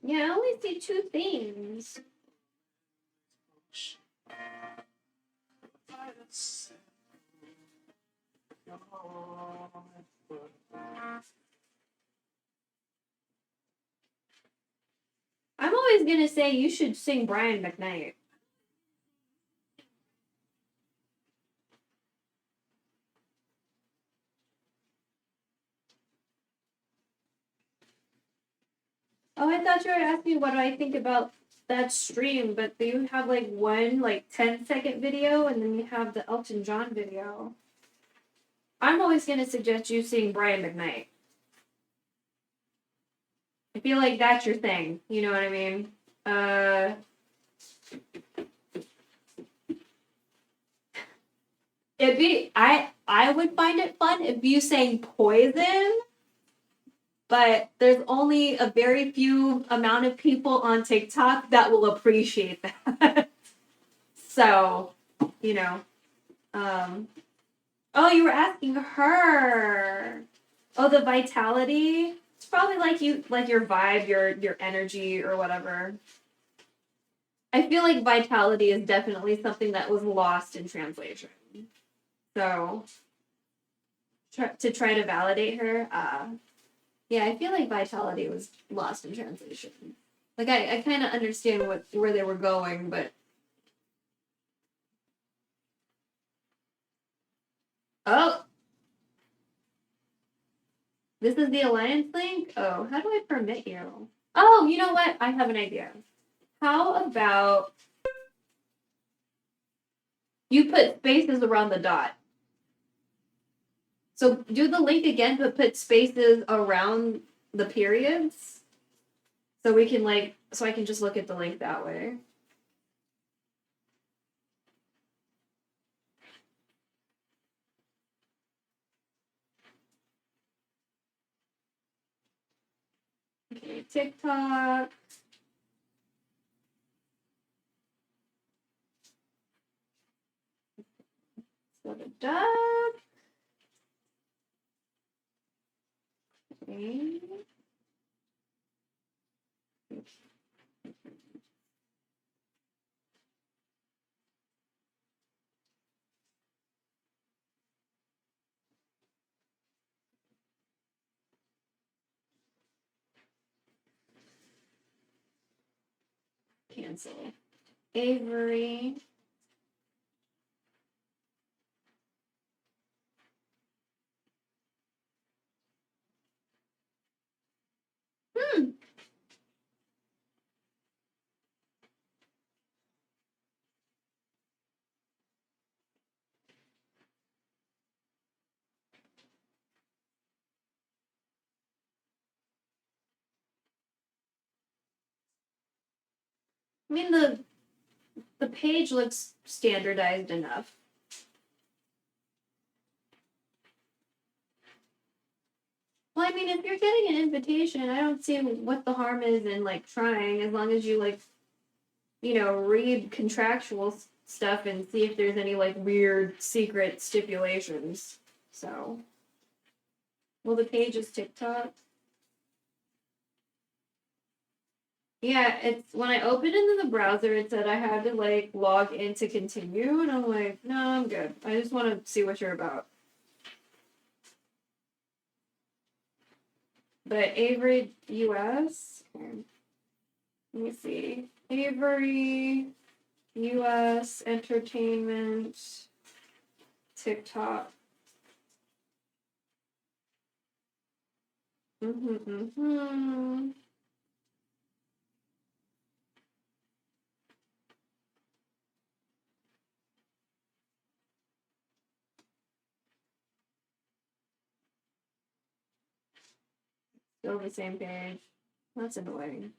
Yeah, I only see 2 things. I'm always gonna say you should sing Brian McKnight. Oh, I thought you were asking what do I think about that stream, but you have like one like 10-second video and then you have the Elton John video. I'm always gonna suggest you sing Brian McKnight. I feel like that's your thing. You know what I mean? It'd be I would find it fun if you sang Poison, but there's only a very few amount of people on TikTok that will appreciate that. So, you know, oh, you were asking her. Oh, the vitality. It's probably like your vibe, your energy or whatever. I feel like vitality is definitely something that was lost in translation. So, to try to validate her, yeah, I feel like vitality was lost in translation. Like I kind of understand where they were going, but oh, this is the alliance link. Oh, how do I permit you? Oh, you know what? I have an idea. How about you put spaces around the dot? So do the link again, but put spaces around the periods. So we can so I can just look at the link that way. Okay, TikTok. So the duck. Okay. Cancel. Avery. I mean, the page looks standardized enough. Well, I mean, if you're getting an invitation, I don't see what the harm is in, like, trying, as long as you, like, you know, read contractual stuff and see if there's any, like, weird secret stipulations. So, well, the page is TikTok. Yeah, it's when I opened into the browser, it said I had to, like, log in to continue, and I'm like, no, I'm good. I just want to see what you're about. But Avery US, let me see. Avery US Entertainment TikTok. Still the same page. That's annoying.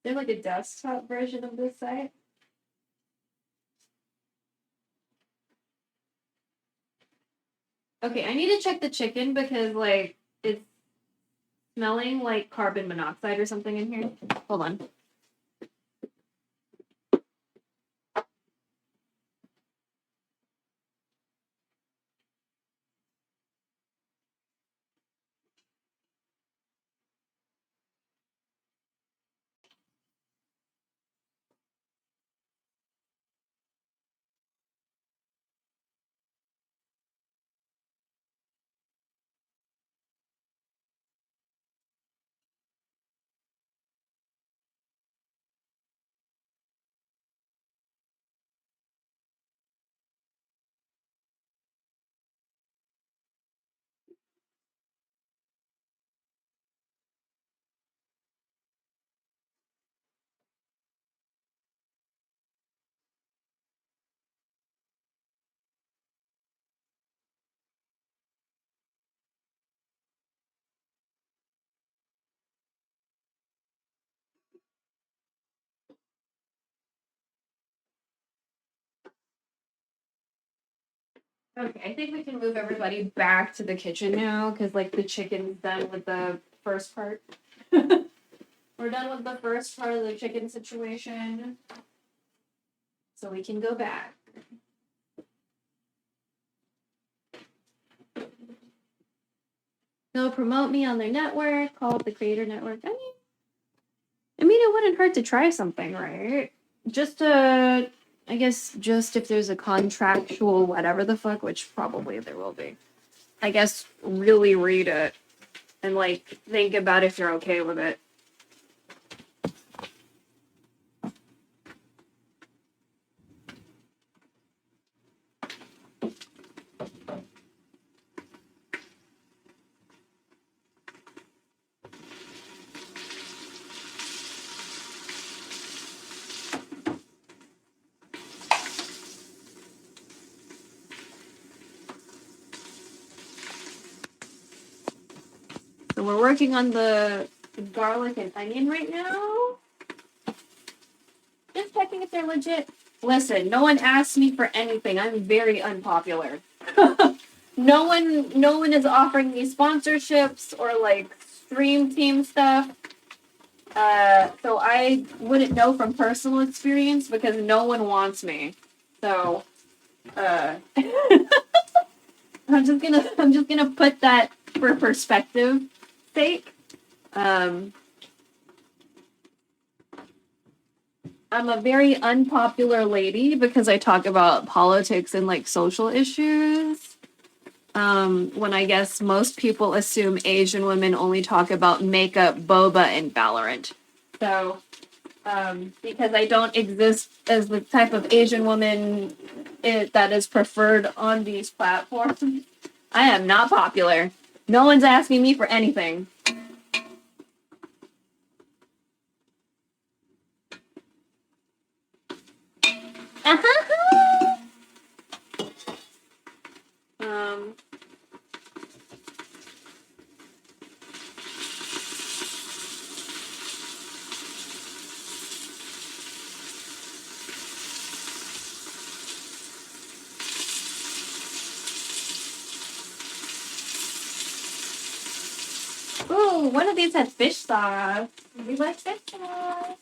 There's like a desktop version of this site. Okay, I need to check the chicken because, like, it's smelling like carbon monoxide or something in here. Hold on. Okay, I think we can move everybody back to the kitchen now because, like, the chicken's done with the first part. We're done with the first part of the chicken situation. So we can go back. They'll promote me on their network, call it the Creator Network. I mean, it wouldn't hurt to try something, right? Just I guess just if there's a contractual whatever the fuck, which probably there will be. I guess really read it and, like, think about if you're okay with it. So we're working on the garlic and onion right now. Just checking if they're legit. Listen, no one asked me for anything. I'm very unpopular. No one is offering me sponsorships or, like, stream team stuff. So I wouldn't know from personal experience because no one wants me. So I'm just gonna put that for perspective sake. I'm a very unpopular lady because I talk about politics and, like, social issues. When I guess most people assume Asian women only talk about makeup, boba, and Valorant. So, because I don't exist as the type of Asian woman that is preferred on these platforms, I am not popular. No one's asking me for anything. Um, Ooh, one of these had fish sauce. We like fish sauce.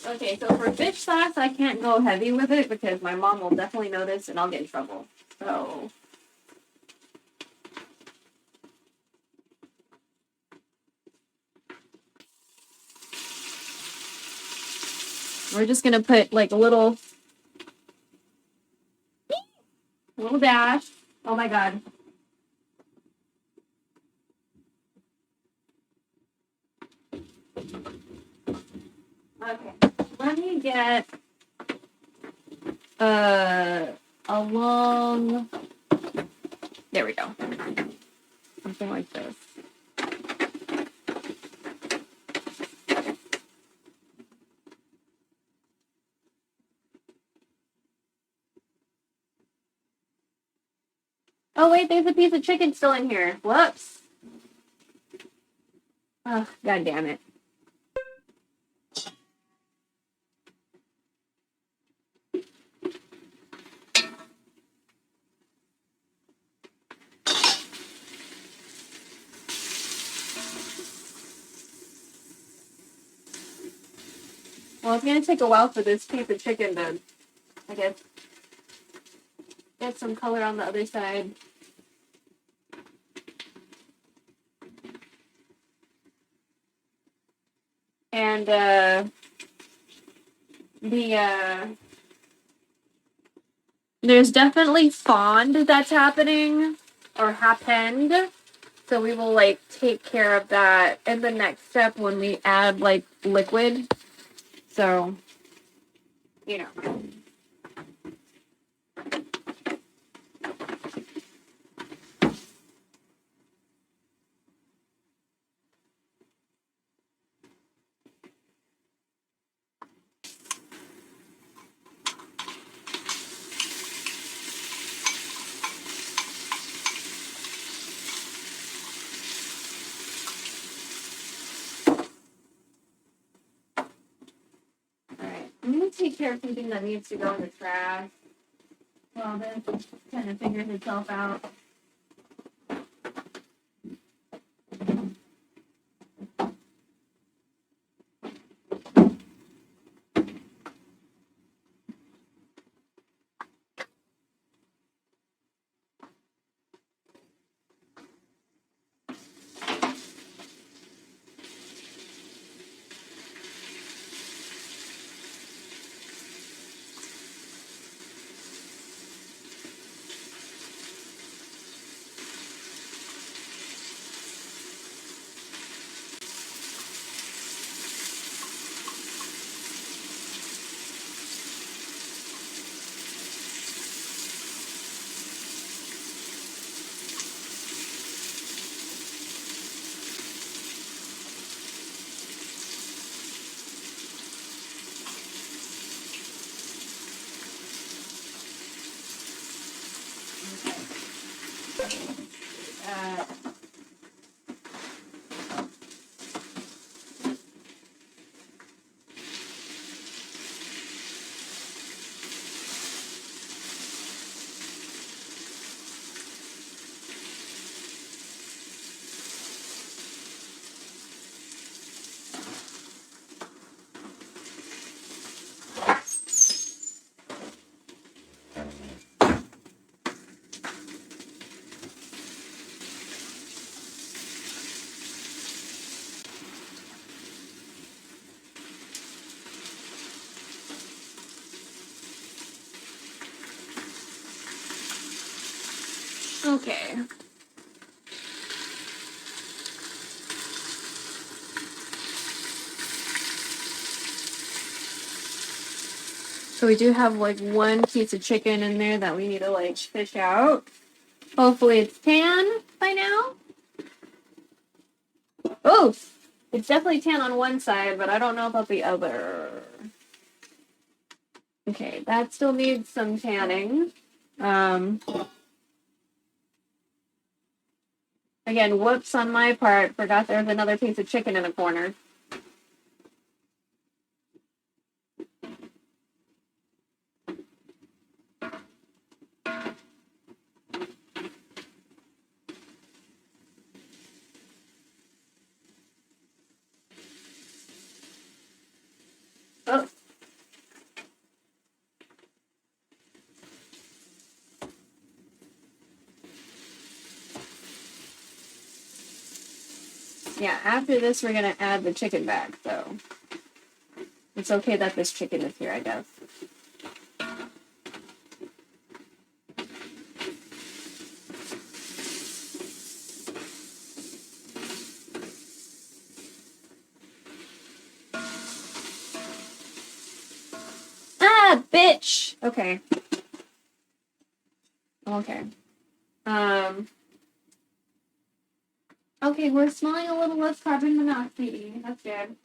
Okay, so for fish sauce, I can't go heavy with it because my mom will definitely notice and I'll get in trouble. So we're just gonna put like a little dash. Oh my god. Okay, let me get a long. There we go. Something like this. Oh wait, there's a piece of chicken still in here. Whoops. Oh, god damn it. Well, it's gonna take a while for this piece of chicken to, I guess, get some color on the other side. And there's definitely fond that's happening or happened. So we will like take care of that in the next step when we add like liquid. So, you know. Alright, I'm gonna take care of something that needs to go in the trash. Well, this kind of figures itself out. Okay. So we do have like one piece of chicken in there that we need to like fish out. Hopefully it's tan by now. Oh, it's definitely tan on one side, but I don't know about the other. Okay, that still needs some tanning. Again, whoops on my part. Forgot there's another piece of chicken in the corner. Yeah, after this, we're gonna add the chicken back, so it's okay that this chicken is here, I guess. Ah, bitch! Okay. Okay. Okay, we're smelling a little less carbon monoxide. That's good.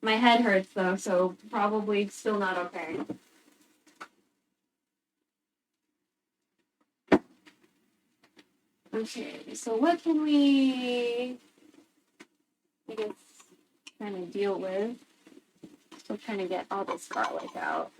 My head hurts though, so probably still not okay. Okay, so what can we, I guess, kind of deal with? Still trying to get all this garlic out.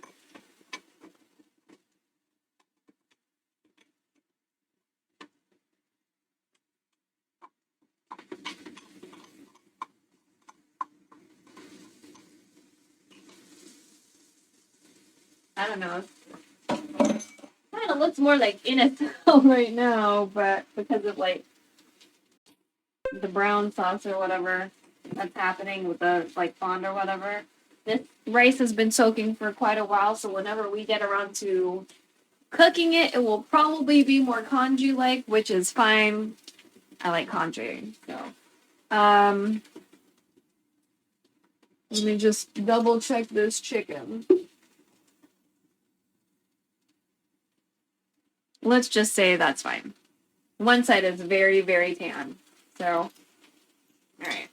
I don't know. Kind of looks more like NFL right now, but because of like the brown sauce or whatever that's happening with the like fond or whatever. This rice has been soaking for quite a while, so whenever we get around to cooking it, it will probably be more congee like, which is fine. I like congee, so let me just double check this chicken. Let's just say that's fine. One side is very, very tan. So, alright.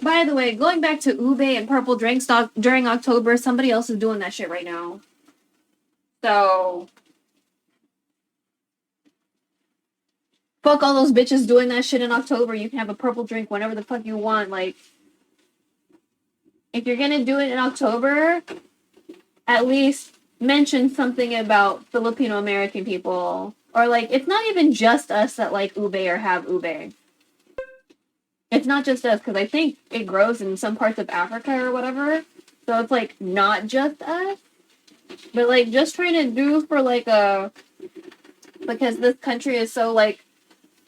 By the way, going back to ube and purple drinks during October, somebody else is doing that shit right now. So, fuck all those bitches doing that shit in October. You can have a purple drink whenever the fuck you want. Like, if you're gonna do it in October, at least mention something about Filipino American people. Or, like, it's not even just us that like ube or have ube. It's not just us, because I think it grows in some parts of Africa or whatever. So it's, like, not just us. But, like, just trying to do for, like, because this country is so, like,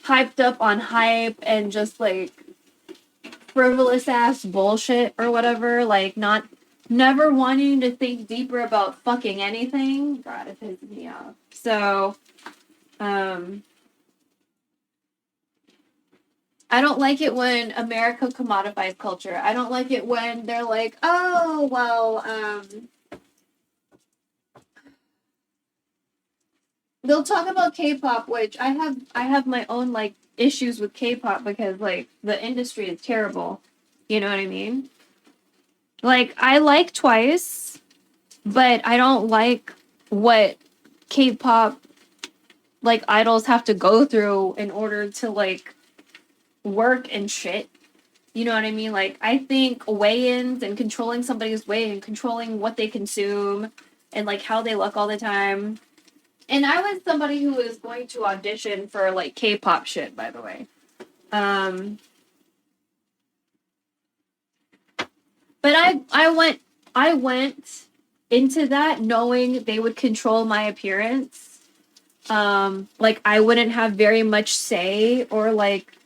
hyped up on hype and just, like, frivolous ass bullshit or whatever. Like, never wanting to think deeper about fucking anything. God, it pisses me off. So, I don't like it when America commodifies culture. I don't like it when they're like, oh, well, they'll talk about K-pop, which I have my own like issues with K-pop because like the industry is terrible. You know what I mean? Like I like Twice, but I don't like what K-pop like idols have to go through in order to like work and shit. You know what I mean? Like, I think weigh-ins and controlling somebody's weight and controlling what they consume and, like, how they look all the time. And I was somebody who was going to audition for, like, K-pop shit, by the way. But I went I went into that knowing they would control my appearance. Like I wouldn't have very much say or like,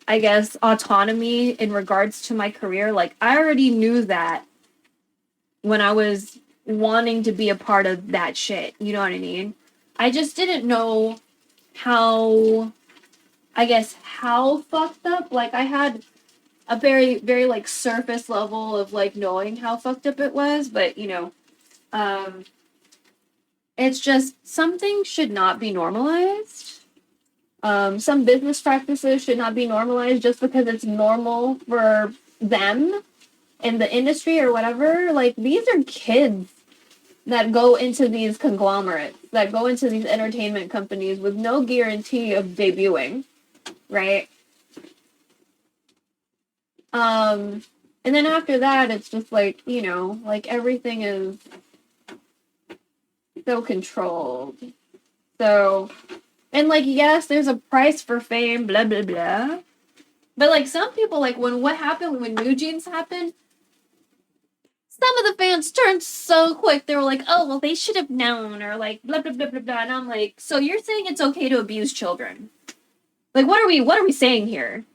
I guess, autonomy in regards to my career. Like I already knew that when I was wanting to be a part of that shit. You know what I mean? I just didn't know how, I guess, how fucked up. Like I had a very, very like surface level of like knowing how fucked up it was, but you know, um, it's just something should not be normalized. Some business practices should not be normalized just because it's normal for them in the industry or whatever. Like these are kids that go into these conglomerates, that go into these entertainment companies with no guarantee of debuting, right? And then after that, it's just like, you know, like everything is so controlled. So, and like, yes, there's a price for fame, blah, blah, blah. But like some people, like when what happened, when New Jeans happened, some of the fans turned so quick. They were like, oh, well, they should have known, or like, blah, blah, blah, blah, blah. And I'm like, so you're saying it's okay to abuse children? Like, what are we saying here?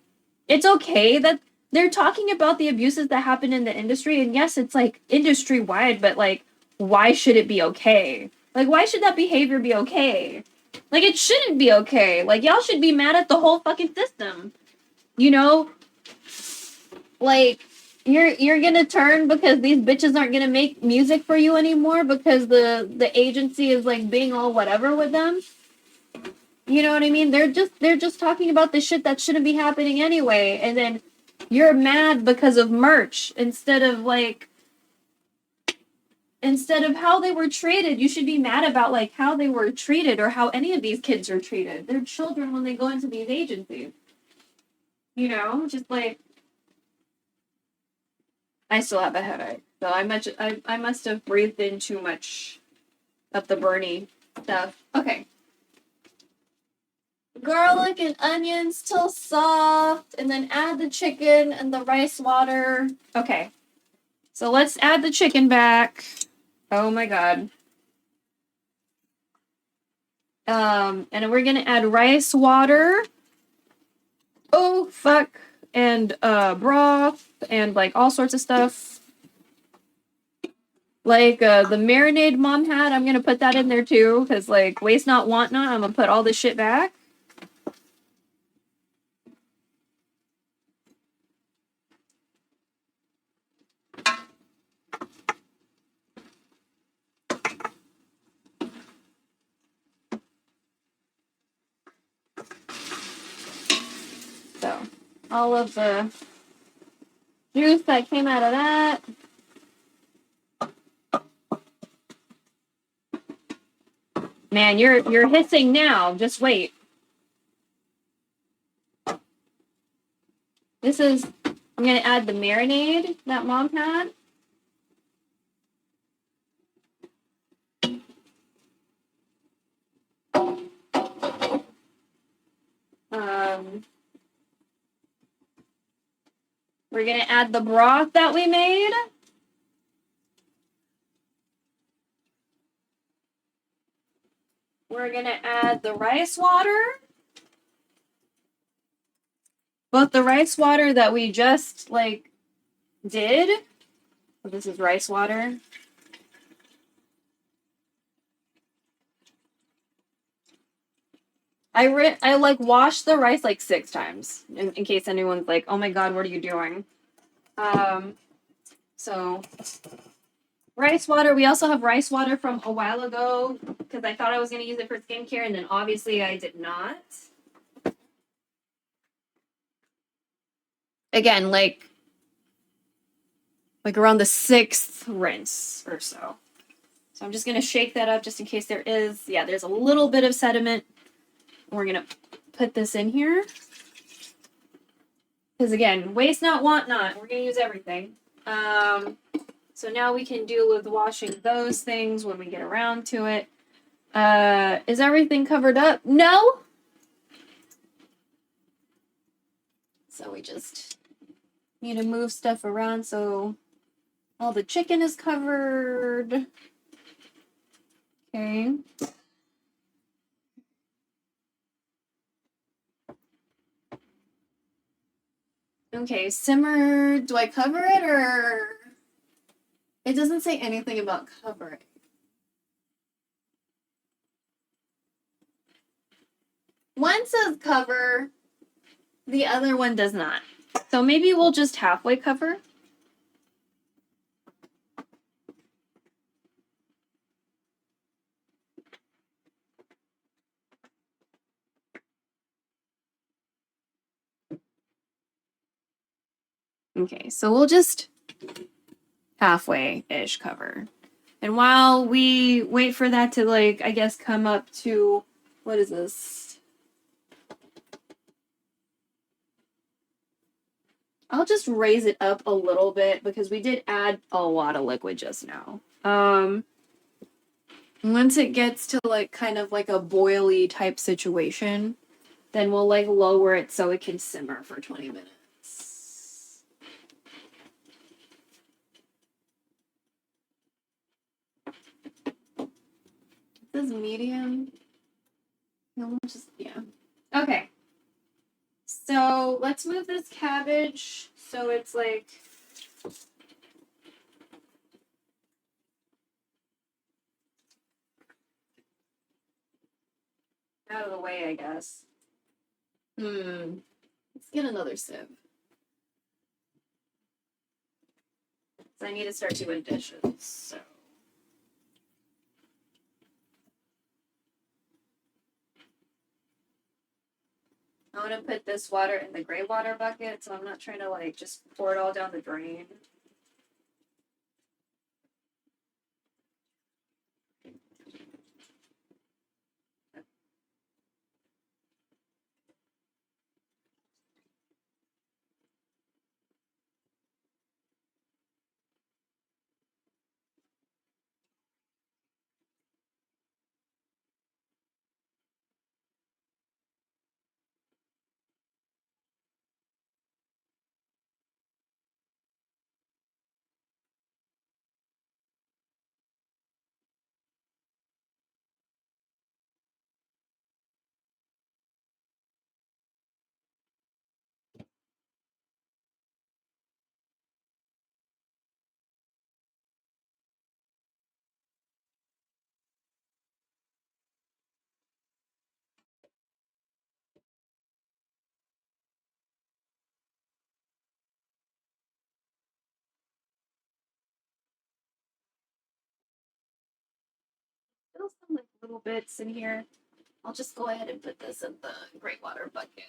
It's okay that they're talking about the abuses that happen in the industry, and yes, it's like industry wide, but like, why should it be okay? Like, why should that behavior be okay? Like, it shouldn't be okay. Like, y'all should be mad at the whole fucking system. You know? Like, you're gonna turn because these bitches aren't gonna make music for you anymore because the agency is like being all whatever with them. You know what I mean? They're just talking about the shit that shouldn't be happening anyway, and then you're mad because of merch instead of how they were treated. You should be mad about like how they were treated or how any of these kids are treated. They're children when they go into these agencies. You know, just like I still have a headache, so I must have breathed in too much of the Bernie stuff. Okay. Garlic and onions till soft, and then add the chicken and the rice water. Okay. So let's add the chicken back. Oh my god. And we're gonna add rice water. Oh fuck. And broth and like all sorts of stuff. Like the marinade mom had, I'm gonna put that in there too, because like waste not, want not, I'm gonna put all this shit back. So all of the juice that came out of that. Man, you're hissing now. Just wait. I'm gonna add the marinade that mom had. We're gonna add the broth that we made. We're gonna add the rice water. Both the rice water that we just like did. So this is rice water. I like washed the rice like 6 times in case anyone's like, oh my god, what are you doing? So rice water. We also have rice water from a while ago because I thought I was gonna use it for skincare, and then obviously I did not. Again, like around the 6th rinse or so. So I'm just gonna shake that up just in case there's a little bit of sediment. We're gonna put this in here. Because again, waste not, want not. We're gonna use everything. So now we can deal with washing those things when we get around to it. Is everything covered up? No. So we just need to move stuff around so All the chicken is covered. Okay. Okay, simmer. Do I cover it or? It doesn't say anything about covering. One says cover, the other one does not. So maybe we'll just halfway cover. Okay, so we'll just halfway-ish cover. And while we wait for that to, like, I guess come up to, what is this? I'll just raise it up a little bit because we did add a lot of liquid just now. Once it gets to like kind of like a boily type situation, then we'll like lower it so it can simmer for 20 minutes. This is medium. No, we'll just, yeah. Okay. So let's move this cabbage so it's like out of the way, I guess. Let's get another sieve. So I need to start doing dishes, so. I want to put this water in the gray water bucket, so I'm not trying to like just pour it all down the drain. Still some like little bits in here. I'll just go ahead and put this in the gray water bucket.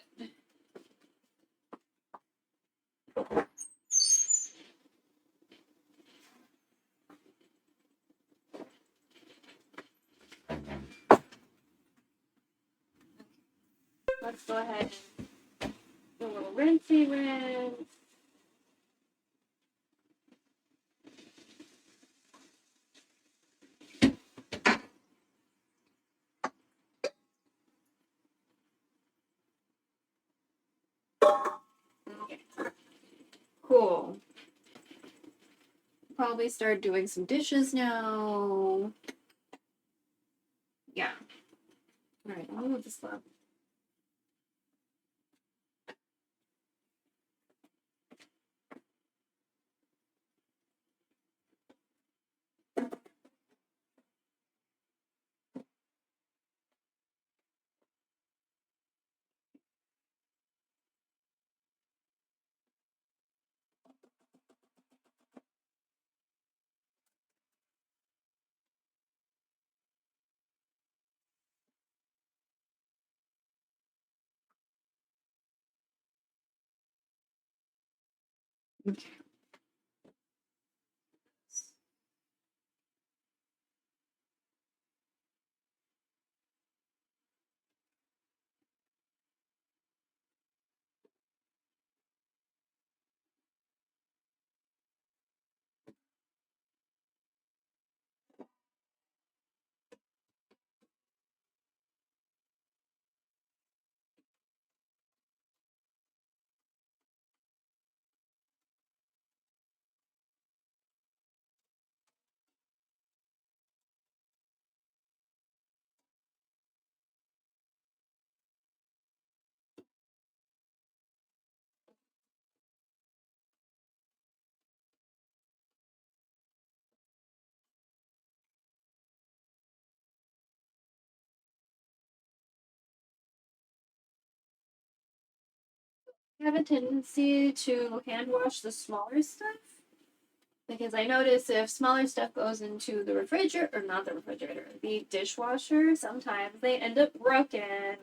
Let's go ahead and do a little rinsey rinse. Okay. Cool. Probably start doing some dishes now. Yeah. All right, I'll move this up. Okay. I have a tendency to hand wash the smaller stuff because I notice if smaller stuff goes into the refrigerator, or not the refrigerator, the dishwasher, sometimes they end up broken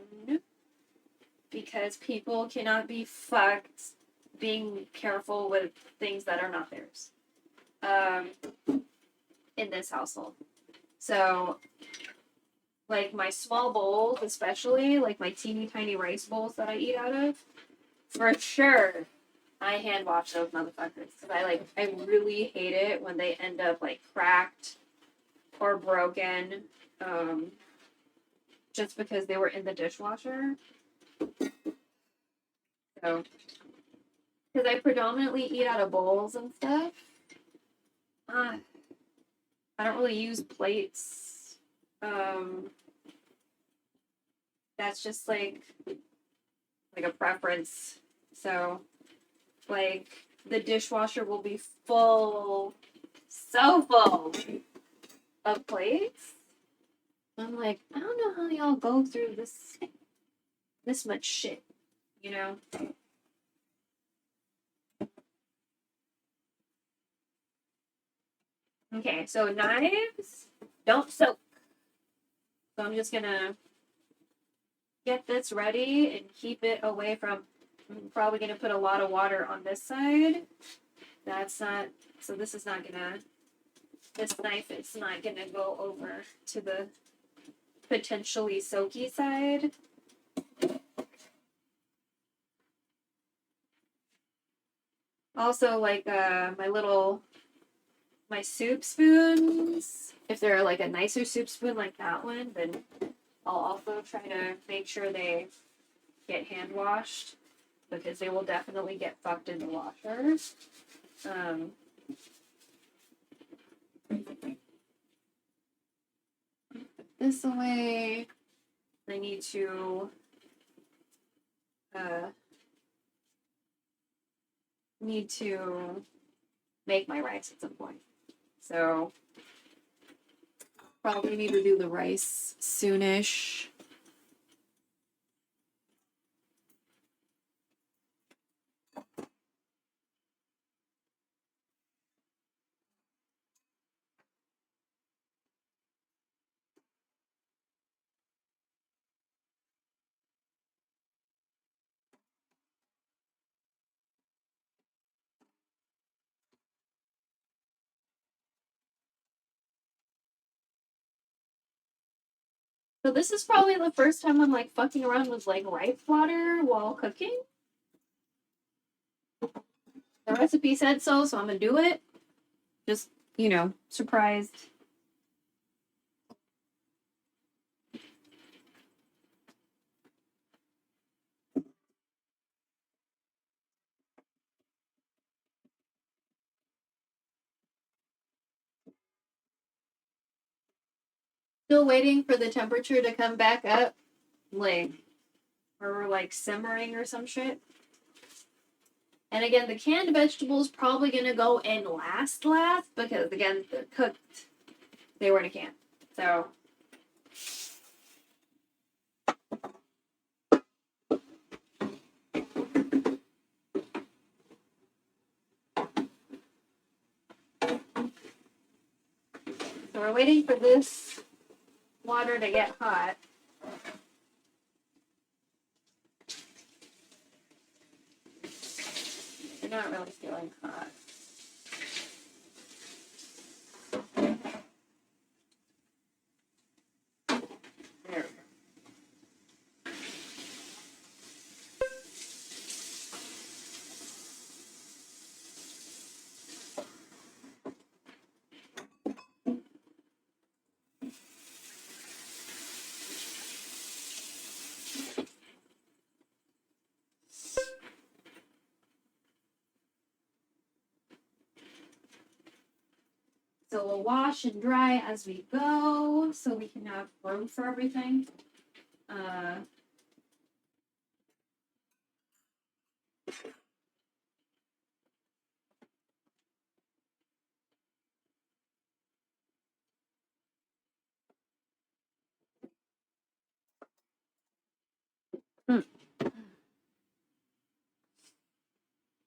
because people cannot be fucked being careful with things that are not theirs in this household. So, like my small bowls, especially, like my teeny tiny rice bowls that I eat out of, for sure, I hand wash those motherfuckers. Because I really hate it when they end up like cracked or broken just because they were in the dishwasher. So, because I predominantly eat out of bowls and stuff, I don't really use plates. That's just like a preference. So, like, the dishwasher will be full, so full of plates. I'm like, I don't know how y'all go through this much shit, you know? Okay, so knives don't soak. So I'm just gonna get this ready and keep it away from. I'm probably gonna put a lot of water on this side. That's not. So this is not gonna. This knife is not gonna go over to the potentially soaky side. Also, like my soup spoons. If they're like a nicer soup spoon like that one, then I'll also try to make sure they get hand washed because they will definitely get fucked in the washer. This away. I need to make my rice at some point. So probably need to do the rice soonish. So this is probably the first time I'm like fucking around with like rice water while cooking. The recipe said so, so I'm gonna do it. Just, surprised. Still waiting for the temperature to come back up, like, or like simmering or some shit. And again, the canned vegetables probably gonna go in last because again, they're cooked. They were in a can, so. So we're waiting for this water to get hot. They're not really feeling hot. There we go. So we'll wash and dry as we go so we can have room for everything.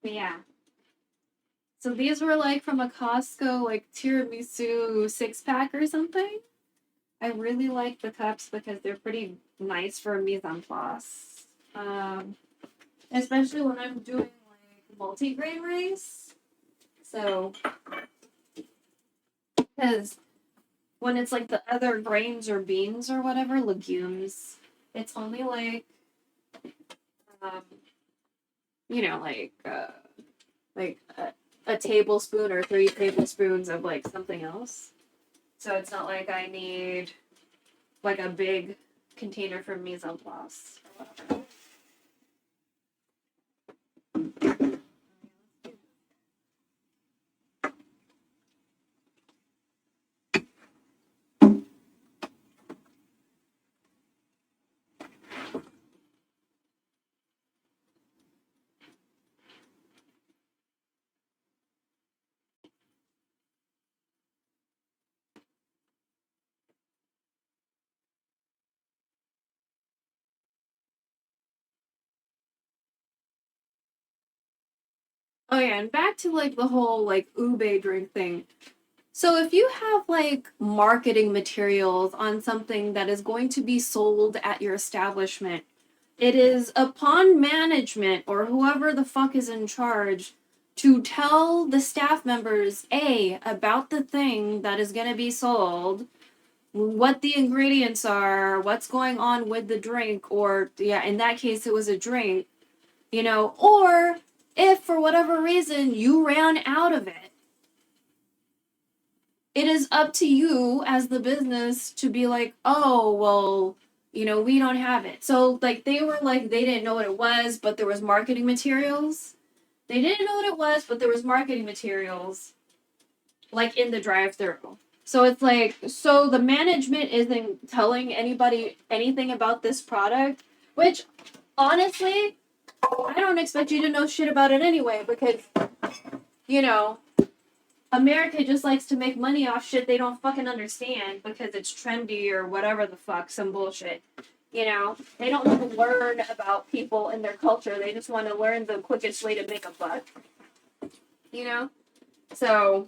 But yeah. So these were like from a Costco like tiramisu 6-pack or something. I really like the cups because they're pretty nice for mise en place. Especially when I'm doing like multi-grain rice. So, because when it's like the other grains or beans or whatever, legumes, it's only like, um, you know, like a tablespoon or 3 tablespoons of like something else. So it's not like I need like a big container for mise en place or whatever. Oh yeah, and back to like the whole like ube drink thing. So if you have like marketing materials on something that is going to be sold at your establishment, it is upon management or whoever the fuck is in charge to tell the staff members A about the thing that is going to be sold, what the ingredients are, what's going on with the drink, or yeah, in that case it was a drink, or if for whatever reason you ran out of it, it is up to you as the business to be like, oh, well, we don't have it. So, like, they were like, they didn't know what it was, but there was marketing materials. They didn't know what it was, but there was marketing materials, like, in the drive-thru. So it's like, so the management isn't telling anybody anything about this product, which, honestly, I don't expect you to know shit about it anyway, because, you know, America just likes to make money off shit they don't fucking understand because it's trendy or whatever the fuck, some bullshit. They don't want to learn about people and their culture. They just want to learn the quickest way to make a buck. You know? So,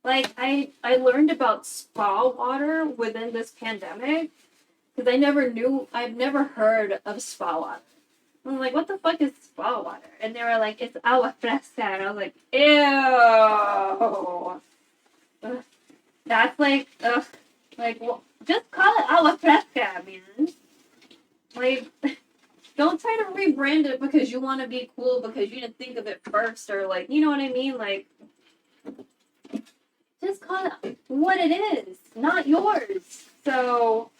like, I learned about spa water within this pandemic because I've never heard of spa water. I'm like, what the fuck is spa water? And they were like, it's agua fresca. And I was like, ew. Ugh. That's like, ugh. Like, well, just call it agua fresca, man. Like, don't try to rebrand it because you want to be cool because you didn't think of it first or, like, you know what I mean? Like, just call it what it is, not yours. So,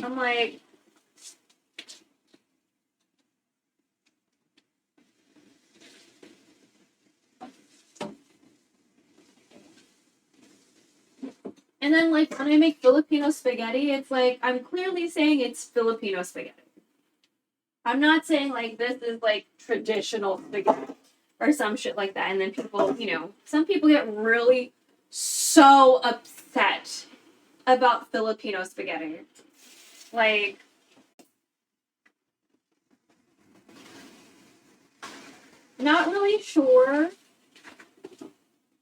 I'm like, and then, like, when I make Filipino spaghetti, it's like, I'm clearly saying it's Filipino spaghetti. I'm not saying, like, this is, like, traditional spaghetti or some shit like that. And then people, some people get really so upset about Filipino spaghetti. Like, not really sure.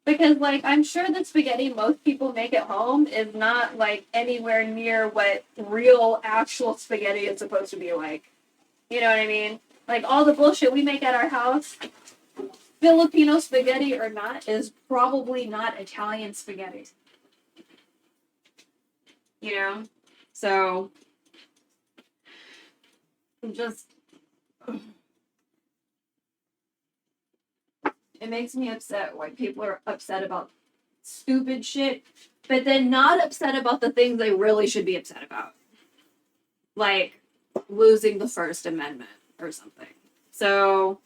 Because, like, I'm sure the spaghetti most people make at home is not, like, anywhere near what real, actual spaghetti is supposed to be like. You know what I mean? Like, all the bullshit we make at our house, Filipino spaghetti or not, is probably not Italian spaghetti. You know? So, just. It makes me upset when people are upset about stupid shit, but then not upset about the things they really should be upset about. Like losing the First Amendment or something. So,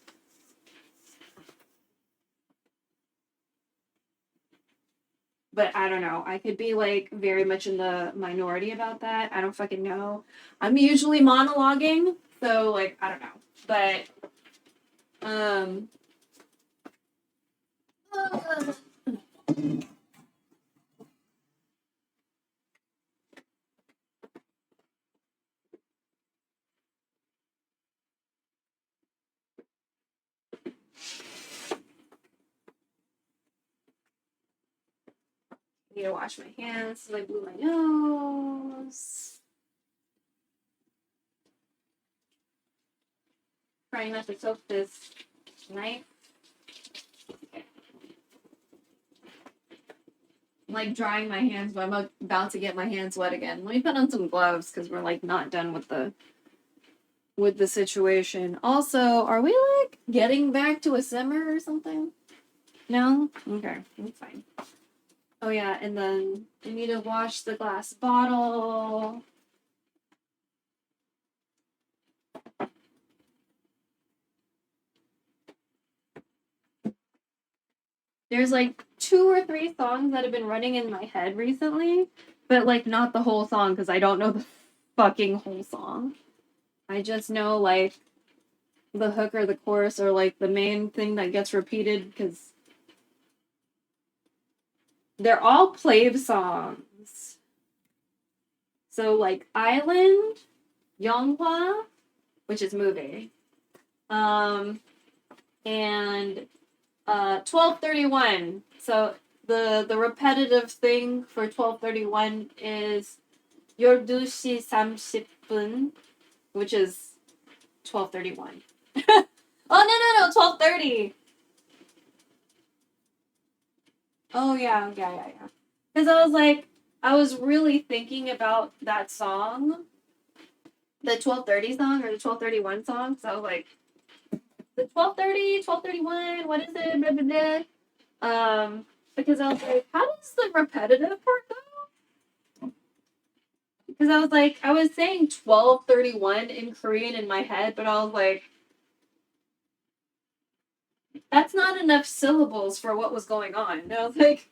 but I don't know. I could be like very much in the minority about that. I don't fucking know. I'm usually monologuing, so like I don't know. But uh, need to wash my hands because I blew my nose. Trying not to soak this knife. Okay. I'm like drying my hands, but I'm about to get my hands wet again. Let me put on some gloves because we're like not done with the situation. Also, are we like getting back to a simmer or something? No? Okay, that's fine. Oh yeah, and then I need to wash the glass bottle. There's like 2 or 3 songs that have been running in my head recently, but like not the whole song because I don't know the fucking whole song. I just know like the hook or the chorus or like the main thing that gets repeated because they're all Plave songs. So like Island, Yonghwa, which is movie, and 1231. So the repetitive thing for 1231 is 12시 30분, which is 1231. Oh no 1230. Oh yeah. Because I was really thinking about that song, the 1230 song or the 1231 song. So I was like, the 1230, 1231, what is it? Blah, blah, blah. Because I was like, how does the repetitive part go? Because I was like, I was saying 1231 in Korean in my head, but I was like, that's not enough syllables for what was going on. And I was like,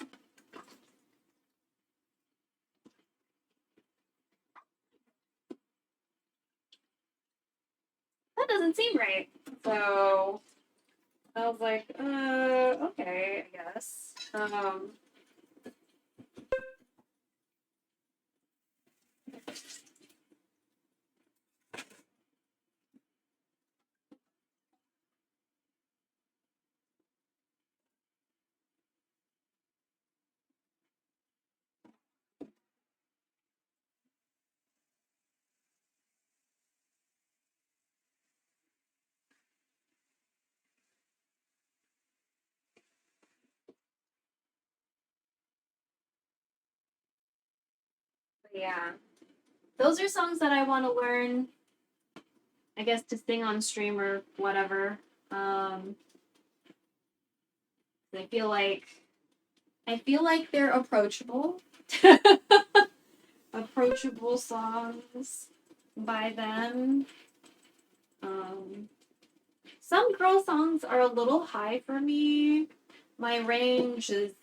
that doesn't seem right. So I was like, okay, I guess. But yeah. Those are songs that I want to learn, I guess, to sing on stream or whatever. I feel like they're approachable. Approachable songs by them. Some girl songs are a little high for me. My range is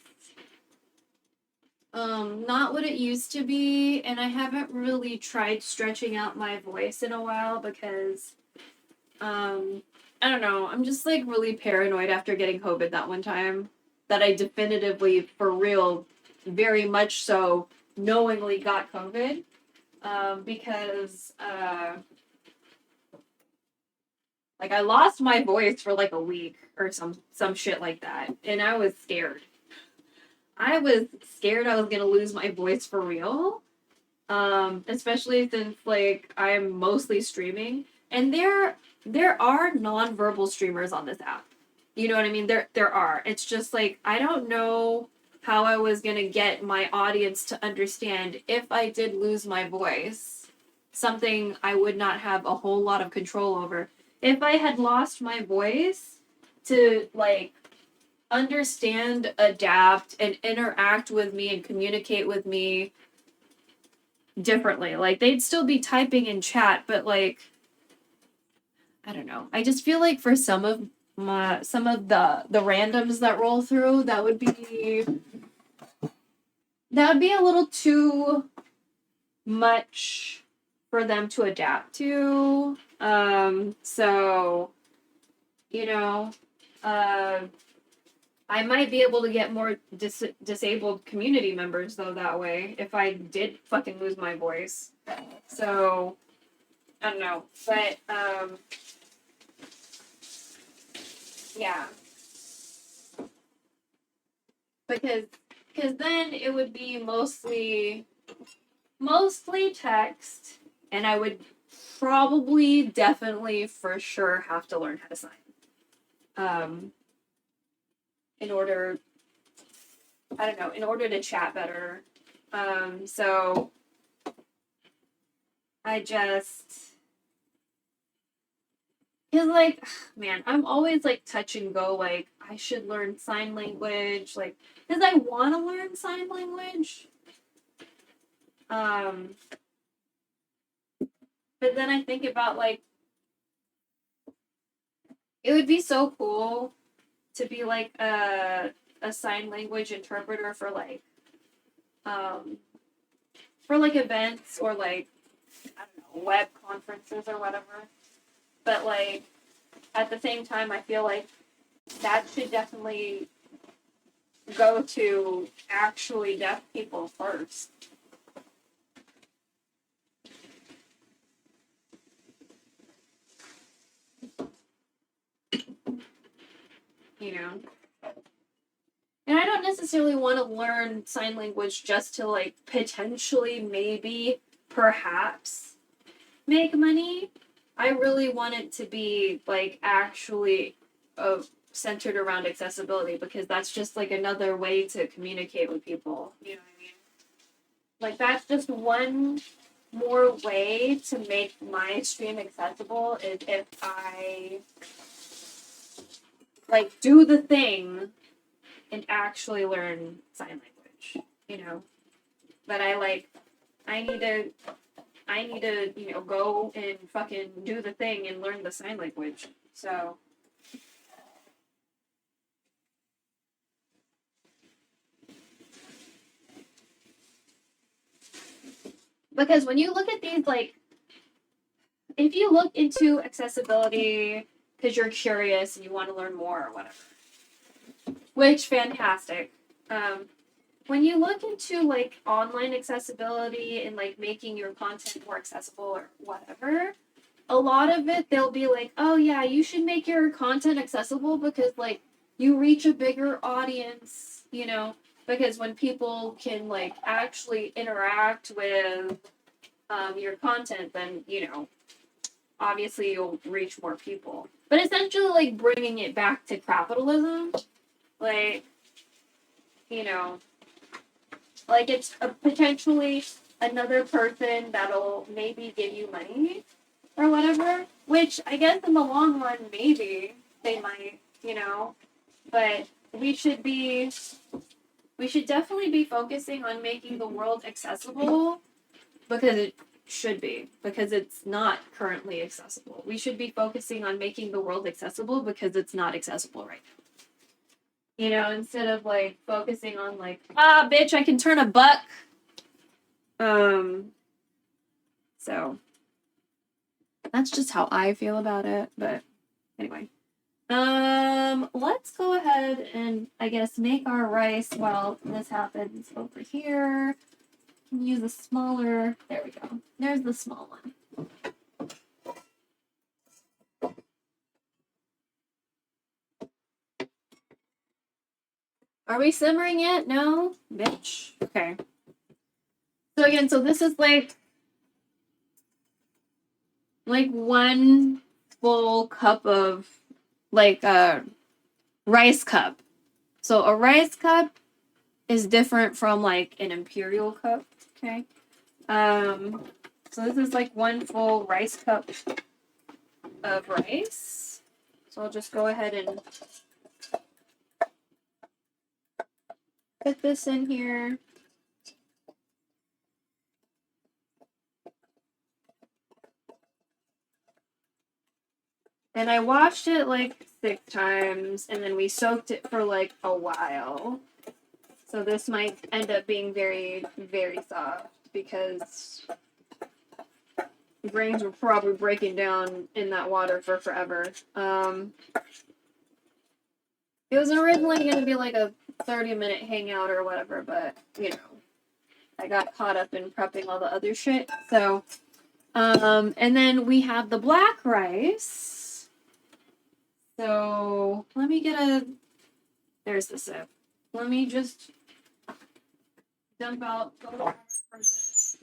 not what it used to be, and I haven't really tried stretching out my voice in a while because I don't know, I'm just like really paranoid after getting COVID that one time that I definitively, for real, very much so, knowingly got COVID. Because like I lost my voice for like a week or some shit like that, and I was scared. I was scared I was gonna lose my voice for real. Especially since like I'm mostly streaming, and there are nonverbal streamers on this app. You know what I mean? There are. It's just like I don't know how I was gonna get my audience to understand if I did lose my voice, something I would not have a whole lot of control over. If I had lost my voice to like understand, adapt, and interact with me and communicate with me differently. Like they'd still be typing in chat, but like I don't know. I just feel like for some of the randoms that roll through, that would be a little too much for them to adapt to. So you know, I might be able to get more disabled community members though that way if I did fucking lose my voice. So I don't know, but yeah, because Because then it would be mostly text, and I would probably, definitely, for sure have to learn how to sign. In order, I don't know, in order to chat better. So I just, cause like, man, I'm always like touch and go. Like I should learn sign language. Like, cause I want to learn sign language. But then I think about like, it would be so cool to be like a sign language interpreter for like events or like, I don't know, web conferences or whatever. But like at the same time, I feel like that should definitely go to actually deaf people first. You know? And I don't necessarily want to learn sign language just to like potentially, maybe, perhaps make money. I really want it to be like actually centered around accessibility, because that's just like another way to communicate with people. You know what I mean? Like that's just one more way to make my stream accessible, is if I like do the thing and actually learn sign language, you know. But I need to, you know, go and fucking do the thing and learn the sign language. So because when you look at these, like, if you look into accessibility because you're curious and you want to learn more or whatever, which fantastic. When you look into like online accessibility and like making your content more accessible or whatever, a lot of it they'll be like, oh yeah, you should make your content accessible because like you reach a bigger audience, you know, because when people can like actually interact with your content, then you know, obviously you'll reach more people. But essentially, like bringing it back to capitalism, like, you know, like it's a potentially another person that'll maybe give you money or whatever, which I guess in the long run, maybe they might, you know, but we should definitely be focusing on making the world accessible, because it should be, because it's not currently accessible. We should be focusing on making the world accessible because it's not accessible right now. You know, instead of like focusing on like, bitch, I can turn a buck. So that's just how I feel about it. But anyway, let's go ahead and I guess make our rice while this happens over here. Use a smaller, there we go. There's the small one. Are we simmering yet? No? Bitch. Okay. So again, so this is like one full cup of like a rice cup. So a rice cup is different from like an imperial cup, okay? So this is like one full rice cup of rice. So I'll just go ahead and put this in here. And I washed it like 6 times, and then we soaked it for like a while. So this might end up being very, very soft because grains were probably breaking down in that water for forever. It was originally going to be like a 30-minute hangout or whatever, but, you know, I got caught up in prepping all the other shit. So, and then we have the black rice. So, let me get there's the sip. Let me just dump out the water for this.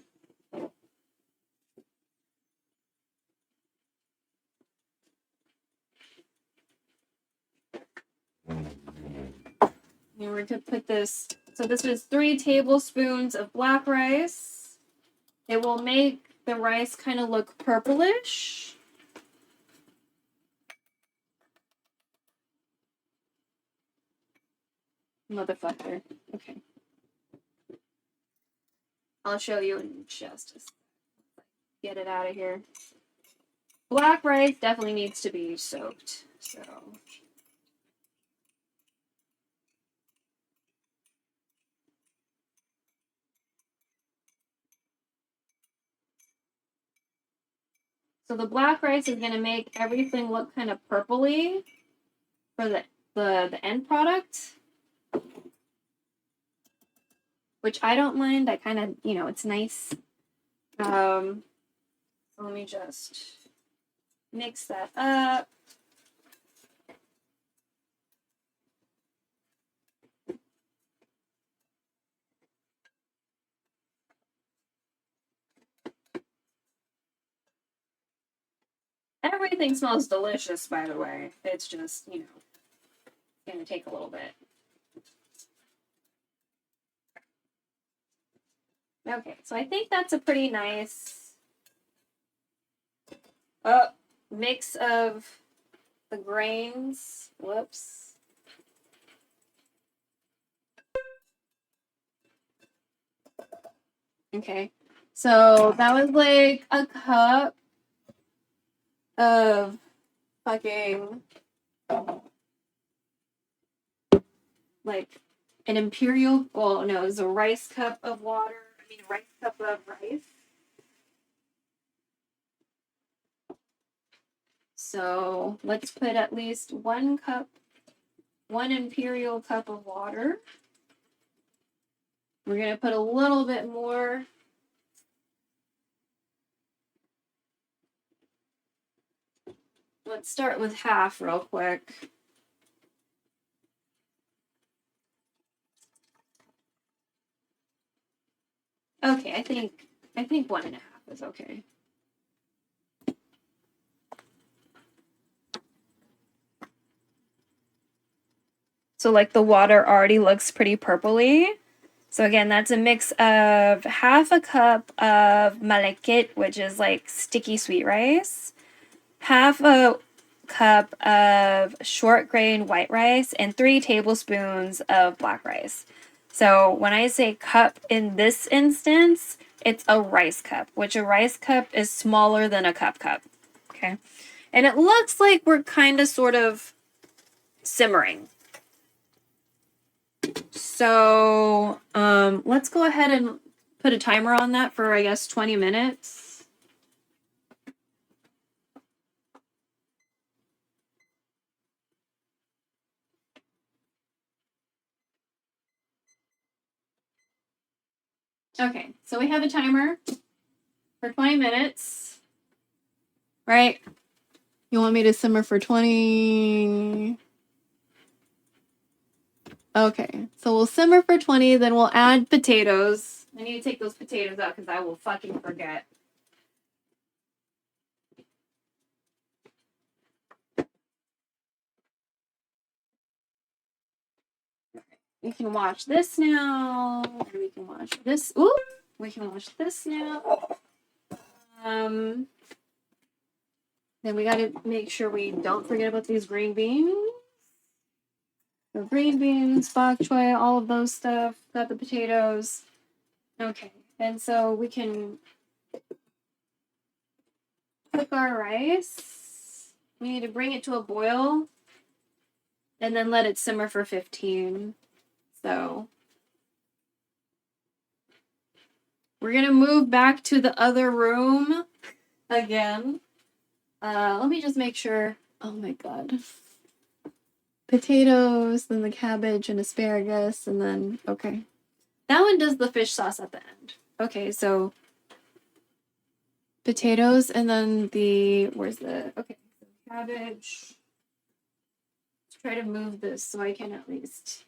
And we're going to put this, so this is 3 tablespoons of black rice. It will make the rice kind of look purplish. Motherfucker. Okay. I'll show you in just a second. Get it out of here. Black rice definitely needs to be soaked, so. So the black rice is going to make everything look kind of purpley for the end product. Which I don't mind. I kind of, you know, it's nice. So let me just mix that up. Everything smells delicious, by the way. It's just, you know, going to take a little bit. Okay, so I think that's a pretty nice mix of the grains. Whoops. Okay, so that was like a cup of fucking like an imperial, well, no, it was a rice cup of water. I mean, a rice cup of rice. So let's put at least 1 cup, 1 imperial cup of water. We're going to put a little bit more. Let's start with half real quick. Okay, I think 1.5 is okay. So like the water already looks pretty purpley. So again, that's a mix of half a cup of malakit, which is like sticky sweet rice, half a cup of short grain white rice, and 3 tablespoons of black rice. So when I say cup in this instance, it's a rice cup, which a rice cup is smaller than a cup. Okay. And it looks like we're kind of sort of simmering. So let's go ahead and put a timer on that for, I guess, 20 minutes. Okay, so we have a timer for 20 minutes, right? You want me to simmer for 20? Okay, so we'll simmer for 20, then we'll add potatoes. I need to take those potatoes out because I will fucking forget. We can watch this now. And we can watch this. Ooh, we can watch this now. Then we gotta make sure we don't forget about these green beans. The green beans, bok choy, all of those stuff. Got the potatoes. Okay, and so we can cook our rice. We need to bring it to a boil and then let it simmer for 15. So we're gonna move back to the other room again. Let me just make sure. Oh my god. Potatoes, then the cabbage and asparagus, and then, okay. That one does the fish sauce at the end. Okay, so potatoes and then where's the, okay, cabbage. Let's try to move this so I can at least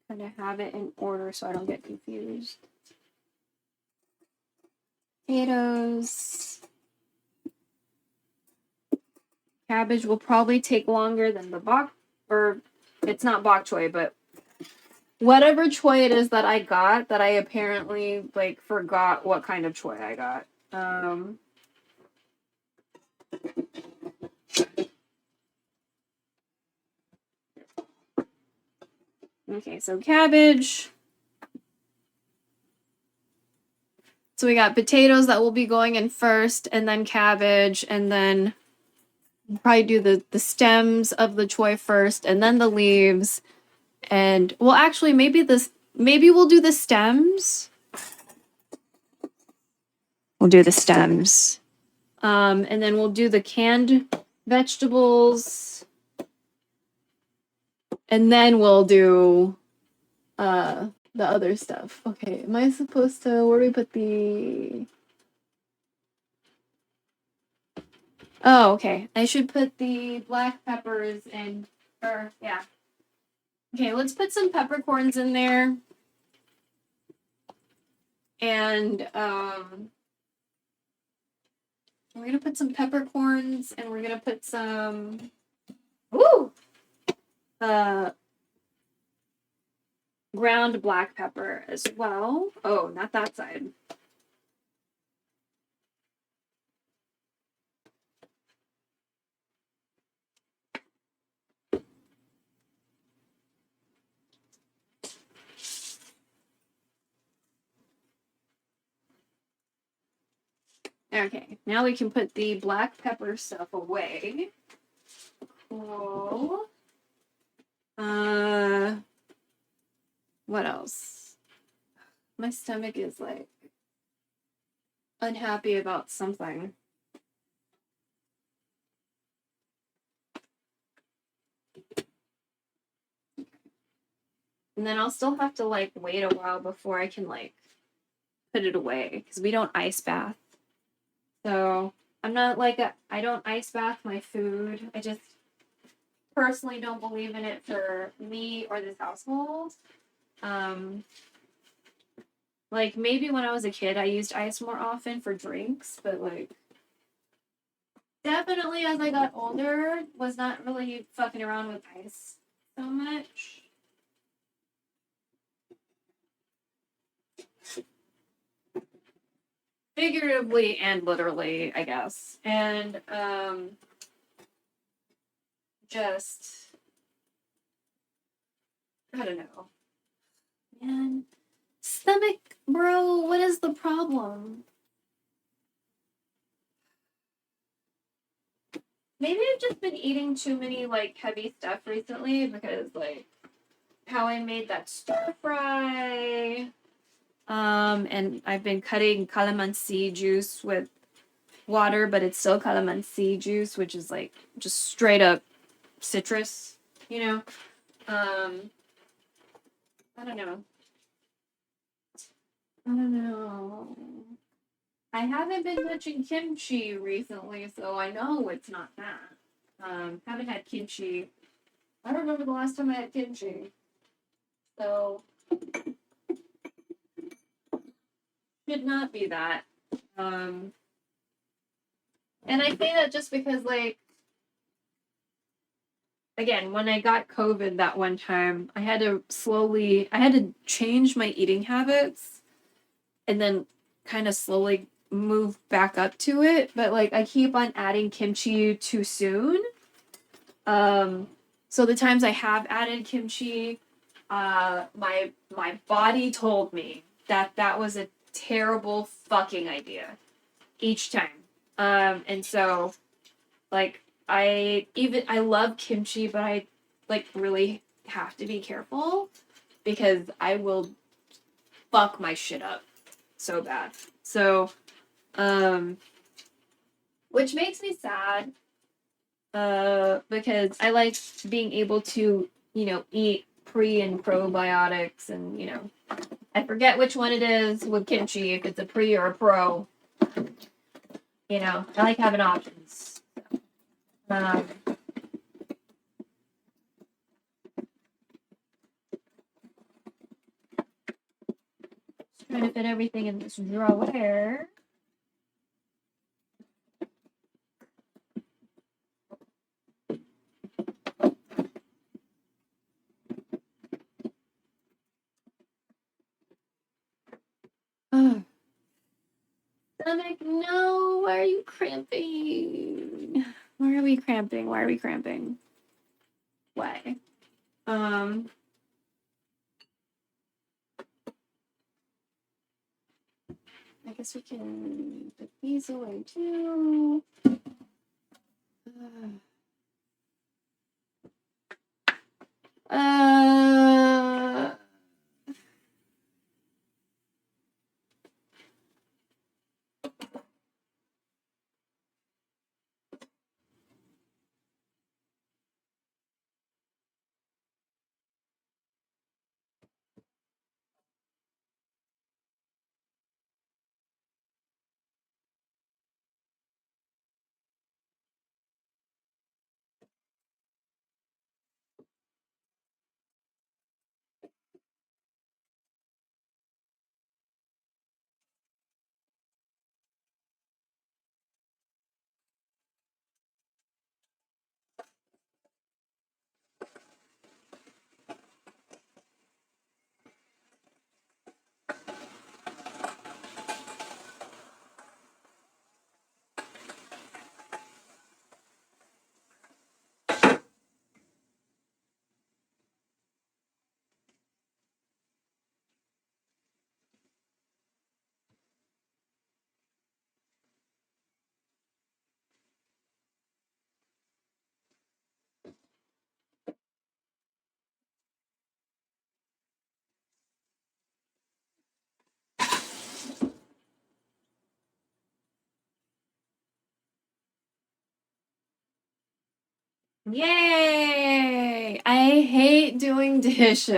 gonna have it in order so I don't get confused. Potatoes. Cabbage will probably take longer than the bok, or it's not bok choy, but whatever choy it is that I got that I apparently like forgot what kind of choy I got. Okay, so cabbage. So we got potatoes that will be going in first, and then cabbage, and then probably do the stems of the choy first, and then the leaves. And well, actually, maybe we'll do the stems. We'll do the stems. And then we'll do the canned vegetables. And then we'll do the other stuff. Okay, am I supposed to, where do we put the... Oh, okay. I should put the black peppers in, or, yeah. Okay, let's put some peppercorns in there. And, we're gonna put some peppercorns, and we're gonna put some, ground black pepper as well. Oh, not that side. Okay, now we can put the black pepper stuff away. Cool. What else? My stomach is like unhappy about something. And then I'll still have to like wait a while before I can like put it away because we don't ice bath. So I'm not like I don't ice bath my food. I just personally don't believe in it for me or this household. Like maybe when I was a kid I used ice more often for drinks, but like definitely as I got older was not really fucking around with ice so much. Figuratively and literally, I guess. And just I don't know. Man, stomach, bro, what is the problem? Maybe I've just been eating too many like heavy stuff recently because like how I made that stir fry. And I've been cutting calamansi juice with water, but it's still calamansi juice, which is like just straight up citrus, you know? I don't know. I don't know. I haven't been touching kimchi recently, so I know it's not that. Haven't had kimchi. I don't remember the last time I had kimchi. So should not be that. And I say that just because like again, when I got COVID that one time, I had to change my eating habits and then kind of slowly move back up to it. But like, I keep on adding kimchi too soon. So the times I have added kimchi, my body told me that that was a terrible fucking idea each time. And so like, I love kimchi, but I like really have to be careful because I will fuck my shit up so bad. So, which makes me sad, because I like being able to, you know, eat pre and probiotics and, you know, I forget which one it is with kimchi, if it's a pre or a pro. You know, I like having options. fit everything in this drawer. Stomach, no, why are you cramping? Why are we cramping? Why are we cramping? Why? I guess we can put these away too. Yay! I hate doing dishes.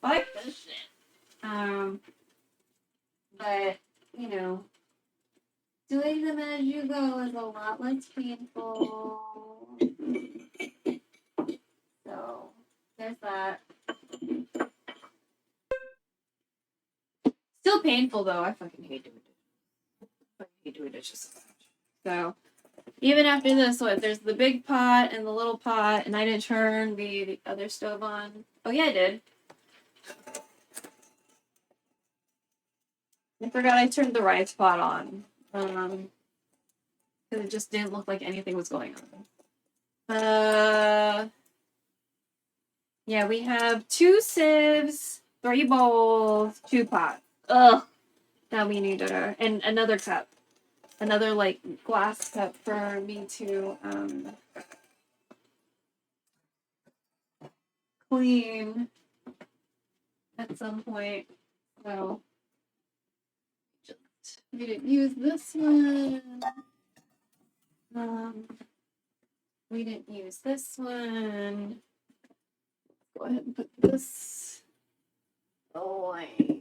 Fuck this shit. But you know, doing them as you go is a lot less painful. So there's that. Still painful though. I fucking hate doing dishes. I fucking hate doing dishes so much. So even after this, what? There's the big pot and the little pot, and I didn't turn the other stove on. Oh yeah, I did. I forgot I turned the rice pot on. Because it just didn't look like anything was going on. Yeah, we have 2 sieves, 3 bowls, 2 pots. Ugh. Now we need and another cup. Another, like, glass cup for me to, clean at some point. So, we didn't use this one. We didn't use this one. Go ahead and put this away.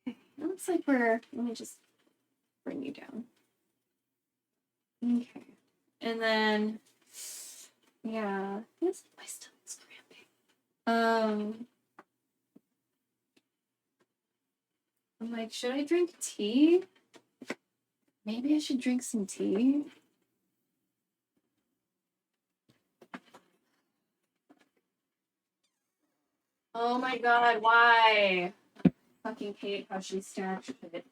Okay, looks like let me just bring you down. Okay, and then, yeah, my stomach's cramping. I'm like, should I drink tea? Maybe I should drink some tea. Oh my god, why? I fucking hate how she stacked it.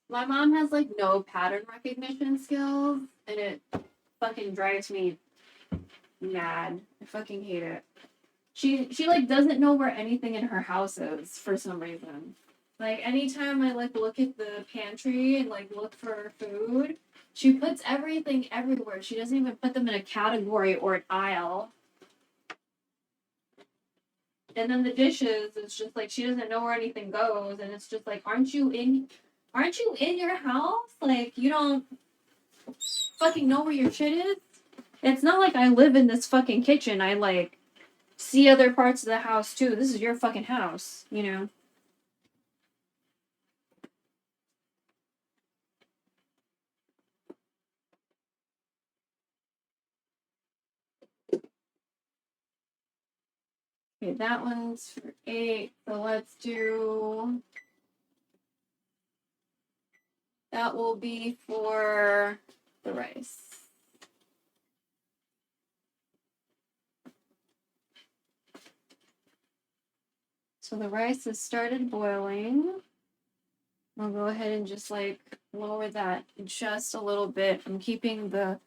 My mom has like no pattern recognition skills, and it fucking drives me mad. I fucking hate it. She like doesn't know where anything in her house is for some reason. Like anytime I like look at the pantry and like look for food, she puts everything everywhere. She doesn't even put them in a category or an aisle. And then the dishes, it's just like she doesn't know where anything goes, and it's just like, aren't you in your house? Like you don't. fucking know where your shit is? It's not like I live in this fucking kitchen. I, like, see other parts of the house, too. This is your fucking house, you know? Okay, that one's for 8, so let's do... That will be for the rice. So the rice has started boiling. I'll go ahead and just like lower that just a little bit. I'm keeping the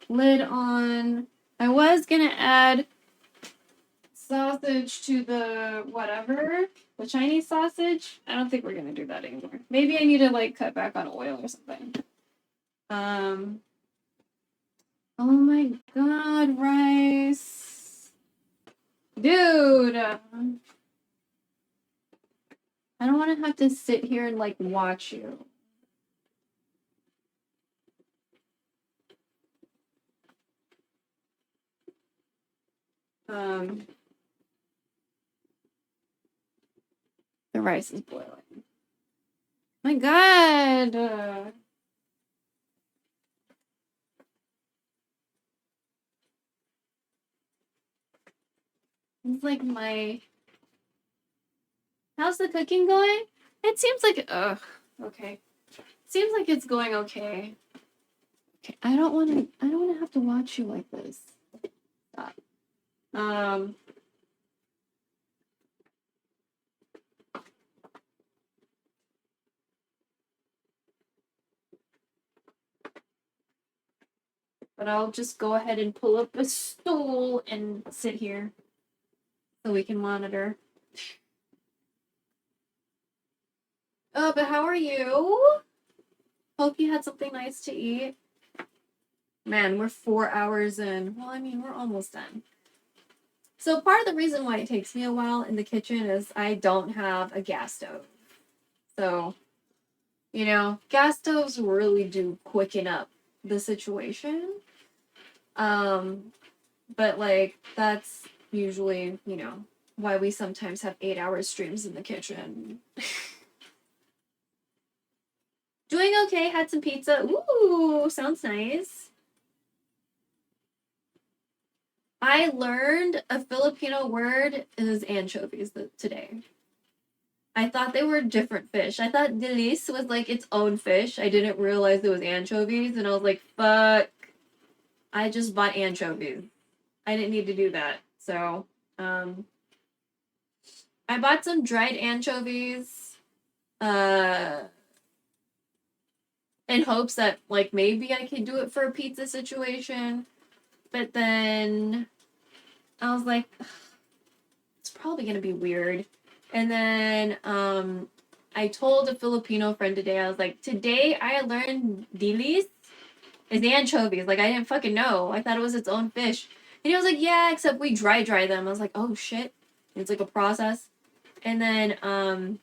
lid on. I was gonna add sausage to the whatever, the Chinese sausage. I don't think we're gonna do that anymore. Maybe I need to like cut back on oil or something. Oh my god, rice. Dude. I don't want to have to sit here and like watch you. The rice is boiling. My god. It's like my... How's the cooking going? It seems like... Ugh. Okay. Seems like it's going okay. Okay, I don't want to have to watch you like this. Stop. But I'll just go ahead and pull up a stool and sit here so we can monitor. But how are you? Hope you had something nice to eat. Man, we're 4 hours in. Well, I mean, we're almost done. So part of the reason why it takes me a while in the kitchen is I don't have a gas stove. So, you know, gas stoves really do quicken up the situation. But like, that's usually, you know, why we sometimes have 8-hour streams in the kitchen. Doing okay, had some pizza. Ooh, sounds nice. I learned a Filipino word is anchovies today. I thought they were different fish. I thought dilis was like its own fish. I didn't realize it was anchovies, and I was like, fuck. I just bought anchovies. I didn't need to do that. So, I bought some dried anchovies, in hopes that, like, maybe I could do it for a pizza situation. But then I was like, it's probably gonna be weird. And then I told a Filipino friend today, I was like, today I learned dilis is anchovies. Like, I didn't fucking know. I thought it was its own fish. And he was like, yeah, except we dry them. I was like, oh shit. It's like a process. And then when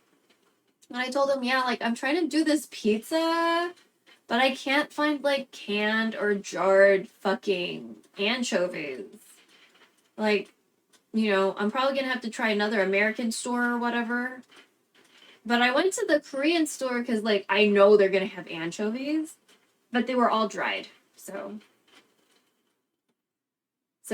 I told him, yeah, like, I'm trying to do this pizza, but I can't find like canned or jarred fucking anchovies. Like, you know, I'm probably gonna have to try another American store or whatever. But I went to the Korean store because, like, I know they're gonna have anchovies, but they were all dried. So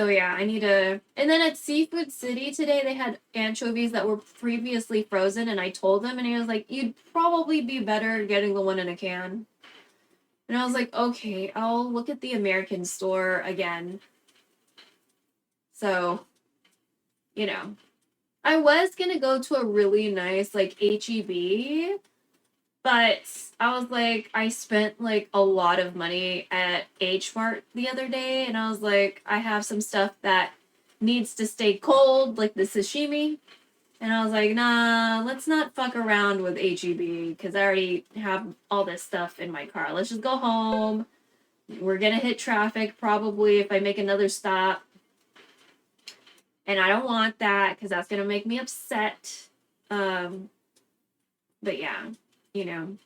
yeah, I need to... And then at Seafood City today, they had anchovies that were previously frozen, and I told him, and he was like, you'd probably be better getting the one in a can. And I was like, okay, I'll look at the American store again. So, you know. I was gonna go to a really nice, like, H-E-B, but I was like, I spent, like, a lot of money at H-Mart the other day, and I was like, I have some stuff that needs to stay cold, like the sashimi, and I was like, nah, let's not fuck around with H-E-B, because I already have all this stuff in my car. Let's just go home. We're gonna hit traffic, probably, if I make another stop. And I don't want that, because that's gonna make me upset. But yeah, you know.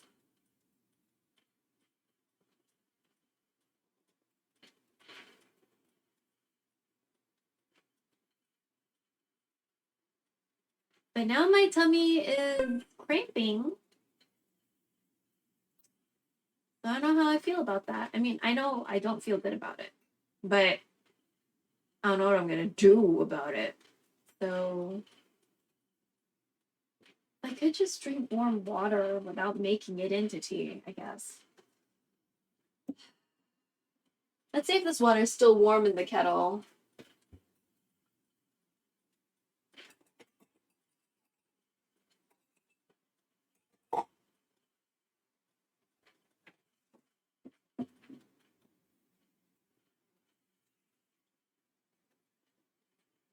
But now my tummy is cramping. So I don't know how I feel about that. I mean, I know I don't feel good about it, but I don't know what I'm gonna do about it. So I could just drink warm water without making it into tea, I guess. Let's see if this water is still warm in the kettle.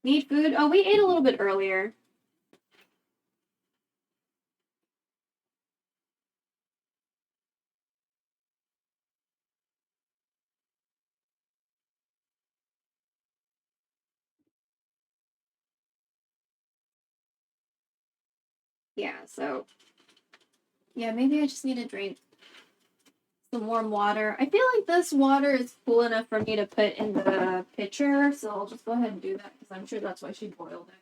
Need food? Oh, we ate a little bit earlier. Yeah, so yeah, maybe I just need to drink some warm water. I feel like this water is cool enough for me to put in the pitcher, so I'll just go ahead and do that because I'm sure that's why she boiled it.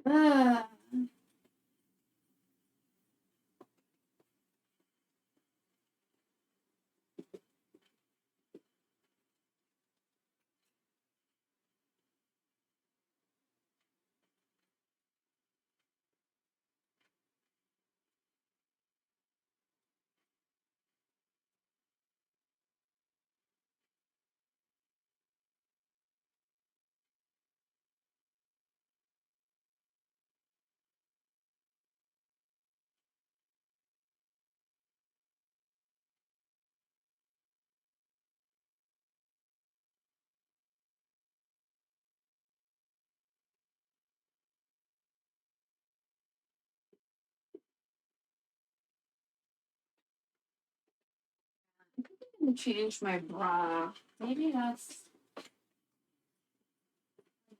Ah. I'm gonna change my bra. Maybe that's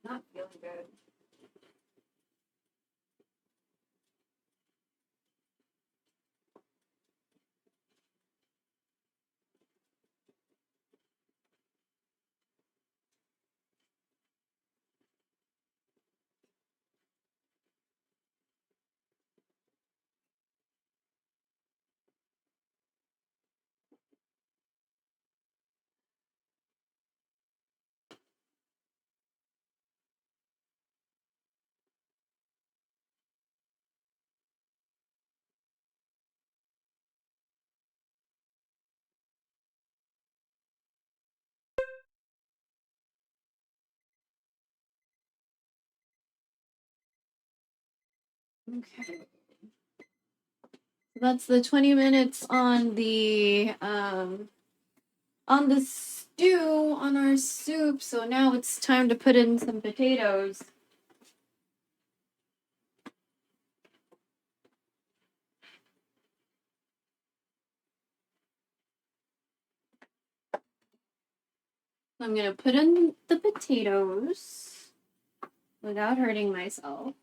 not feeling good. Okay. That's the 20 minutes on the stew, on our soup. So now it's time to put in some potatoes. I'm gonna put in the potatoes without hurting myself.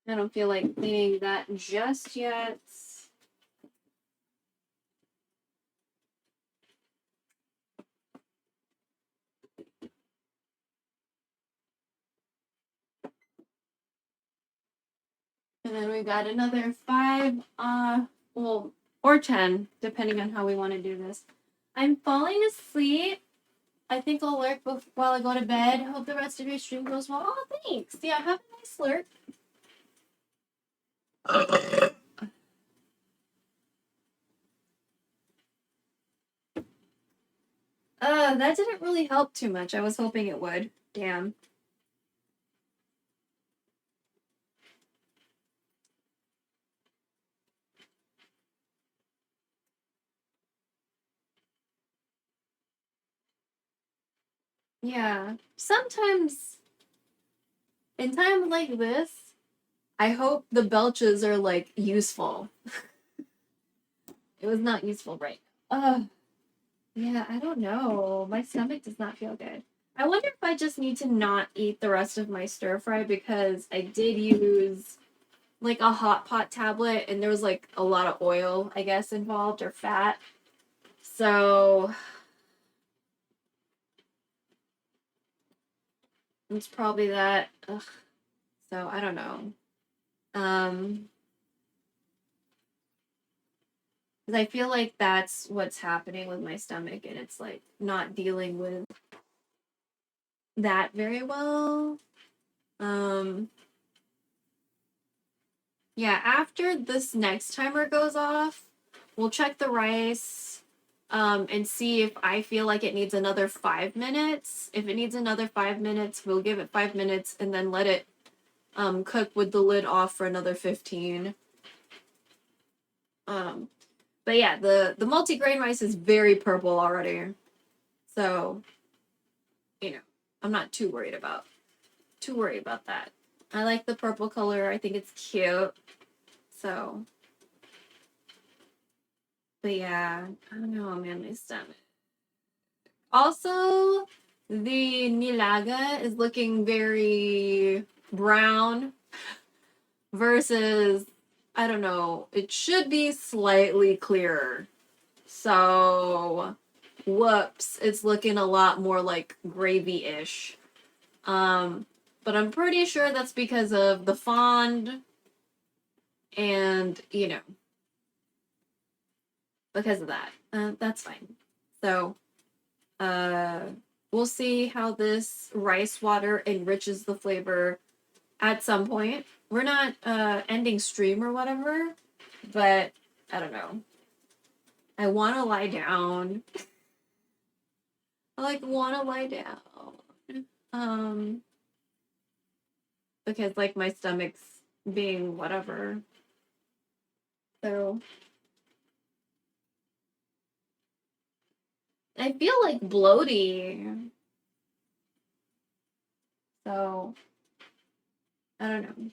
I don't feel like cleaning that just yet. And then we got another 5, well, or 10, depending on how we want to do this. I'm falling asleep. I think I'll lurk while I go to bed. Hope the rest of your stream goes well. Oh, thanks. Yeah, have a nice lurk. That didn't really help too much. I was hoping it would. Damn. Yeah. Sometimes in times like this, I hope the belches are like useful. It was not useful right now. Yeah, I don't know. My stomach does not feel good. I wonder if I just need to not eat the rest of my stir fry because I did use like a hot pot tablet and there was like a lot of oil, I guess, involved or fat. So it's probably that. Ugh. So I don't know. Because I feel like that's what's happening with my stomach and it's like not dealing with that very well. Yeah, after this next timer goes off, we'll check the rice and see if I feel like it needs another 5 minutes. If it needs another 5 minutes, we'll give it 5 minutes and then let it cook with the lid off for another 15. But yeah, the multi-grain rice is very purple already. So, you know, I'm not too worried about that. I like the purple color. I think it's cute. So, but yeah, I don't know, man, my stomach. Also, the Nilaga is looking very brown versus, I don't know, it should be slightly clearer. So, whoops, it's looking a lot more like gravy-ish. But I'm pretty sure that's because of the fond and, you know, because of that. That's fine. So, we'll see how this rice water enriches the flavor at some point. We're not ending stream or whatever, but I don't know. I want to lie down. I like want to lie down. Because like my stomach's being whatever. So I feel like bloating. So I don't know.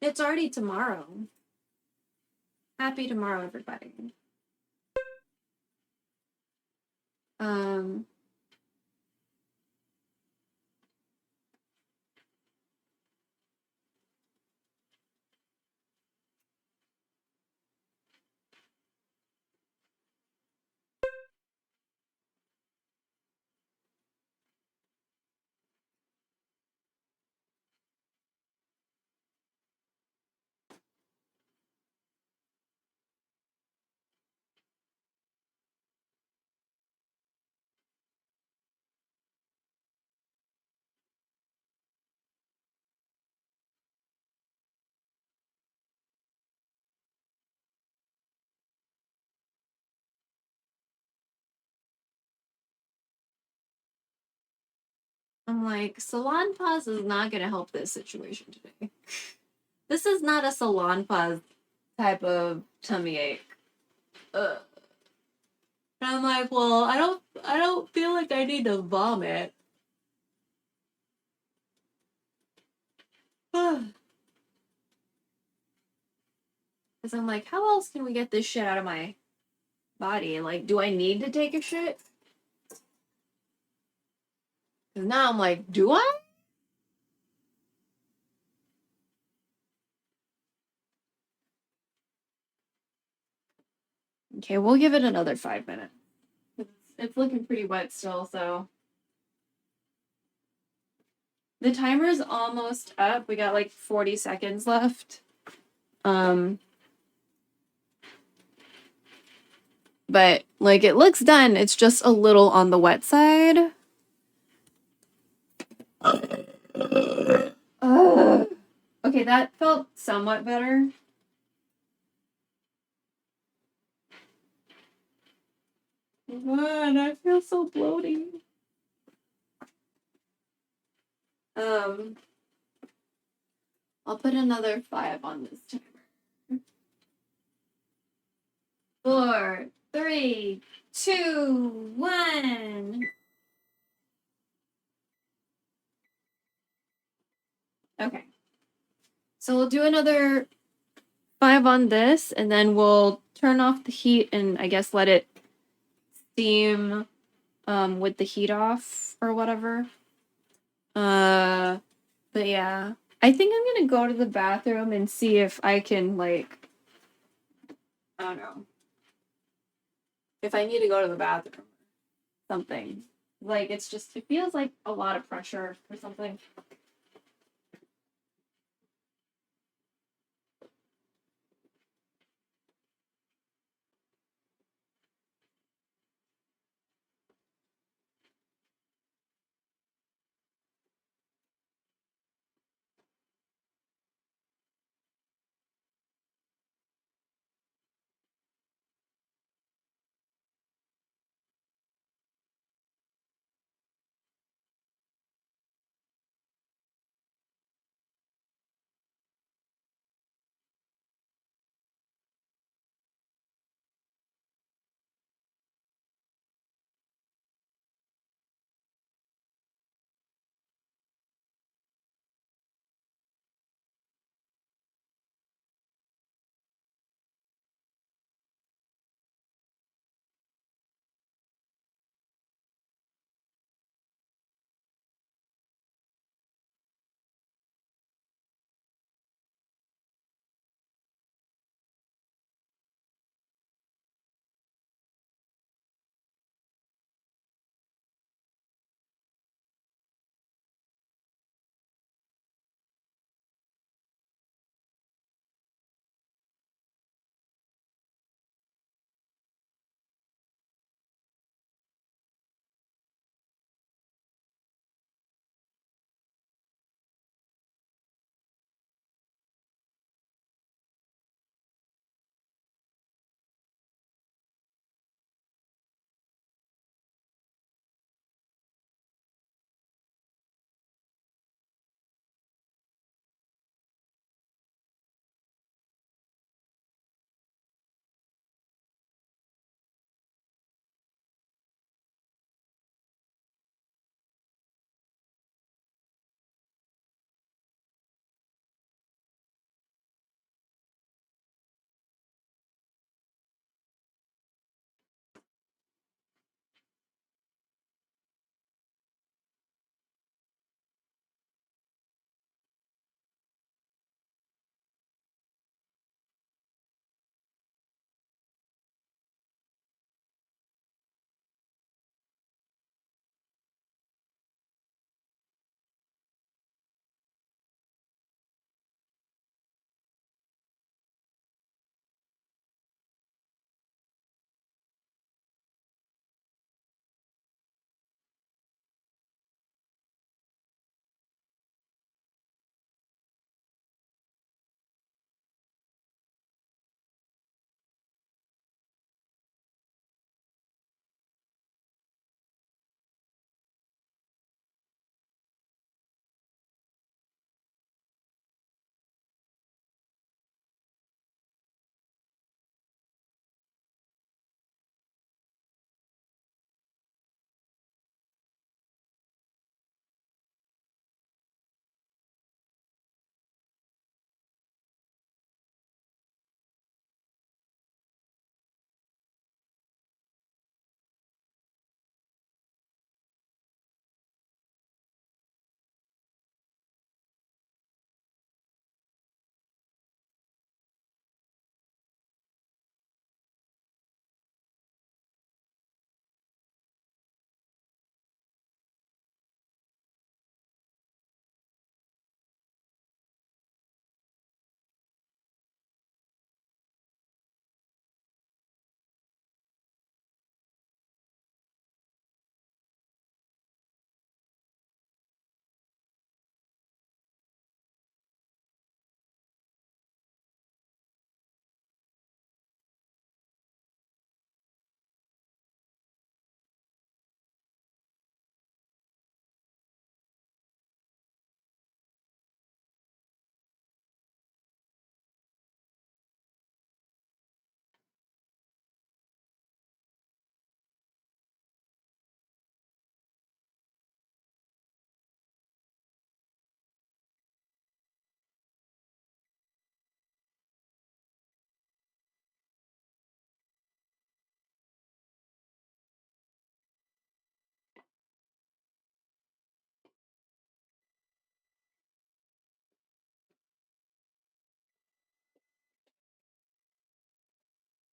It's already tomorrow. Happy tomorrow, everybody. Um, I'm like, salon pause is not gonna help this situation today. This is not a salon pause type of tummy ache. Ugh. And I'm like, well, I don't feel like I need to vomit. Because I'm like, how else can we get this shit out of my body? Like, do I need to take a shit? Because now I'm like, do I? Okay, we'll give it another 5 minutes. It's looking pretty wet still, so. The timer's almost up. We got like 40 seconds left. But like it looks done. It's just a little on the wet side. Okay, that felt somewhat better. Man, I feel so bloaty. I'll put another 5 on this timer. 4, 3, 2, 1. Okay. So we'll do another 5 on this, and then we'll turn off the heat and I guess let it steam with the heat off or whatever. But yeah. I think I'm gonna go to the bathroom and see if I can, like, I don't know. If I need to go to the bathroom. Something. Like, it feels like a lot of pressure or something.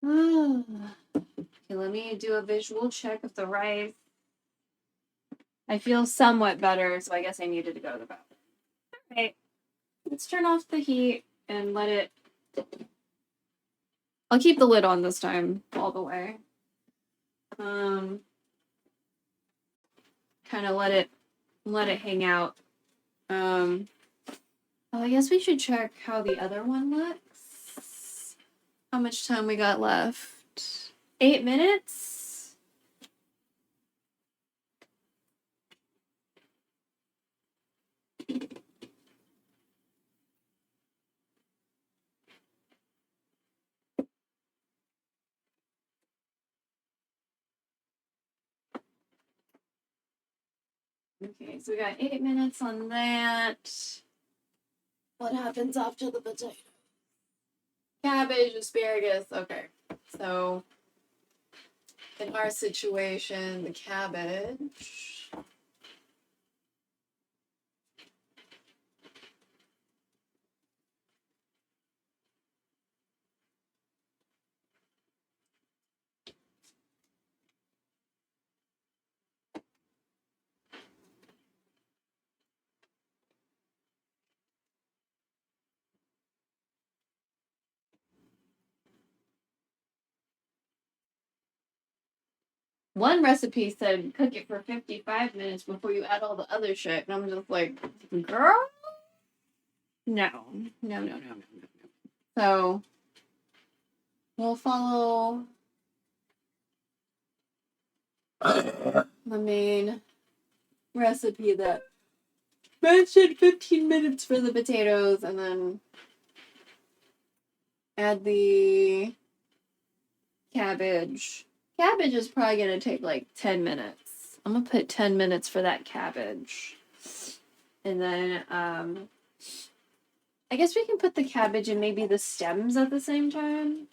Okay, let me do a visual check of the rice. I feel somewhat better, so I guess I needed to go to the bathroom. Okay, let's turn off the heat and let it. I'll keep the lid on this time all the way. Kind of let it hang out. Oh, I guess we should check how the other one looks. How much time we got left? 8 minutes? Okay, so we got 8 minutes on that. What happens after the potato? Cabbage, asparagus. Okay, so in our situation, the cabbage. One recipe said cook it for 55 minutes before you add all the other shit. And I'm just like, girl? No. No. So we'll follow the main recipe that mentioned 15 minutes for the potatoes and then add the cabbage. Cabbage is probably going to take like 10 minutes. I'm going to put 10 minutes for that cabbage. And then, I guess we can put the cabbage and maybe the stems at the same time.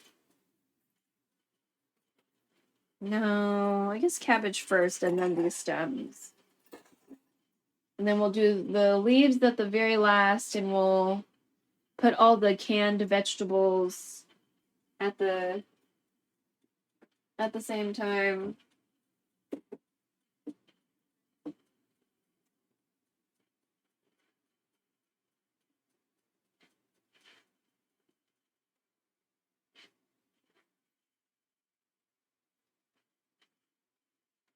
No, I guess cabbage first and then the stems. And then we'll do the leaves at the very last and we'll put all the canned vegetables at the same time.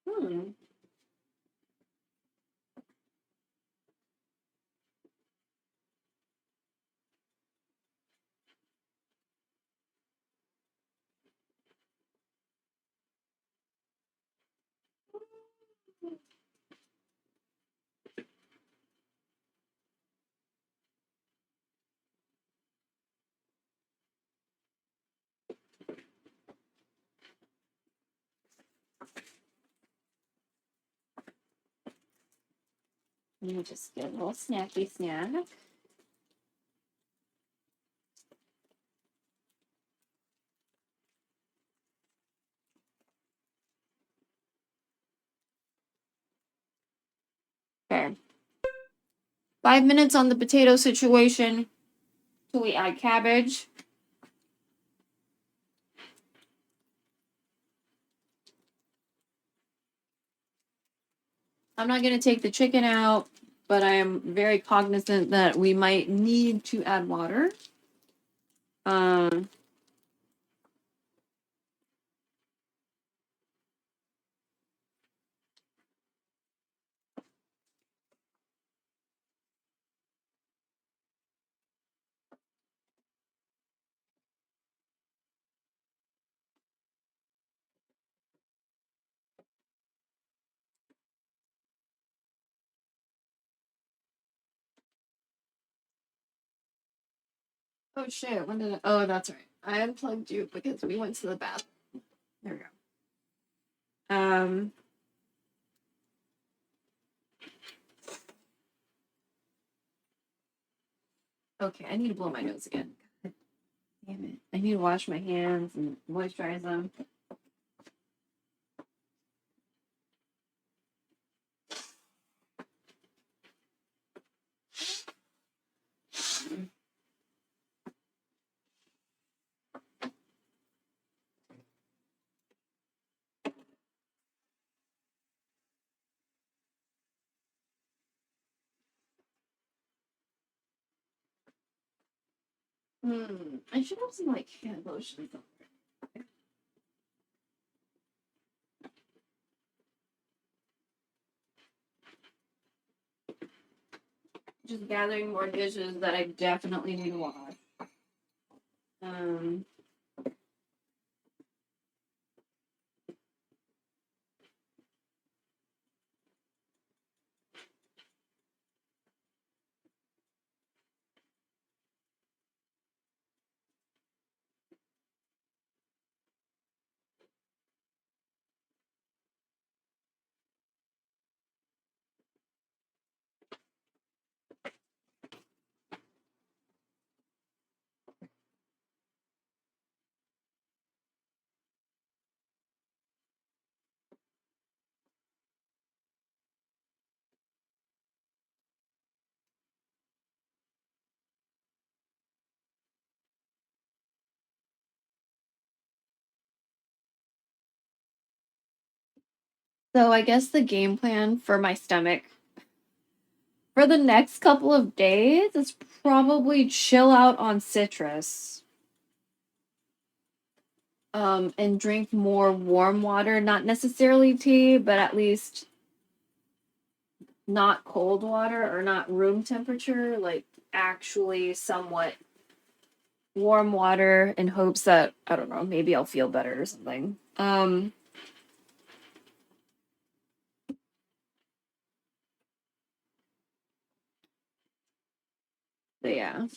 Hmm. Let me just get a little snacky snack. Okay. 5 minutes on the potato situation till we add cabbage. I'm not going to take the chicken out, but I am very cognizant that we might need to add water. Oh shit, when did oh, that's right. I unplugged you because we went to the bathroom. There we go. Okay, I need to blow my nose again. God damn it. I need to wash my hands and moisturize them. I should have some like hand lotion. Just gathering more dishes that I definitely need to wash. So I guess the game plan for my stomach for the next couple of days is probably chill out on citrus. And drink more warm water, not necessarily tea, but at least not cold water or not room temperature, like actually somewhat warm water in hopes that, I don't know, maybe I'll feel better or something. But yeah.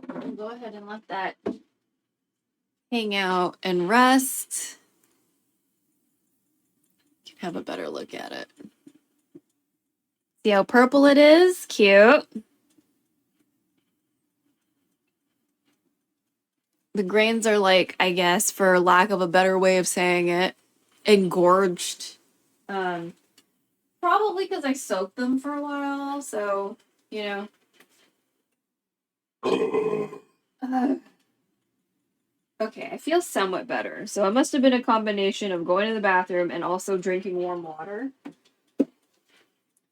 I'll go ahead and let that hang out and rest. Can have a better look at it. See how purple it is? Cute. The grains are like, I guess, for lack of a better way of saying it, engorged. Probably because I soaked them for a while, so, you know. Okay, I feel somewhat better. So it must have been a combination of going to the bathroom and also drinking warm water.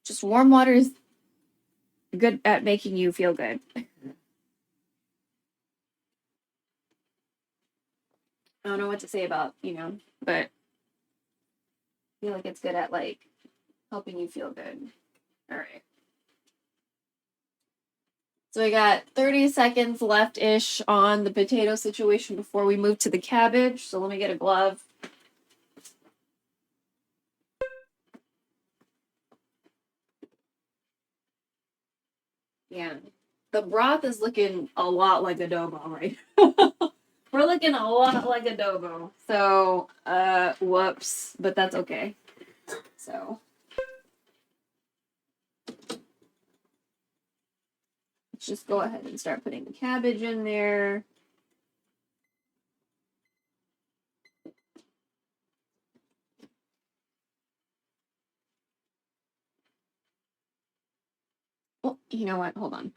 Just warm water is good at making you feel good. I don't know what to say about, but I feel like it's good at like helping you feel good. All right. So we got 30 seconds left-ish on the potato situation before we move to the cabbage. So let me get a glove. Yeah. The broth is looking a lot like adobo, right? We're looking a lot like adobo. So, whoops, but that's okay. So, let's just go ahead and start putting the cabbage in there. Oh, you know what? Hold on.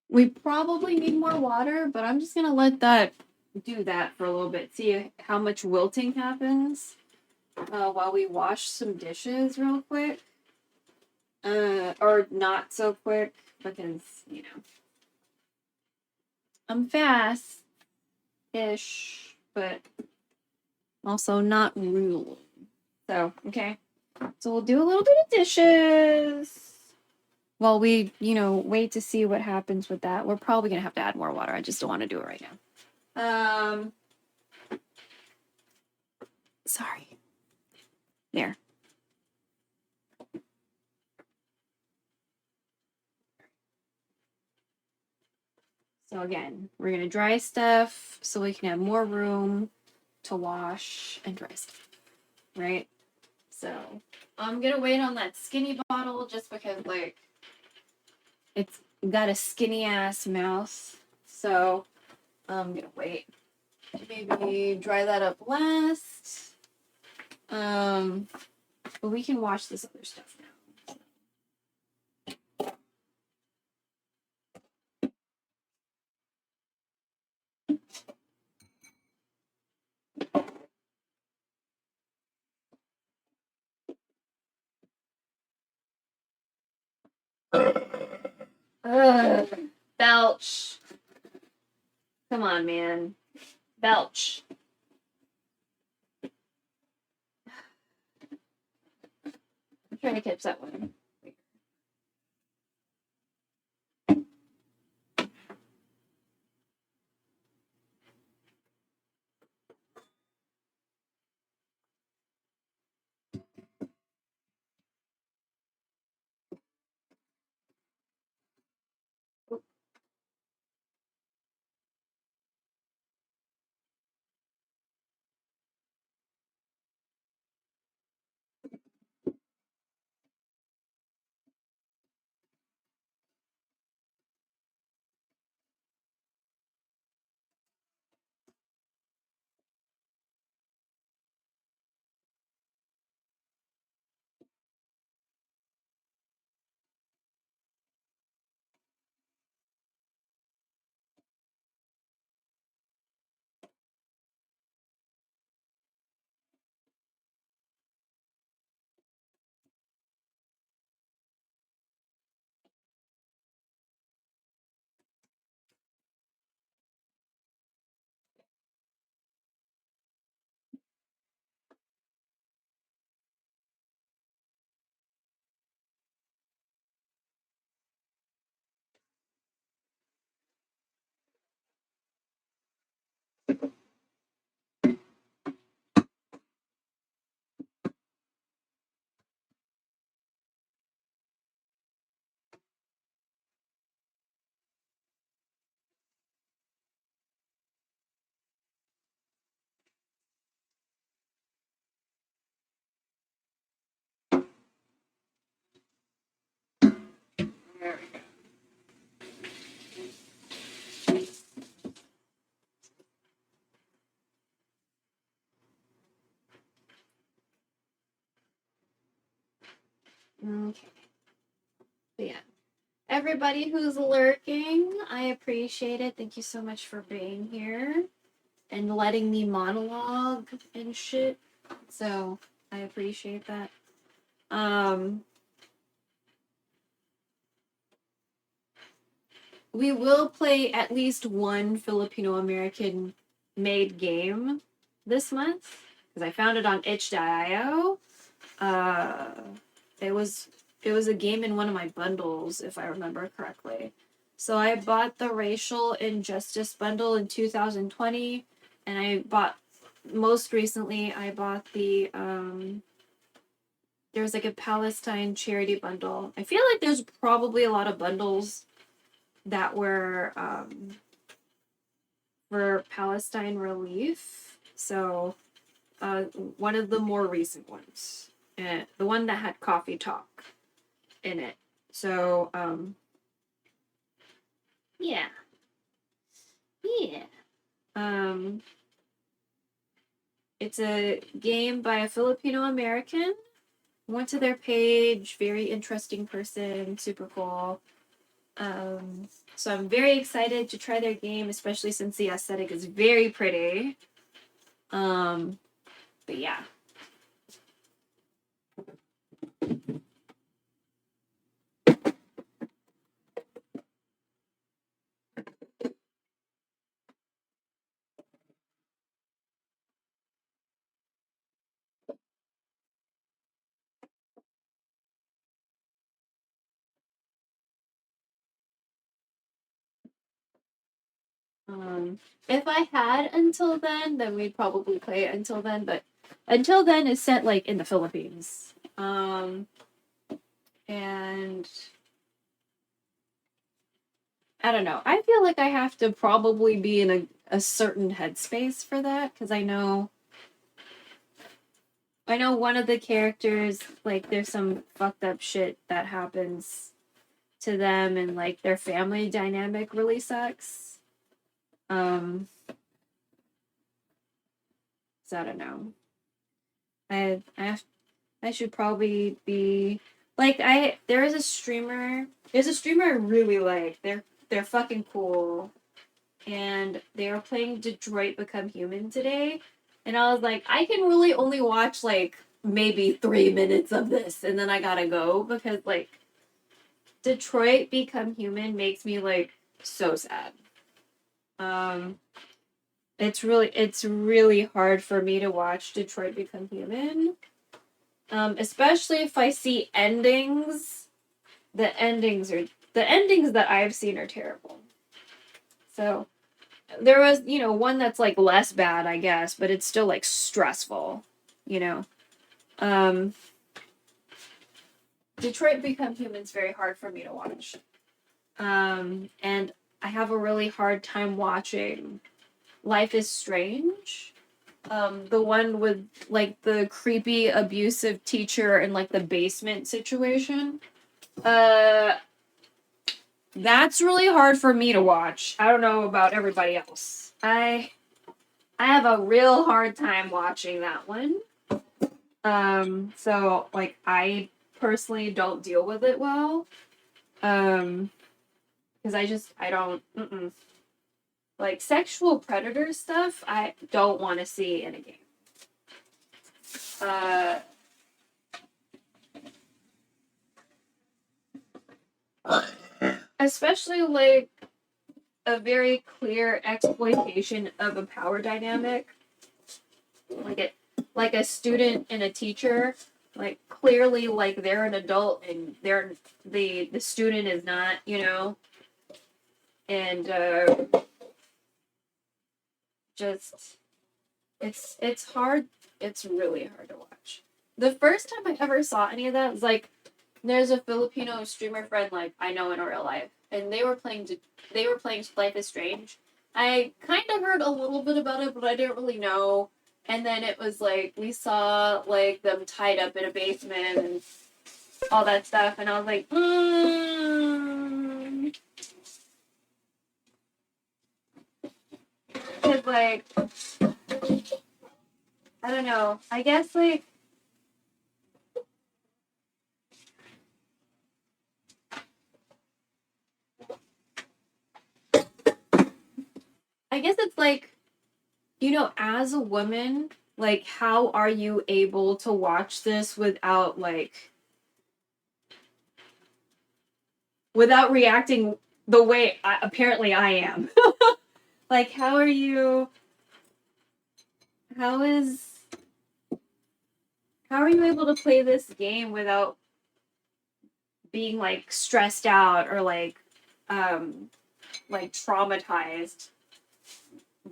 We probably need more water, but I'm just gonna let that do that for a little bit. See how much wilting happens while we wash some dishes real quick. Or not so quick because, I'm fast-ish, but also not rude. So, okay. So we'll do a little bit of dishes while we, wait to see what happens with that. We're probably going to have to add more water. I just don't want to do it right now. Sorry. There. So again, we're gonna dry stuff so we can have more room to wash and dry stuff, right? So I'm gonna wait on that skinny bottle just because like it's got a skinny ass mouth. So I'm gonna wait. Maybe dry that up last. But we can wash this other stuff now. Ugh, belch. Come on, man. Belch. I'm trying to catch that one. There we go. Okay. But yeah. Everybody who's lurking, I appreciate it. Thank you so much for being here and letting me monologue and shit. So I appreciate that. We will play at least one Filipino American made game this month because I found it on itch.io. Uh, it was a game in one of my bundles, if I remember correctly. So I bought the Racial Injustice bundle in 2020, and I bought most recently I bought the there's like a Palestine charity bundle. I feel like there's probably a lot of bundles that were for Palestine relief. So one of the more recent ones, the one that had coffee talk in it. So yeah, yeah. It's a game by a Filipino American. Went to their page. Very interesting person. Super cool. So I'm very excited to try their game, especially since the aesthetic is very pretty. But yeah. If I had until then we'd probably play it until then. But until then is set like in the Philippines. And I don't know. I feel like I have to probably be in a certain headspace for that, because I know one of the characters, like, there's some fucked up shit that happens to them, and like their family dynamic really sucks. So I don't know. I should probably be like there's a streamer I really like. They're fucking cool. And they were playing Detroit Become Human today. And I was like, I can really only watch like maybe 3 minutes of this and then I gotta go, because like Detroit Become Human makes me like so sad. It's really hard for me to watch Detroit Become Human. Especially if I see endings. The endings that I've seen are terrible. So there was, one that's like less bad, I guess, but it's still like stressful, you know. Detroit Become Human's very hard for me to watch. And I have a really hard time watching Life is Strange. The one with like the creepy abusive teacher and like the basement situation. That's really hard for me to watch. I don't know about everybody else. I have a real hard time watching that one. So like I personally don't deal with it well. Because I don't like sexual predator stuff. I don't want to see in a game. Especially like a very clear exploitation of a power dynamic, like a student and a teacher, like clearly like they're an adult and the student is not, and just it's hard. It's really hard to watch. The first time I ever saw any of that was like, there's a Filipino streamer friend like I know in real life, and they were playing Life is Strange. I kind of heard a little bit about it, but I didn't really know. And then it was like we saw like them tied up in a basement and all that stuff, and I was like, because like I don't know. I guess like it's like, as a woman, like, how are you able to watch this without reacting the way apparently I am? Like, how is you able to play this game without being like stressed out or like traumatized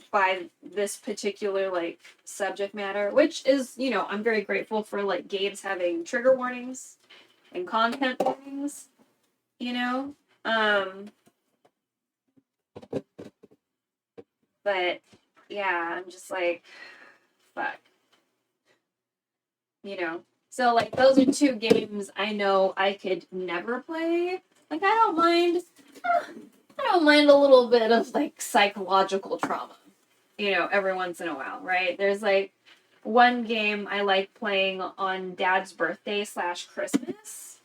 by this particular like subject matter, which is, I'm very grateful for like games having trigger warnings and content warnings, but yeah, I'm just like, fuck, so like those are two games I know I could never play. Like I don't mind a little bit of like psychological trauma, every once in a while, right? There's like one game I like playing on Dad's birthday / Christmas.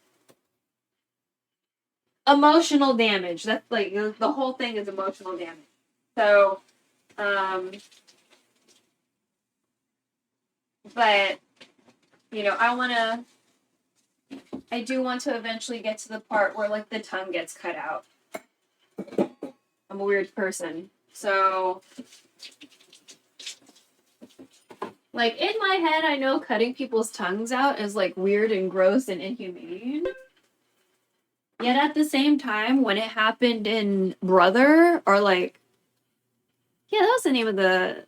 Emotional damage. That's like the whole thing is emotional damage. So, but I do want to eventually get to the part where like the tongue gets cut out. I'm a weird person. So, like, in my head, I know cutting people's tongues out is, like, weird and gross and inhumane. Yet at the same time, when it happened in Brother, or, like... Yeah, that was the name of the...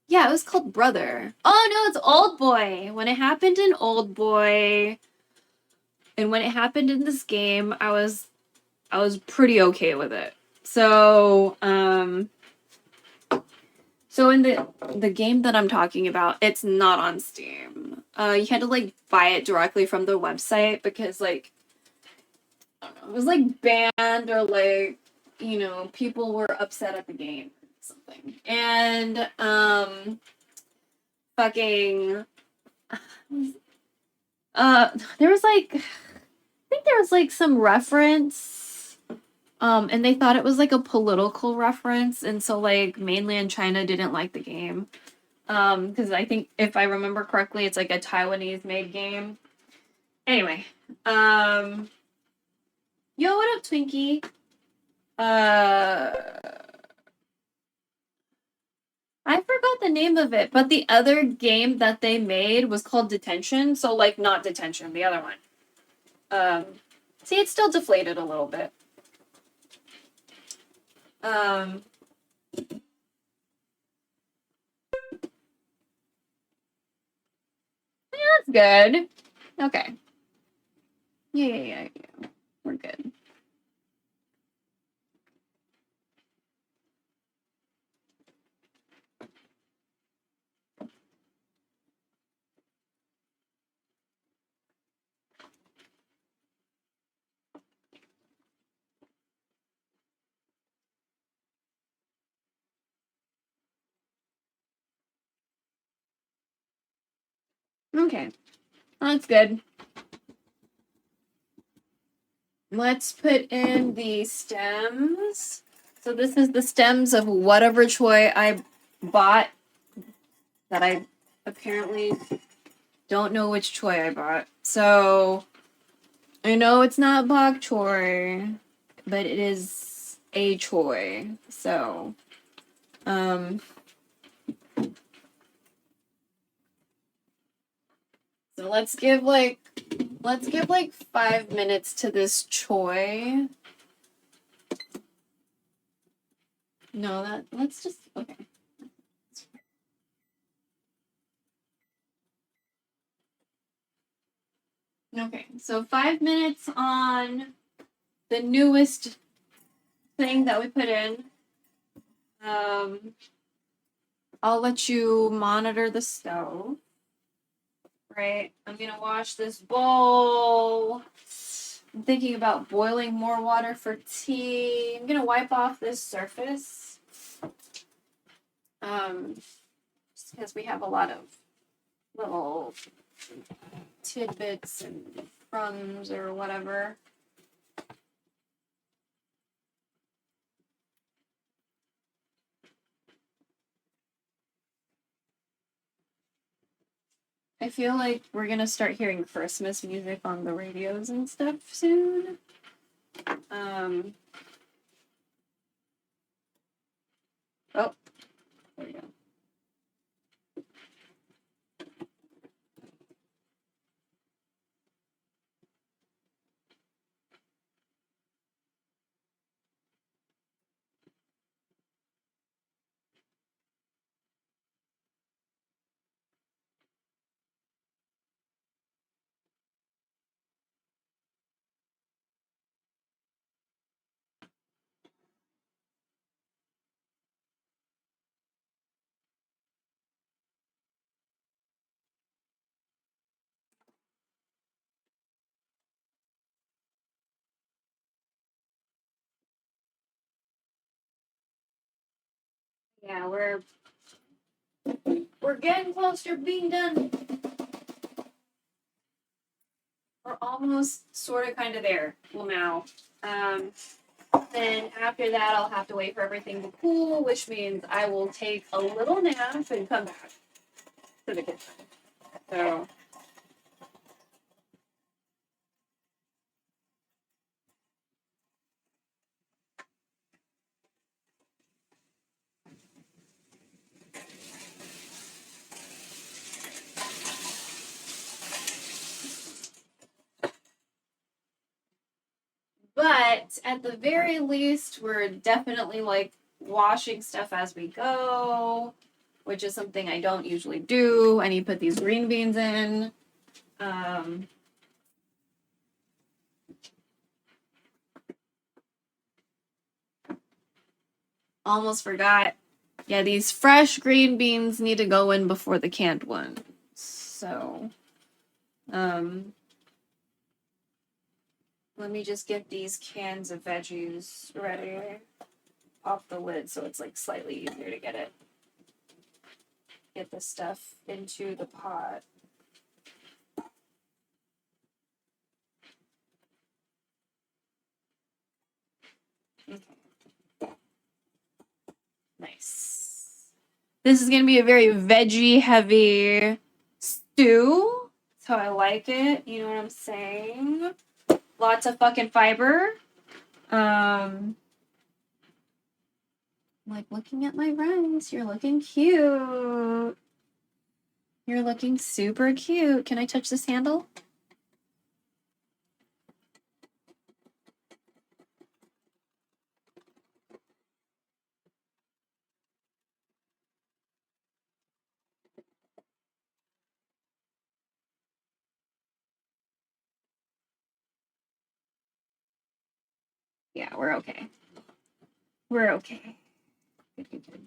Yeah, it was called Brother. Oh, no, it's Old Boy. When it happened in Old Boy, and when it happened in this game, I was I was pretty okay with it. So, so in the game that I'm talking about, it's not on Steam. You had to like buy it directly from the website because like I don't know, it was like banned or like, you know, people were upset at the game or something. And fucking there was like I think there was like some reference and they thought it was like a political reference, and so like mainland China didn't like the game. Because I think if I remember correctly, it's like a Taiwanese made game. Anyway, yo, what up, Twinkie? I forgot the name of it, but the other game that they made was called Detention. So like not Detention, the other one. See, it's still deflated a little bit. That's good. Okay. Yeah. We're good. Okay. That's good. Let's put in the stems. So this is the stems of whatever choy I bought that I apparently don't know which choy I bought. So I know it's not bok choy, but it is a choy. So so let's give like 5 minutes to this choy. No, let's just okay. Okay, so 5 minutes on the newest thing that we put in. I'll let you monitor the stove. Right, I'm gonna wash this bowl. I'm thinking about boiling more water for tea. I'm gonna wipe off this surface. Just because we have a lot of little tidbits and crumbs or whatever. I feel like we're gonna start hearing Christmas music on the radios and stuff soon. Oh, there we go. Yeah, we're getting close to being done. We're almost sort of kind of there. Well, now. Then after that, I'll have to wait for everything to cool, which means I will take a little nap and come back to the kitchen. So. But at the very least, we're definitely like washing stuff as we go, which is something I don't usually do. I need to put these green beans in. Almost forgot. Yeah, these fresh green beans need to go in before the canned ones. So, let me just get these cans of veggies ready off the lid so it's like slightly easier to get the stuff into the pot. Okay. Nice. This is gonna be a very veggie heavy stew. That's how I like it. You know what I'm saying? Lots of fucking fiber. Like looking at my rice. You're looking cute. You're looking super cute. Can I touch this handle? Yeah, we're okay. We're okay. Good, good, good.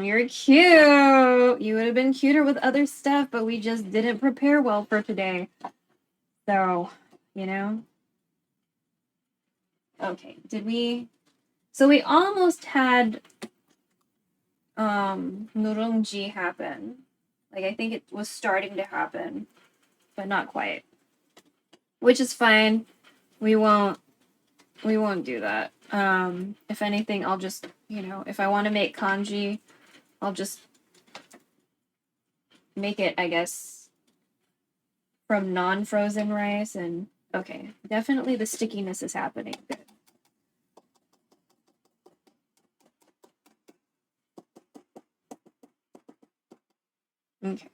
You're cute. You would have been cuter with other stuff, but we just didn't prepare well for today. So, you know. Okay, so we almost had Nurungji happen. Like I think it was starting to happen, but not quite. Which is fine. We won't do that. If anything, I'll just, if I want to make kanji, I'll just make it, I guess, from non-frozen rice. And okay, definitely the stickiness is happening. Good. Okay.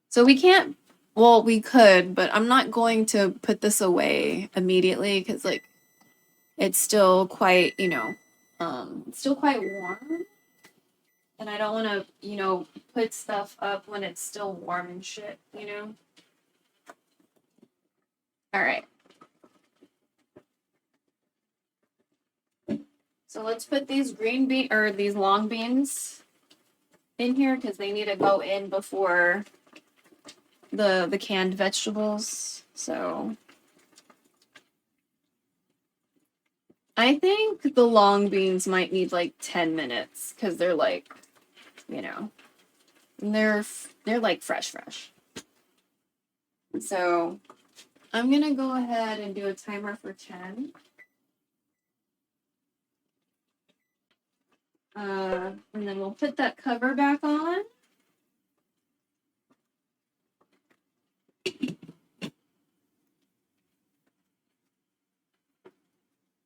So we can't, well, we could, but I'm not going to put this away immediately because, like, it's still quite, it's still quite warm. And I don't want to, put stuff up when it's still warm and shit, All right. So let's put these these long beans in here because they need to go in before the canned vegetables. So I think the long beans might need like 10 minutes because they're like, they're like fresh. So I'm gonna go ahead and do a timer for 10. And then we'll put that cover back on.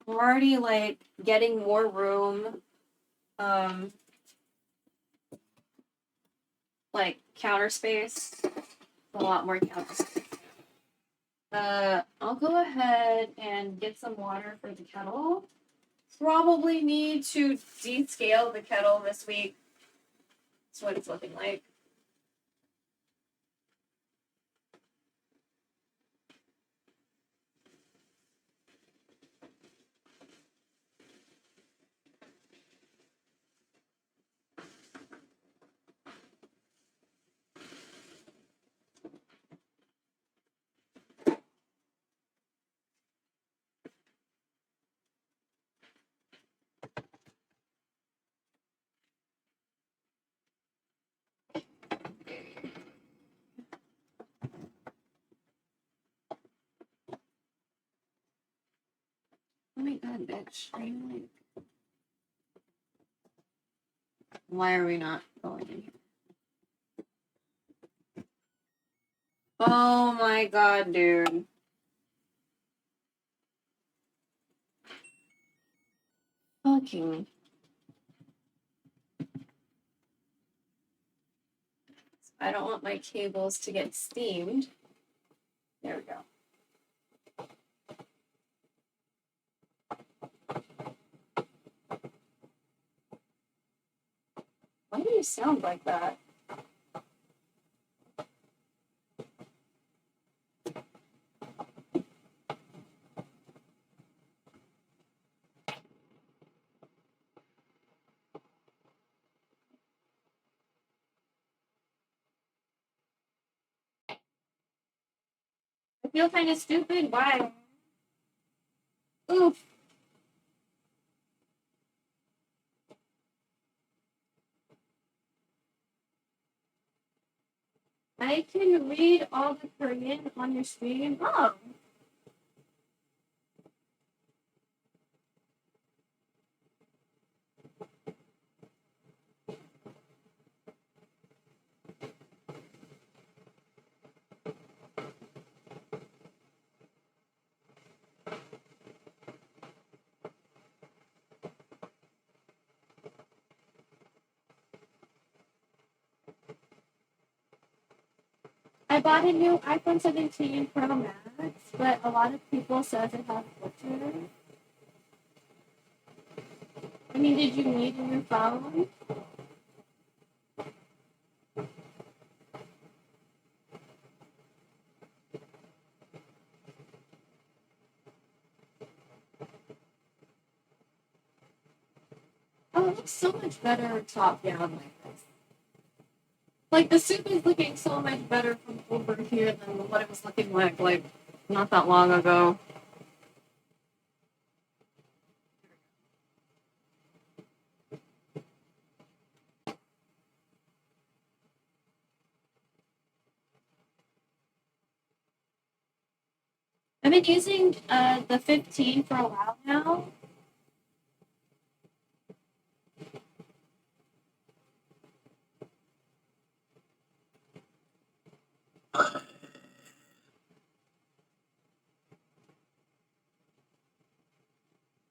We're already like getting more room. Like counter space. A lot more counter space. I'll go ahead and get some water for the kettle. Probably need to descale the kettle this week. That's what it's looking like. Oh my god, bitch. Are you like... Why are we not going in here? Oh my god, dude. Fucking... I don't want my cables to get steamed. There we go. Why do you sound like that? I feel kind of stupid. Why? Oof. I can read all the Korean on your stream. Oh. I bought a new iPhone 17 Pro Max, but a lot of people says it has glitches. I mean, did you need a new phone? Oh, it looks so much better top down like this. Like, the soup is looking so much better from over here than what it was looking like not that long ago. I've been using the 15 for a while now.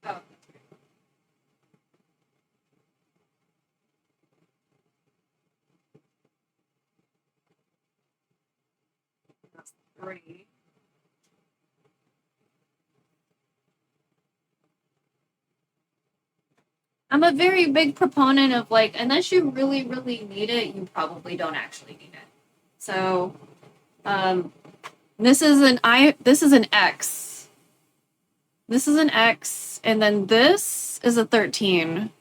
Oh, that's great. I'm a very big proponent of like, unless you really, really need it, you probably don't actually need it. So, this is an X. This is an X, and then this is a 13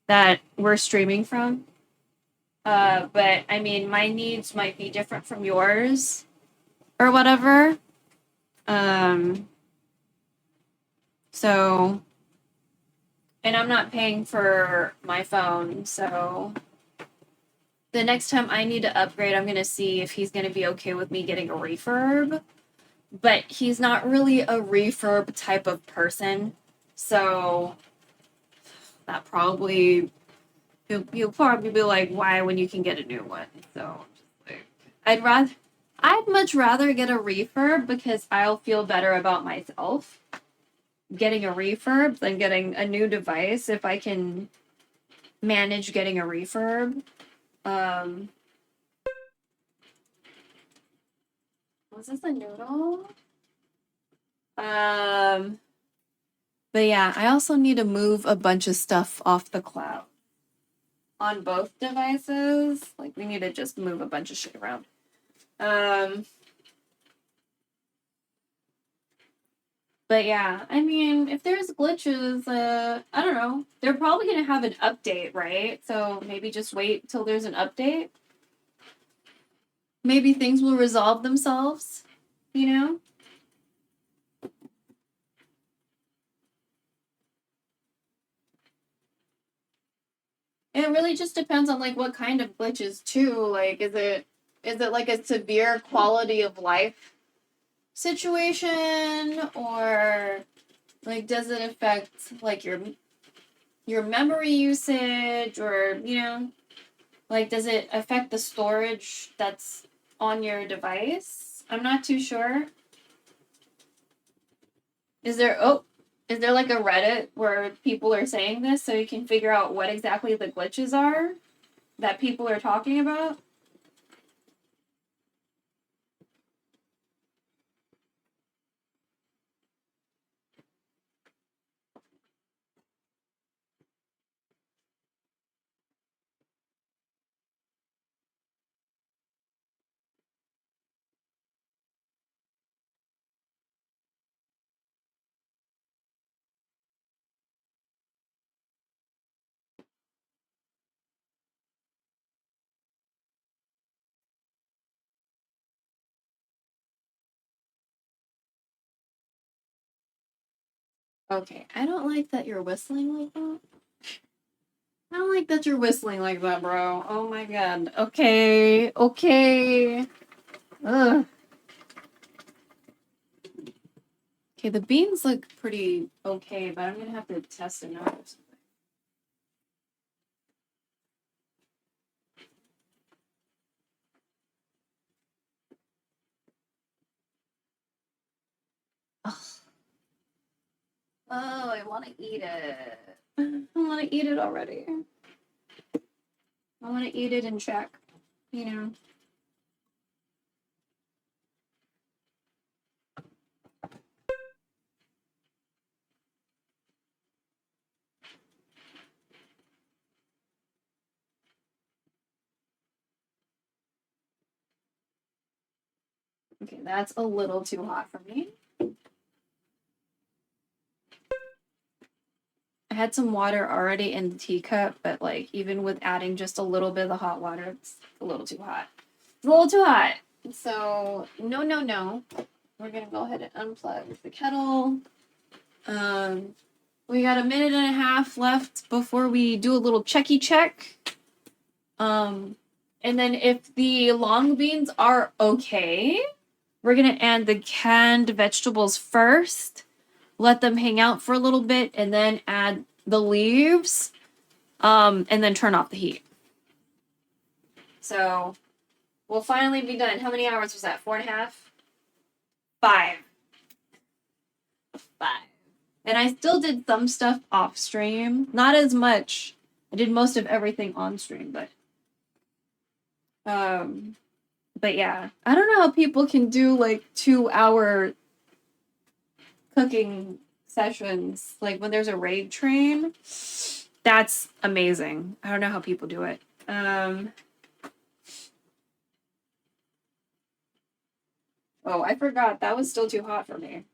that we're streaming from. But I mean, my needs might be different from yours, or whatever. So, and I'm not paying for my phone, so the next time I need to upgrade, I'm gonna see if he's gonna be okay with me getting a refurb. But he's not really a refurb type of person, so that probably he'll probably be like, "Why when you can get a new one?" So like, I'd much rather get a refurb because I'll feel better about myself getting a refurb than getting a new device if I can manage getting a refurb. Was this a noodle? But yeah, I also need to move a bunch of stuff off the cloud on both devices. Like we need to just move a bunch of shit around. But yeah, I mean, if there's glitches, I don't know. They're probably gonna have an update, right? So maybe just wait till there's an update. Maybe things will resolve themselves, you know? It really just depends on like what kind of glitches too. Like is it like a severe quality of life situation, or like does it affect like your memory usage, or like does it affect the storage that's on your device? I'm not too sure. Is there like a Reddit where people are saying this so you can figure out what exactly the glitches are that people are talking about? Okay, I don't like that you're whistling like that. I don't like that you're whistling like that, bro. Oh my god. Okay, okay. Ugh. Okay, the beans look pretty okay, but I'm gonna have to test it out. Ugh. Oh, I want to eat it. I want to eat it already. I want to eat it and check, you know. Okay, that's a little too hot for me. I had some water already in the teacup, but like even with adding just a little bit of the hot water, it's a little too hot. It's a little too hot. So no, no, no. We're gonna go ahead and unplug the kettle. We got a minute and a half left before we do a little checky check. And then if the long beans are okay, we're gonna add the canned vegetables first, let them hang out for a little bit, and then add the leaves, and then turn off the heat. So we'll finally be done. How many hours was that? 4.5? 5. 5. And I still did some stuff off stream. Not as much. I did most of everything on stream, but yeah. I don't know how people can do like 2-hour cooking sessions like when there's a raid train. That's amazing. I don't know how people do it. Oh, I forgot. That was still too hot for me.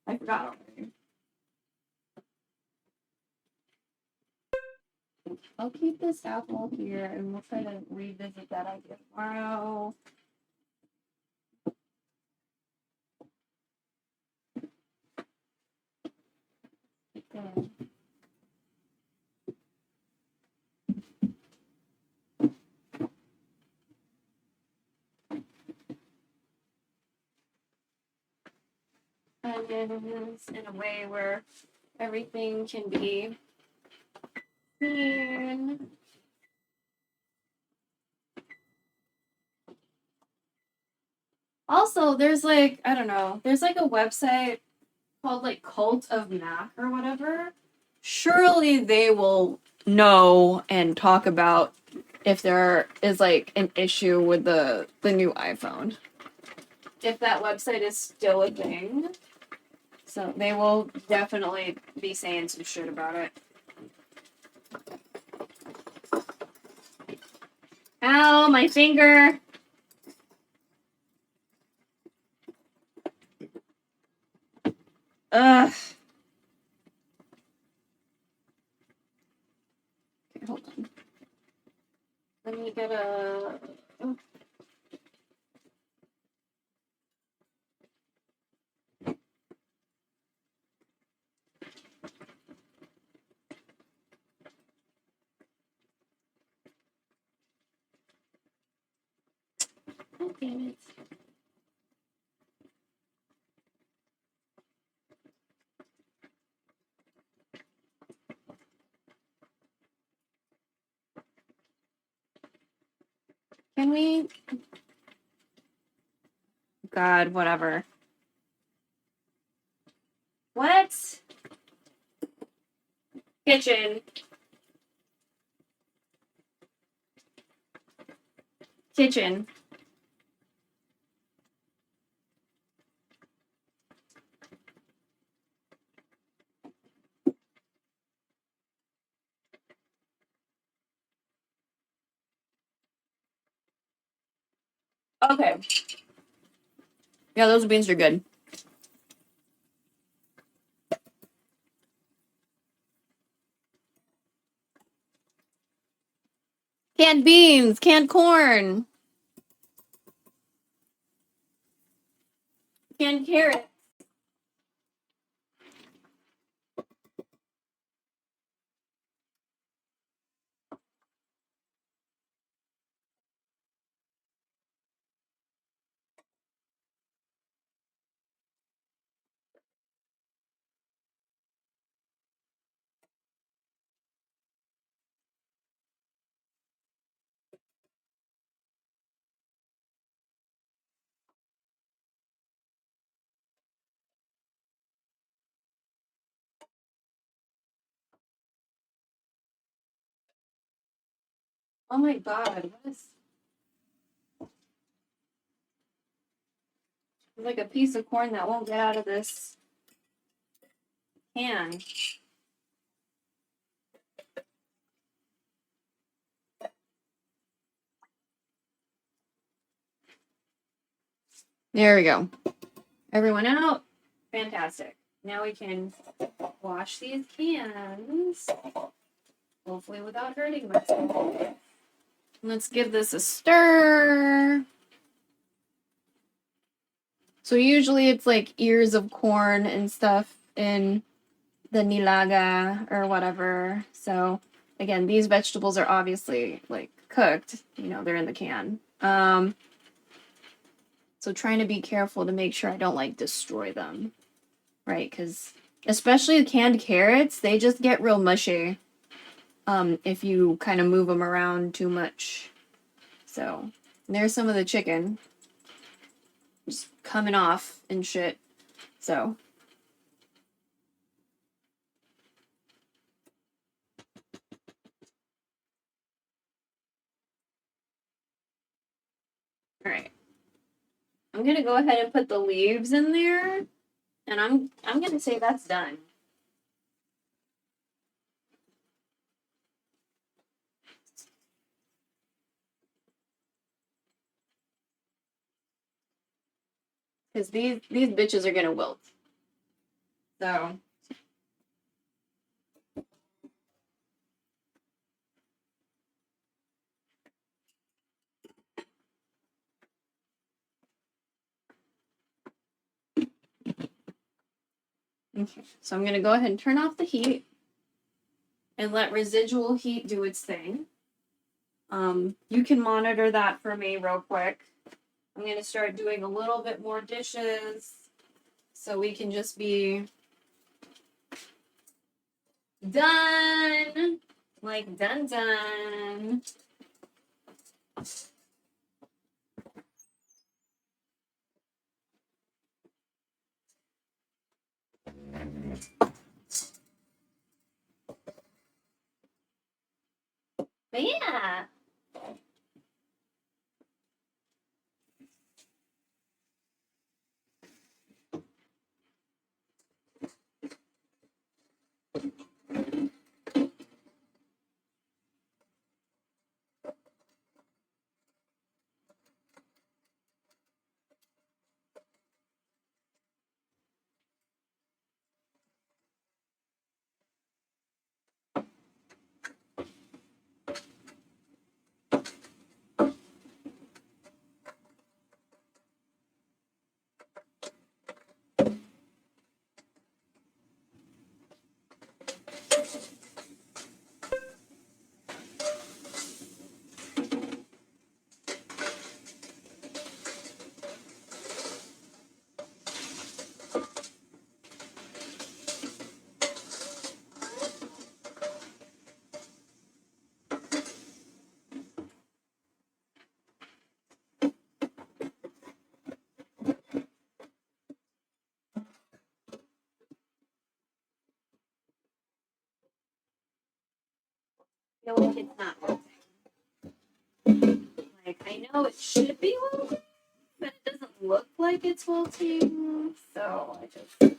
I forgot already. I'll keep this apple here and we'll try to revisit that idea tomorrow. Okay. Onions in a way where everything can be seen. Also, there's like, I don't know, there's like a website called like Cult of Mac or whatever. Surely they will know and talk about if there is like an issue with the new iPhone. If that website is still a thing. So they will definitely be saying some shit about it. Ow, my finger. Ugh. Okay, hold on. Let me get a... Oh. God damn it. Can we... God, whatever. What? Kitchen. Kitchen. Okay. Yeah, those beans are good. Canned beans, canned corn, canned carrots. Oh my god, what is... It's like a piece of corn that won't get out of this can. There we go. Everyone out. Fantastic. Now we can wash these cans. Hopefully without hurting myself. Let's give this a stir. So usually it's like ears of corn and stuff in the nilaga or whatever. So again, these vegetables are obviously like cooked. You know, they're in the can. So trying to be careful to make sure I don't like destroy them. Right, because especially canned carrots, they just get real mushy if you kind of move them around too much. So there's some of the chicken just coming off and shit. So all right, I'm gonna go ahead and put the leaves in there, and I'm gonna say that's done. Because these bitches are gonna wilt. So okay, so I'm gonna go ahead and turn off the heat and let residual heat do its thing. You can monitor that for me real quick. I'm gonna start doing a little bit more dishes so we can just be done. Like done. But yeah. I feel like it's not wilting. Like I know it should be wilting, but it doesn't look like it's wilting. So I just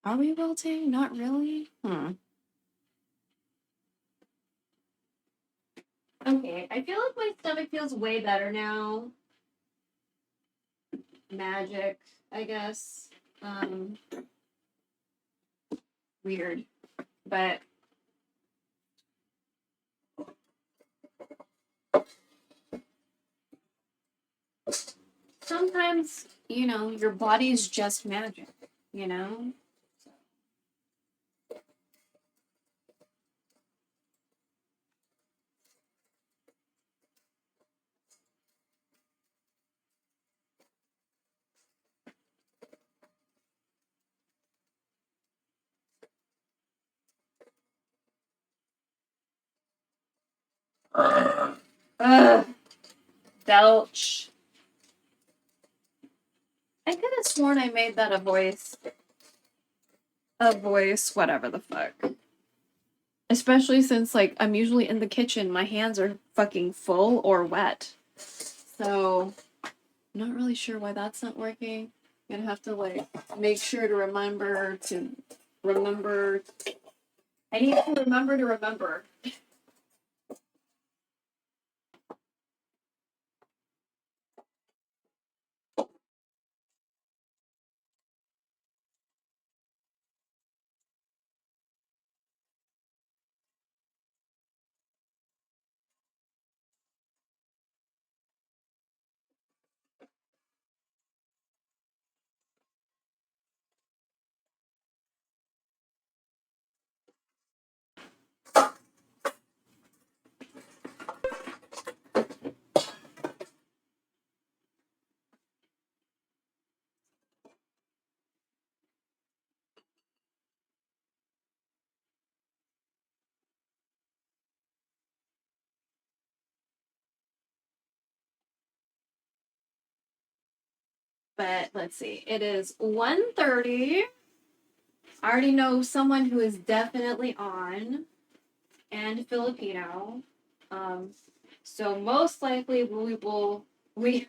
Are we wilting? Not really. Okay, I feel like my stomach feels way better now. Magic, I guess. Weird. But sometimes, you know, your body's just magic, you know? Ugh. Belch. I could have sworn I made that a voice. A voice, whatever the fuck. Especially since, like, I'm usually in the kitchen. My hands are fucking full or wet. So, I'm not really sure why that's not working. I'm gonna have to, like, make sure to remember to remember. I need to remember to remember. But let's see. It is 1:30. I already know someone who is definitely on and Filipino. So most likely we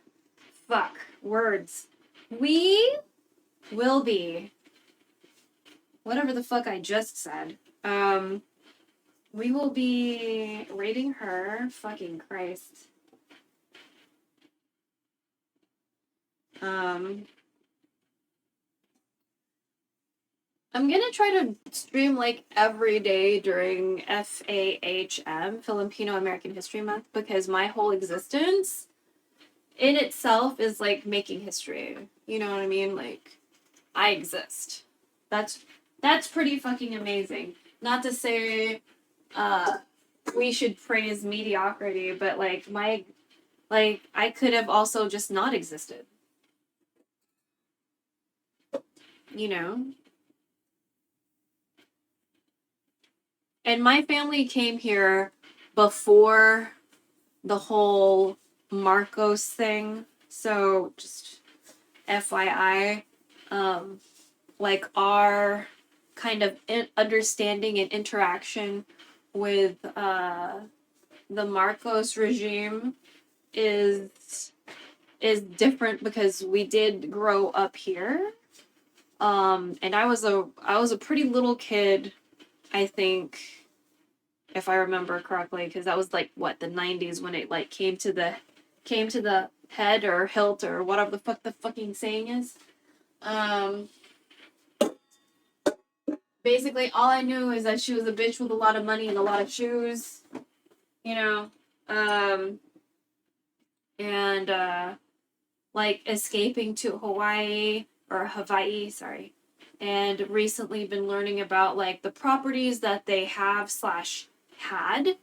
fuck words. We will be whatever the fuck I just said. We will be rating her. Fucking Christ. I'm gonna try to stream like every day during FAHM, Filipino American History Month, because my whole existence in itself is like making history. You know what I mean? Like, I exist. That's pretty fucking amazing. Not to say we should praise mediocrity, but like I could have also just not existed. You know? And my family came here before the whole Marcos thing. So just FYI, like our kind of understanding and interaction with the Marcos regime is different because we did grow up here. And I was a pretty little kid, I think, if I remember correctly, because that was like what, the 90s when it like came to the head or hilt or whatever the fuck the fucking saying is. Basically all I knew is that she was a bitch with a lot of money and a lot of shoes, you know. And like escaping to Hawaii, sorry. And recently been learning about like the properties that they have / had.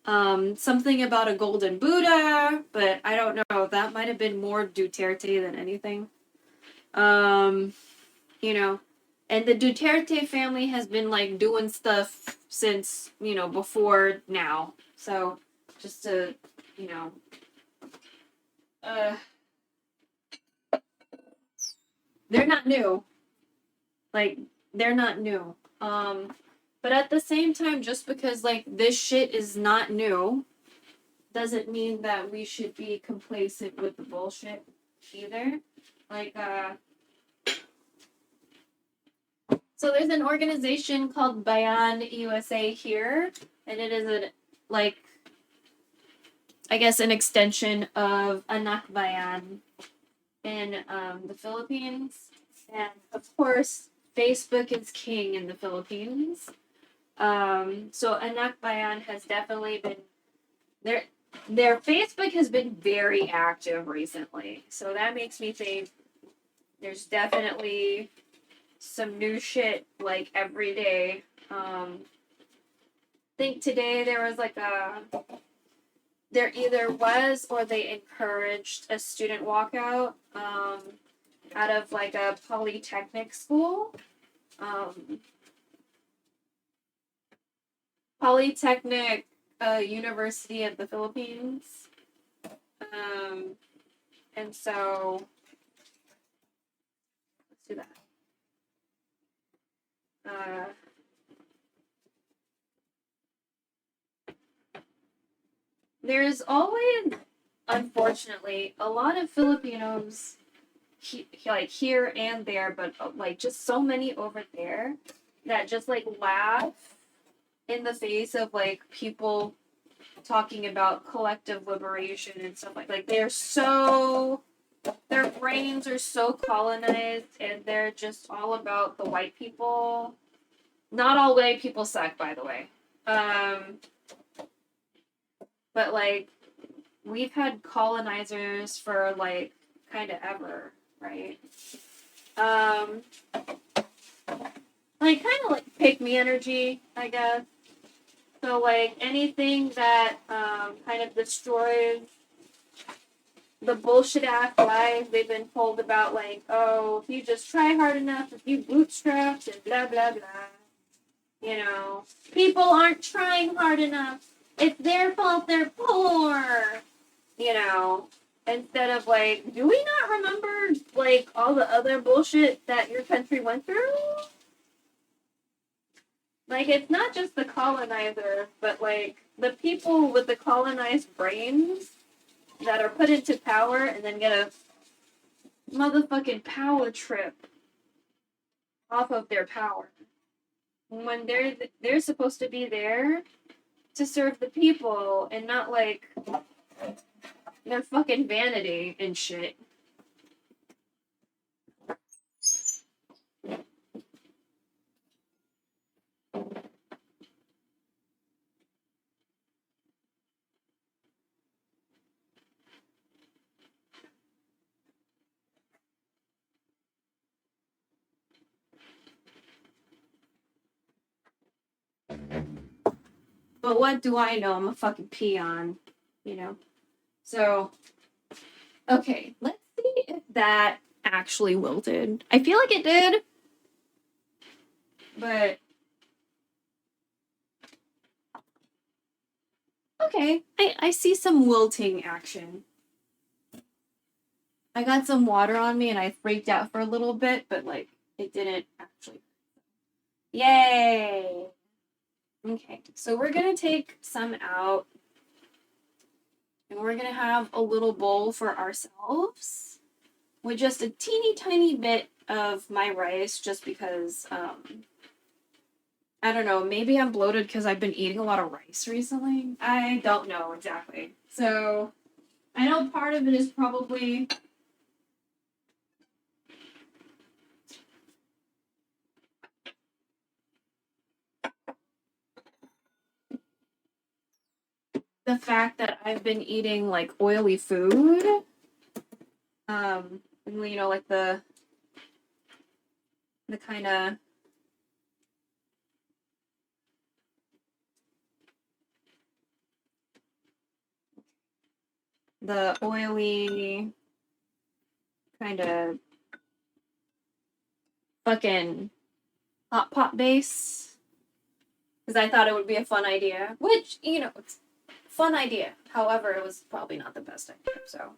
Something about a golden Buddha, but I don't know. That might have been more Duterte than anything. You know, and the Duterte family has been like doing stuff since, you know, before now. So just to, you know, they're not new. Like, they're not new. But at the same time, just because like this shit is not new doesn't mean that we should be complacent with the bullshit either. Like, So there's an organization called Bayan USA here, and it is I guess an extension of Anak Bayan in the Philippines. And of course, Facebook is king in the Philippines. So Anak Bayan has definitely been their Facebook has been very active recently. So that makes me think there's definitely some new shit like every day. I think today there was there either was or they encouraged a student walkout out of like a polytechnic school. Polytechnic University of the Philippines. And so let's do that. There's always, unfortunately, a lot of Filipinos like here and there, but like just so many over there that just like laugh in the face of like people talking about collective liberation and stuff like their brains are so colonized and they're just all about the white people. Not all white people suck, by the way. But like we've had colonizers for like kind of ever, right? Like kind of like pick me energy, I guess. So like anything that kind of destroys the bullshit ass lies they've been told about, like, oh, if you just try hard enough, if you bootstrapped and blah blah blah. You know, people aren't trying hard enough. It's their fault they're poor. You know, instead of like, do we not remember like all the other bullshit that your country went through? Like, it's not just the colonizer, but like the people with the colonized brains that are put into power and then get a motherfucking power trip off of their power. When they're supposed to be there to serve the people and not like their fucking vanity and shit. But what do I know? I'm a fucking peon, you know? So, okay, let's see if that actually wilted. I feel like it did, but okay, I see some wilting action. I got some water on me and I freaked out for a little bit, but like it didn't actually. Yay! Okay, so we're gonna take some out and we're gonna have a little bowl for ourselves with just a teeny tiny bit of my rice just because I don't know, maybe I'm bloated because I've been eating a lot of rice recently. I don't know exactly. So I know part of it is probably the fact that I've been eating like oily food. You know, like the kind of the oily kind of fucking hot pot base because I thought it would be a fun idea, which, you know, it's a fun idea. However, it was probably not the best idea. So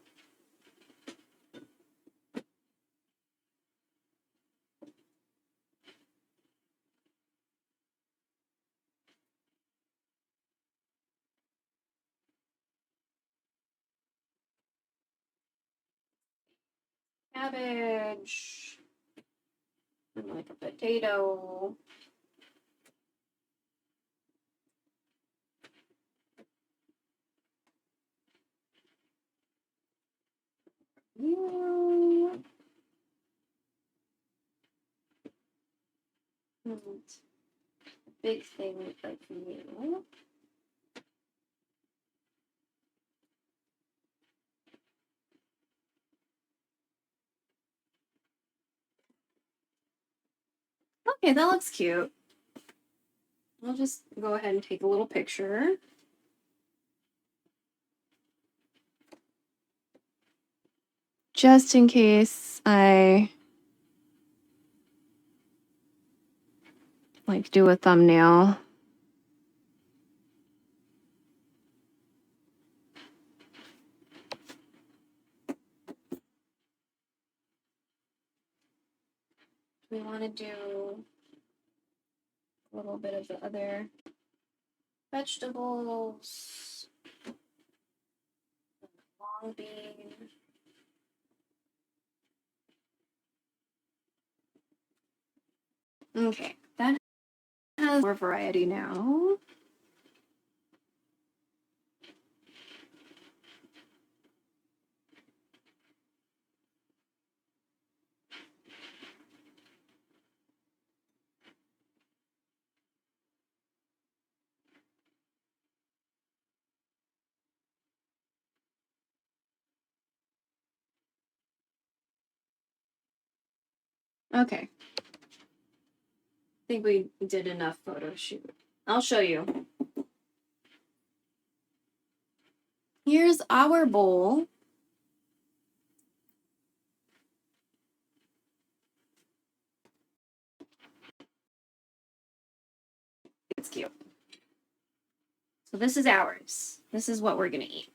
cabbage. And like a potato. Yeah. And big thing like you. Okay, that looks cute. I'll just go ahead and take a little picture. Just in case I like do a thumbnail. We want to do a little bit of the other vegetables. Long bean. Okay, that has more variety now. Okay. I think we did enough photo shoot. I'll show you. Here's our bowl. It's cute. So this is ours. This is what we're gonna eat.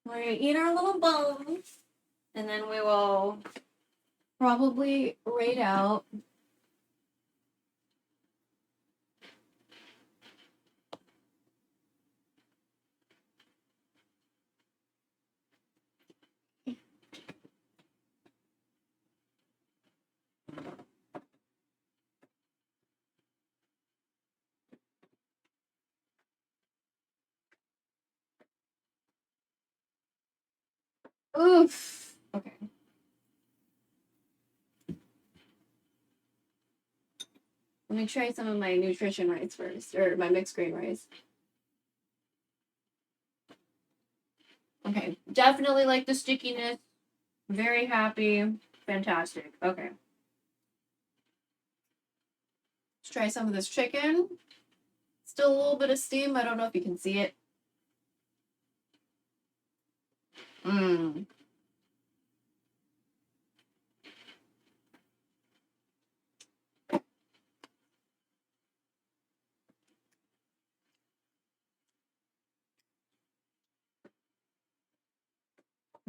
We're gonna eat our little bones, and then we will probably rate out oof. Okay. Let me try some of my nutrition rice first, or my mixed grain rice. Okay, definitely like the stickiness. Very happy. Fantastic. Okay. Let's try some of this chicken. Still a little bit of steam. I don't know if you can see it. Mmm.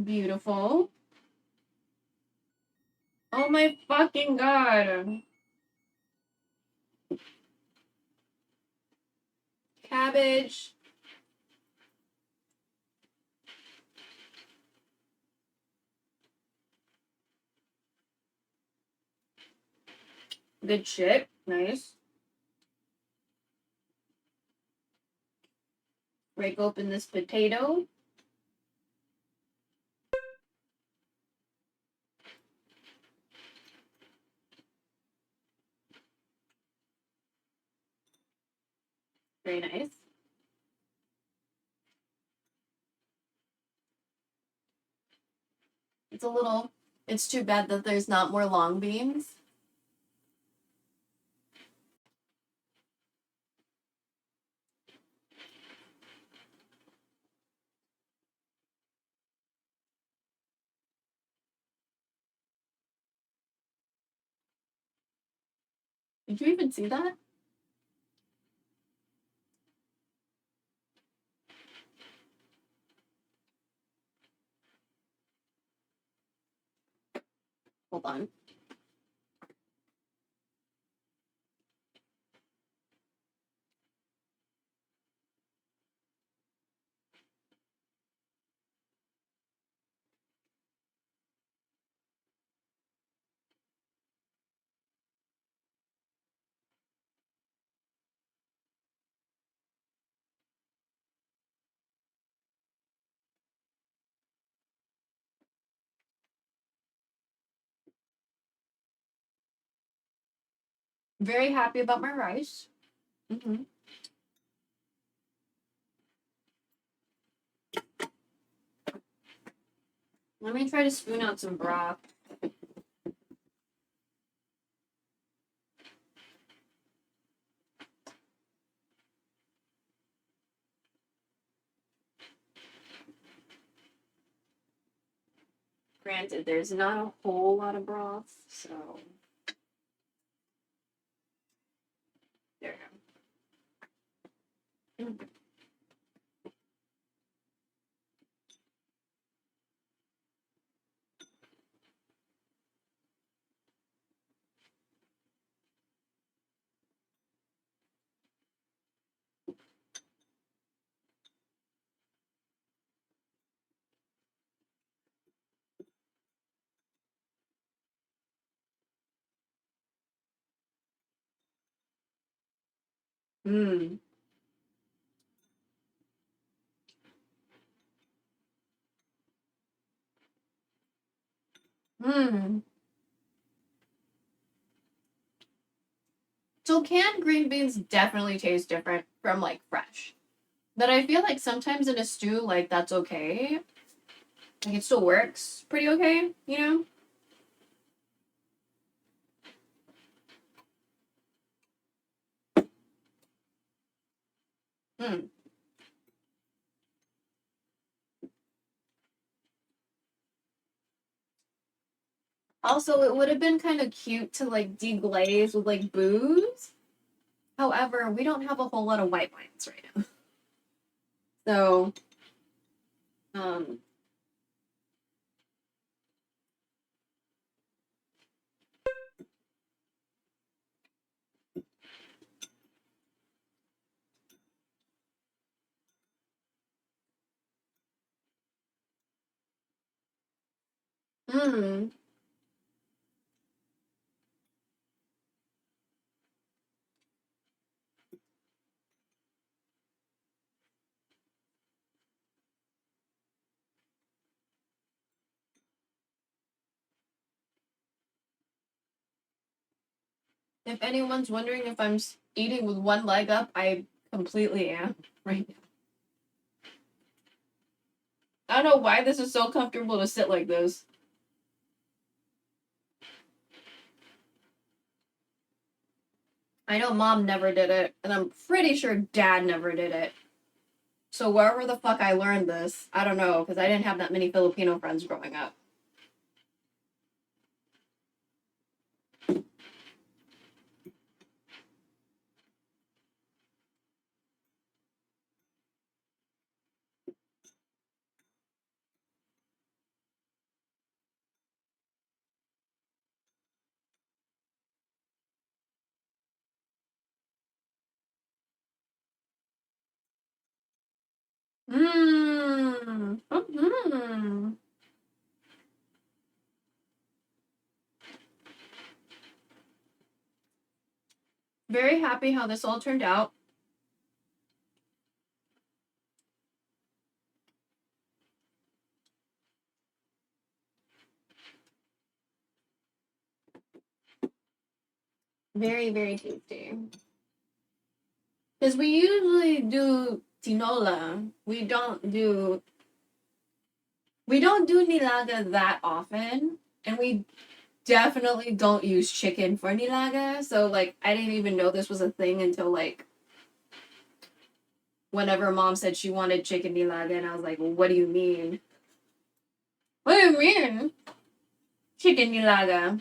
Beautiful. Oh my fucking god. Cabbage. Good shit. Nice. Break open this potato. Very nice. It's too bad that there's not more long beans. Did you even see that? Hold on. Very happy about my rice. Let me try to spoon out some broth. Granted, there's not a whole lot of broth, so there we go. Hmm. Hmm. So canned green beans definitely taste different from like fresh. But I feel like sometimes in a stew, like that's okay. Like it still works pretty okay, you know? Hmm. Also, it would have been kind of cute to like deglaze with like booze. However, we don't have a whole lot of white wines right now. So, um, hmm. If anyone's wondering if I'm eating with one leg up, I completely am right now. I don't know why this is so comfortable to sit like this. I know mom never did it, and I'm pretty sure dad never did it. So wherever the fuck I learned this, I don't know, because I didn't have that many Filipino friends growing up. Mmm. Mm-hmm. Very happy how this all turned out. Very, very tasty. Because we usually do Tinola. We don't do Nilaga that often. And we definitely don't use chicken for Nilaga. So like I didn't even know this was a thing until like whenever mom said she wanted chicken Nilaga, and I was like, well, what do you mean? What do you mean? Chicken Nilaga.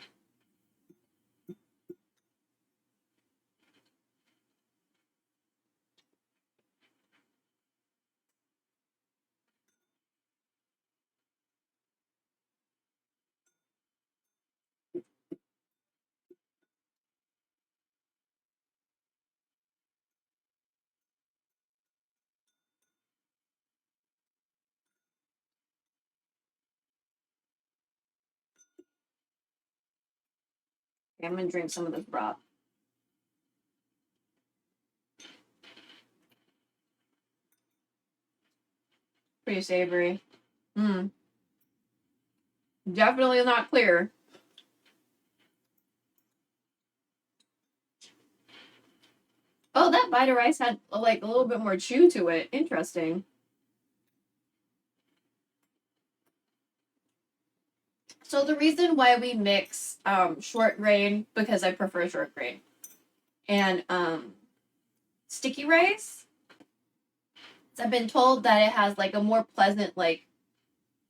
Okay, I'm gonna drink some of this broth. Pretty savory. Hmm. Definitely not clear. bite of rice had like a little bit more chew to it. Interesting. So the reason why we mix short grain, because I prefer short grain, and sticky rice, I've been told that it has like a more pleasant like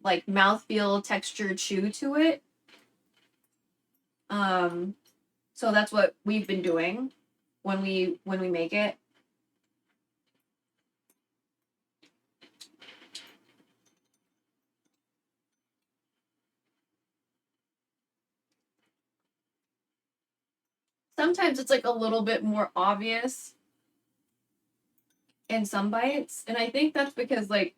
mouthfeel, texture, chew to it. So that's what we've been doing when we make it. Sometimes it's like a little bit more obvious in some bites, and I think that's because like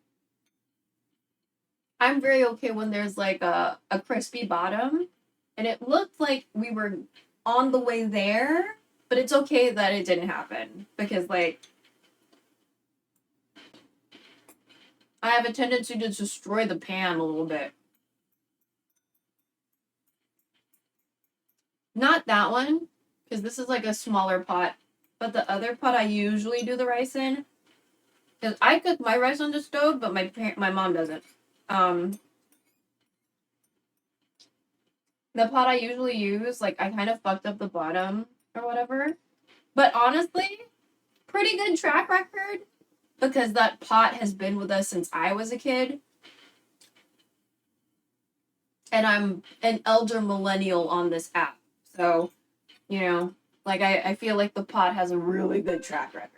I'm very okay when there's like a crispy bottom, and it looked like we were on the way there, but it's okay that it didn't happen because like I have a tendency to destroy the pan a little bit. Not that one, because this is like a smaller pot, but the other pot I usually do the rice in. Because I cook my rice on the stove, but my mom doesn't. The pot I usually use, like I kind of fucked up the bottom or whatever. But honestly, pretty good track record because that pot has been with us since I was a kid. And I'm an elder millennial on this app. So, you know, like I feel like the pot has a really good track record.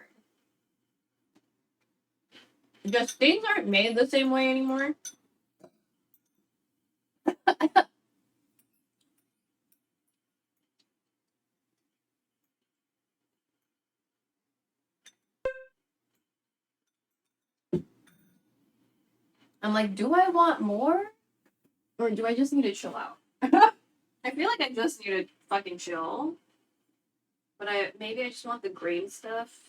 Just things aren't made the same way anymore. I'm like, do I want more? Or do I just need to chill out? I feel like I just need to fucking chill. But maybe I just want the green stuff.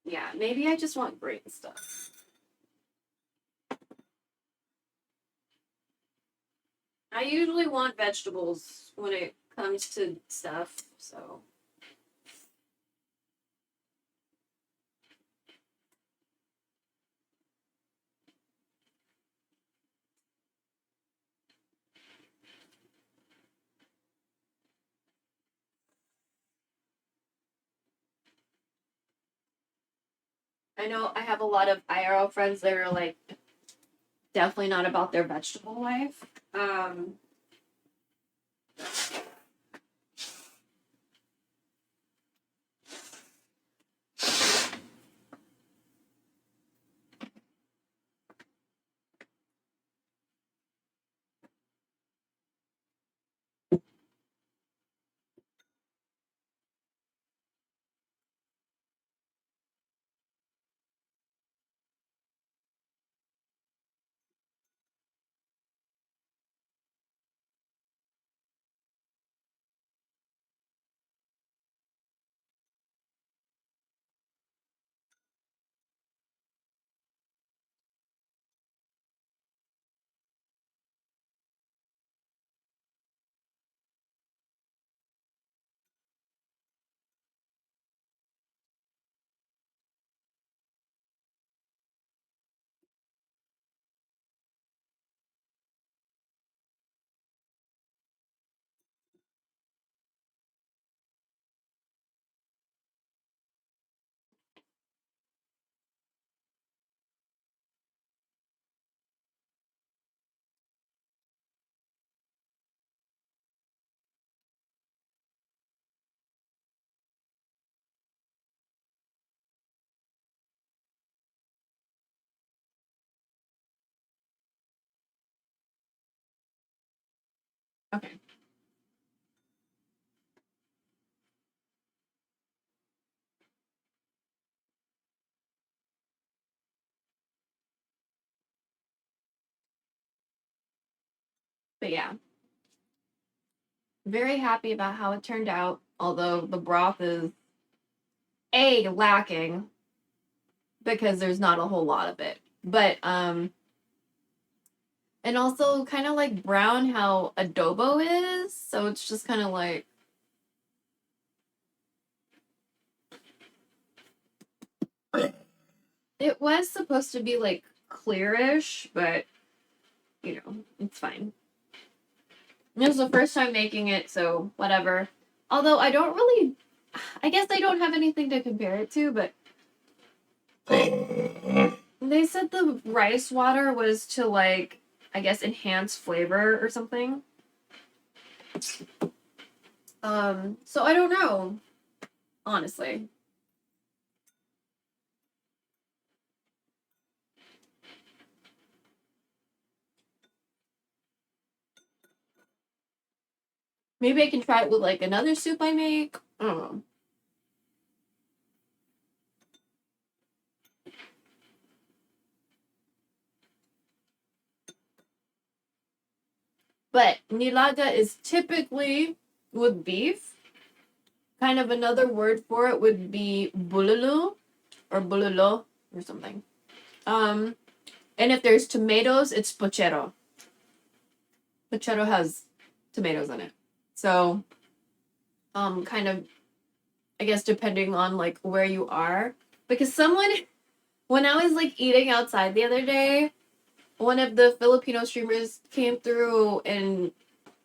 Yeah, maybe I just want green stuff. I usually want vegetables when it comes to stuff, so. I know I have a lot of IRL friends that are like definitely not about their vegetable life. Okay. But yeah. Very happy about how it turned out, although the broth is A, lacking because there's not a whole lot of it. But and also kind of like brown how adobo is, so it's just kind of like It was supposed to be like clearish, but you know, it's fine. It was the first time making it, so whatever. Although I don't really, I guess I don't have anything to compare it to, but they said the rice water was to like, I guess, enhance flavor or something. So I don't know, honestly. Maybe I can try it with like another soup I make. I don't know. But nilaga is typically with beef. Kind of another word for it would be bululu or bululo or something. And if there's tomatoes, it's pochero. Pochero has tomatoes in it. So, kind of, I guess, depending on like where you are. Because someone, when I was like eating outside the other day, one of the Filipino streamers came through and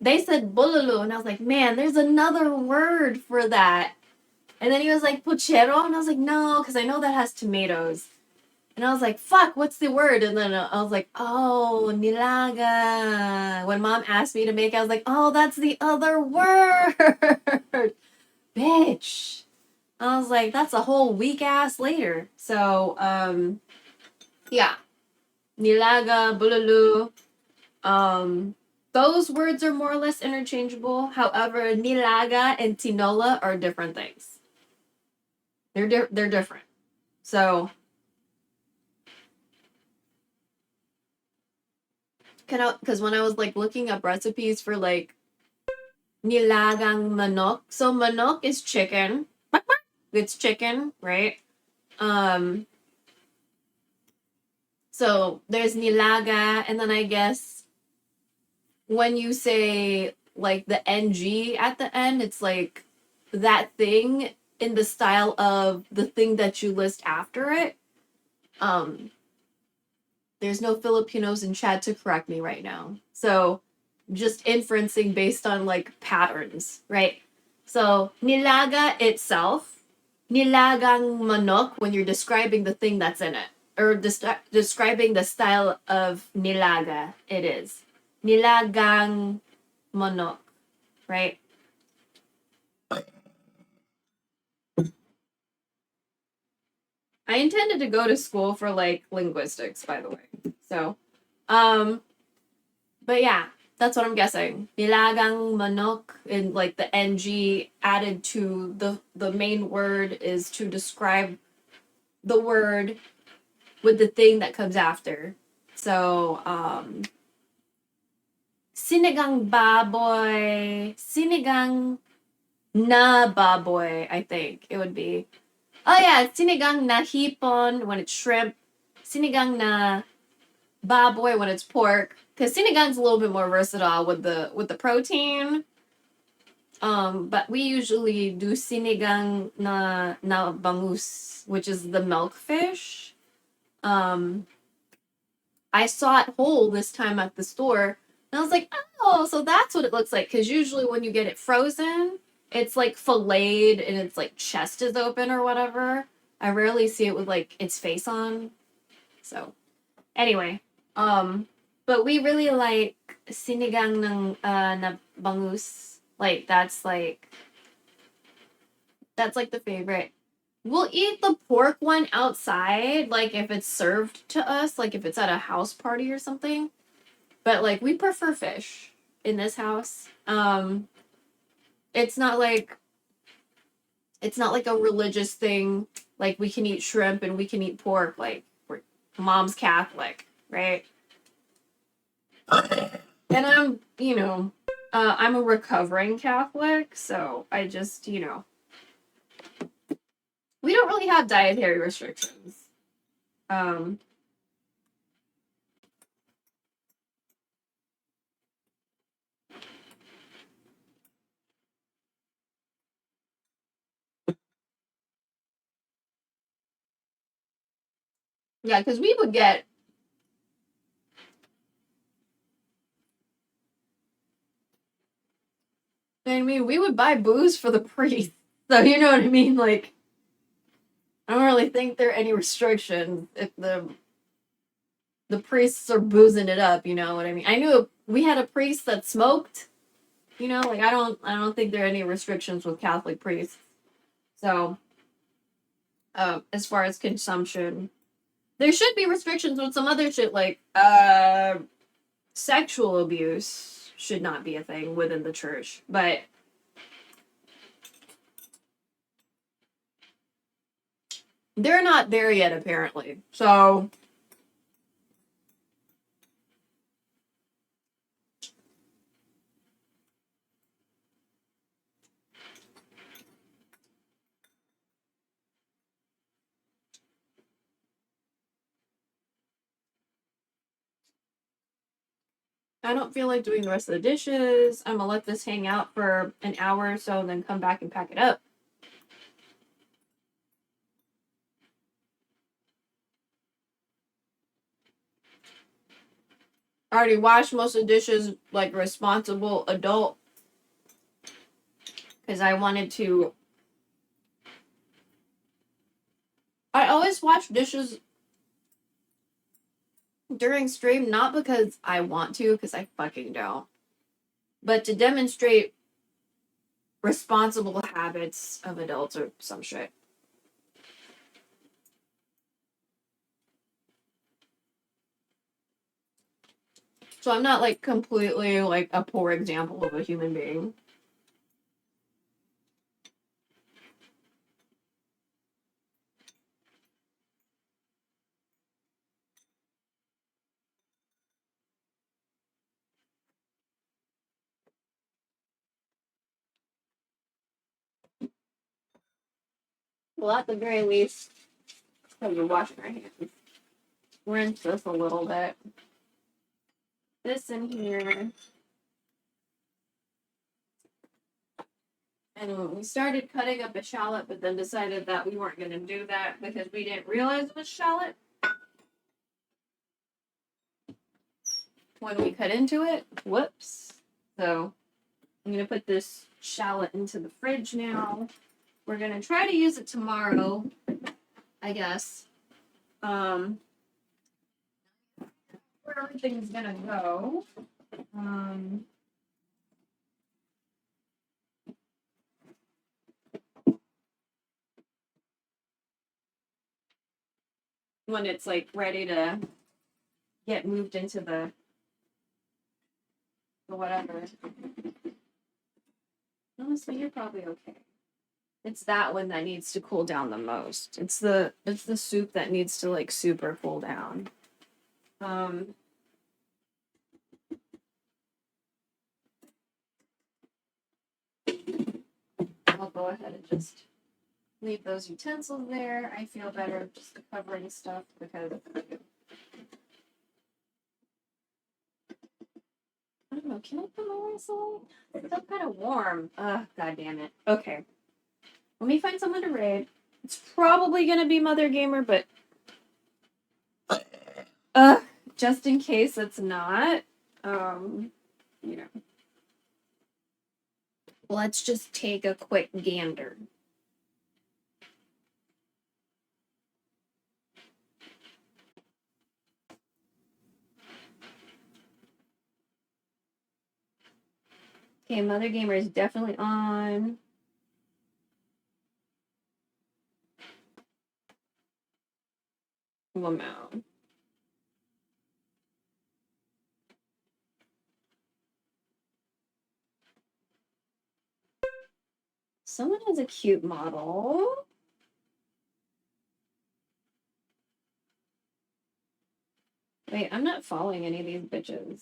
they said bululu. And I was like, man, there's another word for that. And then he was like, pochero. And I was like, no, because I know that has tomatoes. And I was like, fuck, what's the word? And then I was like, oh, nilaga. When mom asked me to make it, I was like, oh, that's the other word. Bitch. I was like, that's a whole week ass later. So, yeah. Nilaga, bululu. Those words are more or less interchangeable. However, nilaga and tinola are different things. They're different. So, because when I was like looking up recipes for like Nilagang Manok, so manok is chicken. It's chicken, right? Um, so there's nilaga, and then I guess when you say like the ng at the end, it's like that thing in the style of the thing that you list after it. Um, there's no Filipinos in chat to correct me right now. So just inferencing based on like patterns, right? So nilaga itself, nilagang manok when you're describing the thing that's in it, or describing the style of nilaga, it is nilagang manok, right? I intended to go to school for like linguistics, by the way. So, um, but yeah, that's what I'm guessing. Nilagang manok, and like the ng added to the main word is to describe the word with the thing that comes after. So, sinigang baboy, sinigang na baboy, I think it would be. Oh yeah, sinigang na hipon when it's shrimp, sinigang na baboy when it's pork. Because sinigang's a little bit more versatile with the protein. But we usually do sinigang na bangus, which is the milkfish. I saw it whole this time at the store, and I was like, oh, so that's what it looks like. Because usually when you get it frozen, it's like filleted and its like chest is open or whatever. I rarely see it with like its face on. So anyway, but we really like sinigang ng na bangus. Like that's like the favorite. We'll eat the pork one outside, like if it's served to us, like if it's at a house party or something. But like we prefer fish in this house. It's not like a religious thing. Like we can eat shrimp and we can eat pork. Like we're mom's Catholic, right? And I'm a recovering Catholic, so I just, we don't really have dietary restrictions. Um, Yeah, because we would get. I mean, we would buy booze for the priest. So, you know what I mean? Like, I don't really think there are any restrictions if the priests are boozing it up, you know what I mean? I knew we had a priest that smoked, you know, like I don't think there are any restrictions with Catholic priests. So, as far as consumption, there should be restrictions with some other shit like sexual abuse should not be a thing within the church, but they're not there yet apparently. So, I don't feel like doing the rest of the dishes. I'm gonna let this hang out for an hour or so and then come back and pack it up. I already washed most of the dishes like a responsible adult because I wanted to. I always wash dishes during stream, not because I want to, because I fucking don't, but to demonstrate responsible habits of adults or some shit. So I'm not like completely like a poor example of a human being. Well, at the very least, because we're washing our hands, rinse this a little bit. This in here. And we started cutting up a shallot, but then decided that we weren't going to do that because we didn't realize it was shallot when we cut into it. Whoops. So I'm going to put this shallot into the fridge now. We're going to try to use it tomorrow, I guess. Where everything's going to go. When it's like ready to get moved into the whatever. Honestly, you're probably okay. It's that one that needs to cool down the most. It's the soup that needs to like super cool down. I'll go ahead and just leave those utensils there. I feel better just covering stuff because I don't know. Can I put my rice away? It's still kind of warm. Ugh, god damn it. Okay. Let me find someone to raid. It's probably gonna be Mother Gamer, but just in case it's not, you know. Let's just take a quick gander. Okay, Mother Gamer is definitely on. Lamau. Someone has a cute model. Wait, I'm not following any of these bitches.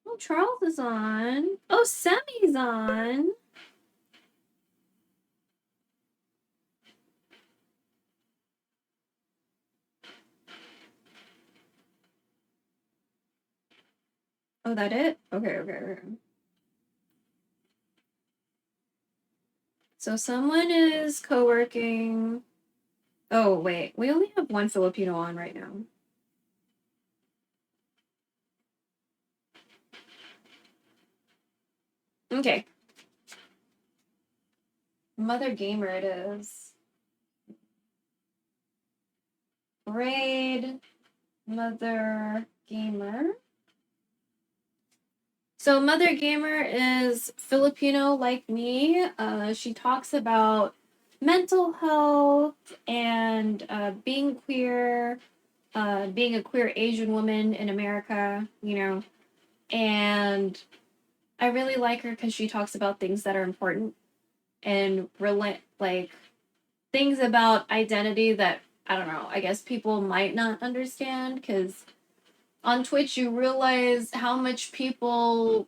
Oh, Charles is on. Oh, Semi's on. Oh, that it? Okay. So someone is co-working. Oh, wait. We only have one Filipino on right now. Okay. Mother Gamer it is. Raid Mother Gamer. So Mother Gamer is Filipino like me. She talks about mental health and being queer, being a queer Asian woman in America, you know. And I really like her because she talks about things that are important and like things about identity that I don't know, I guess people might not understand because on Twitch you realize how much people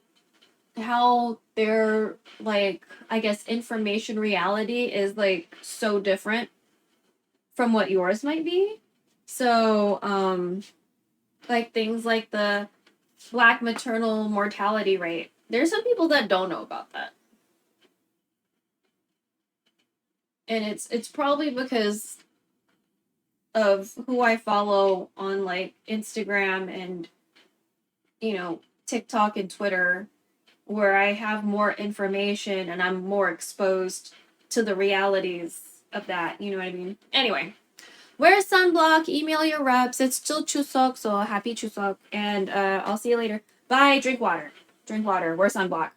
how their like I guess information reality is like so different from what yours might be. So like things like the black maternal mortality rate. There's some people that don't know about that. And it's probably because of who I follow on like Instagram and TikTok and Twitter, where I have more information and I'm more exposed to the realities of that. You know what I mean? Anyway, wear sunblock, email your reps. It's still Chuseok, so happy Chuseok. And I'll see you later. Bye. Drink water. Drink water. Wear sunblock.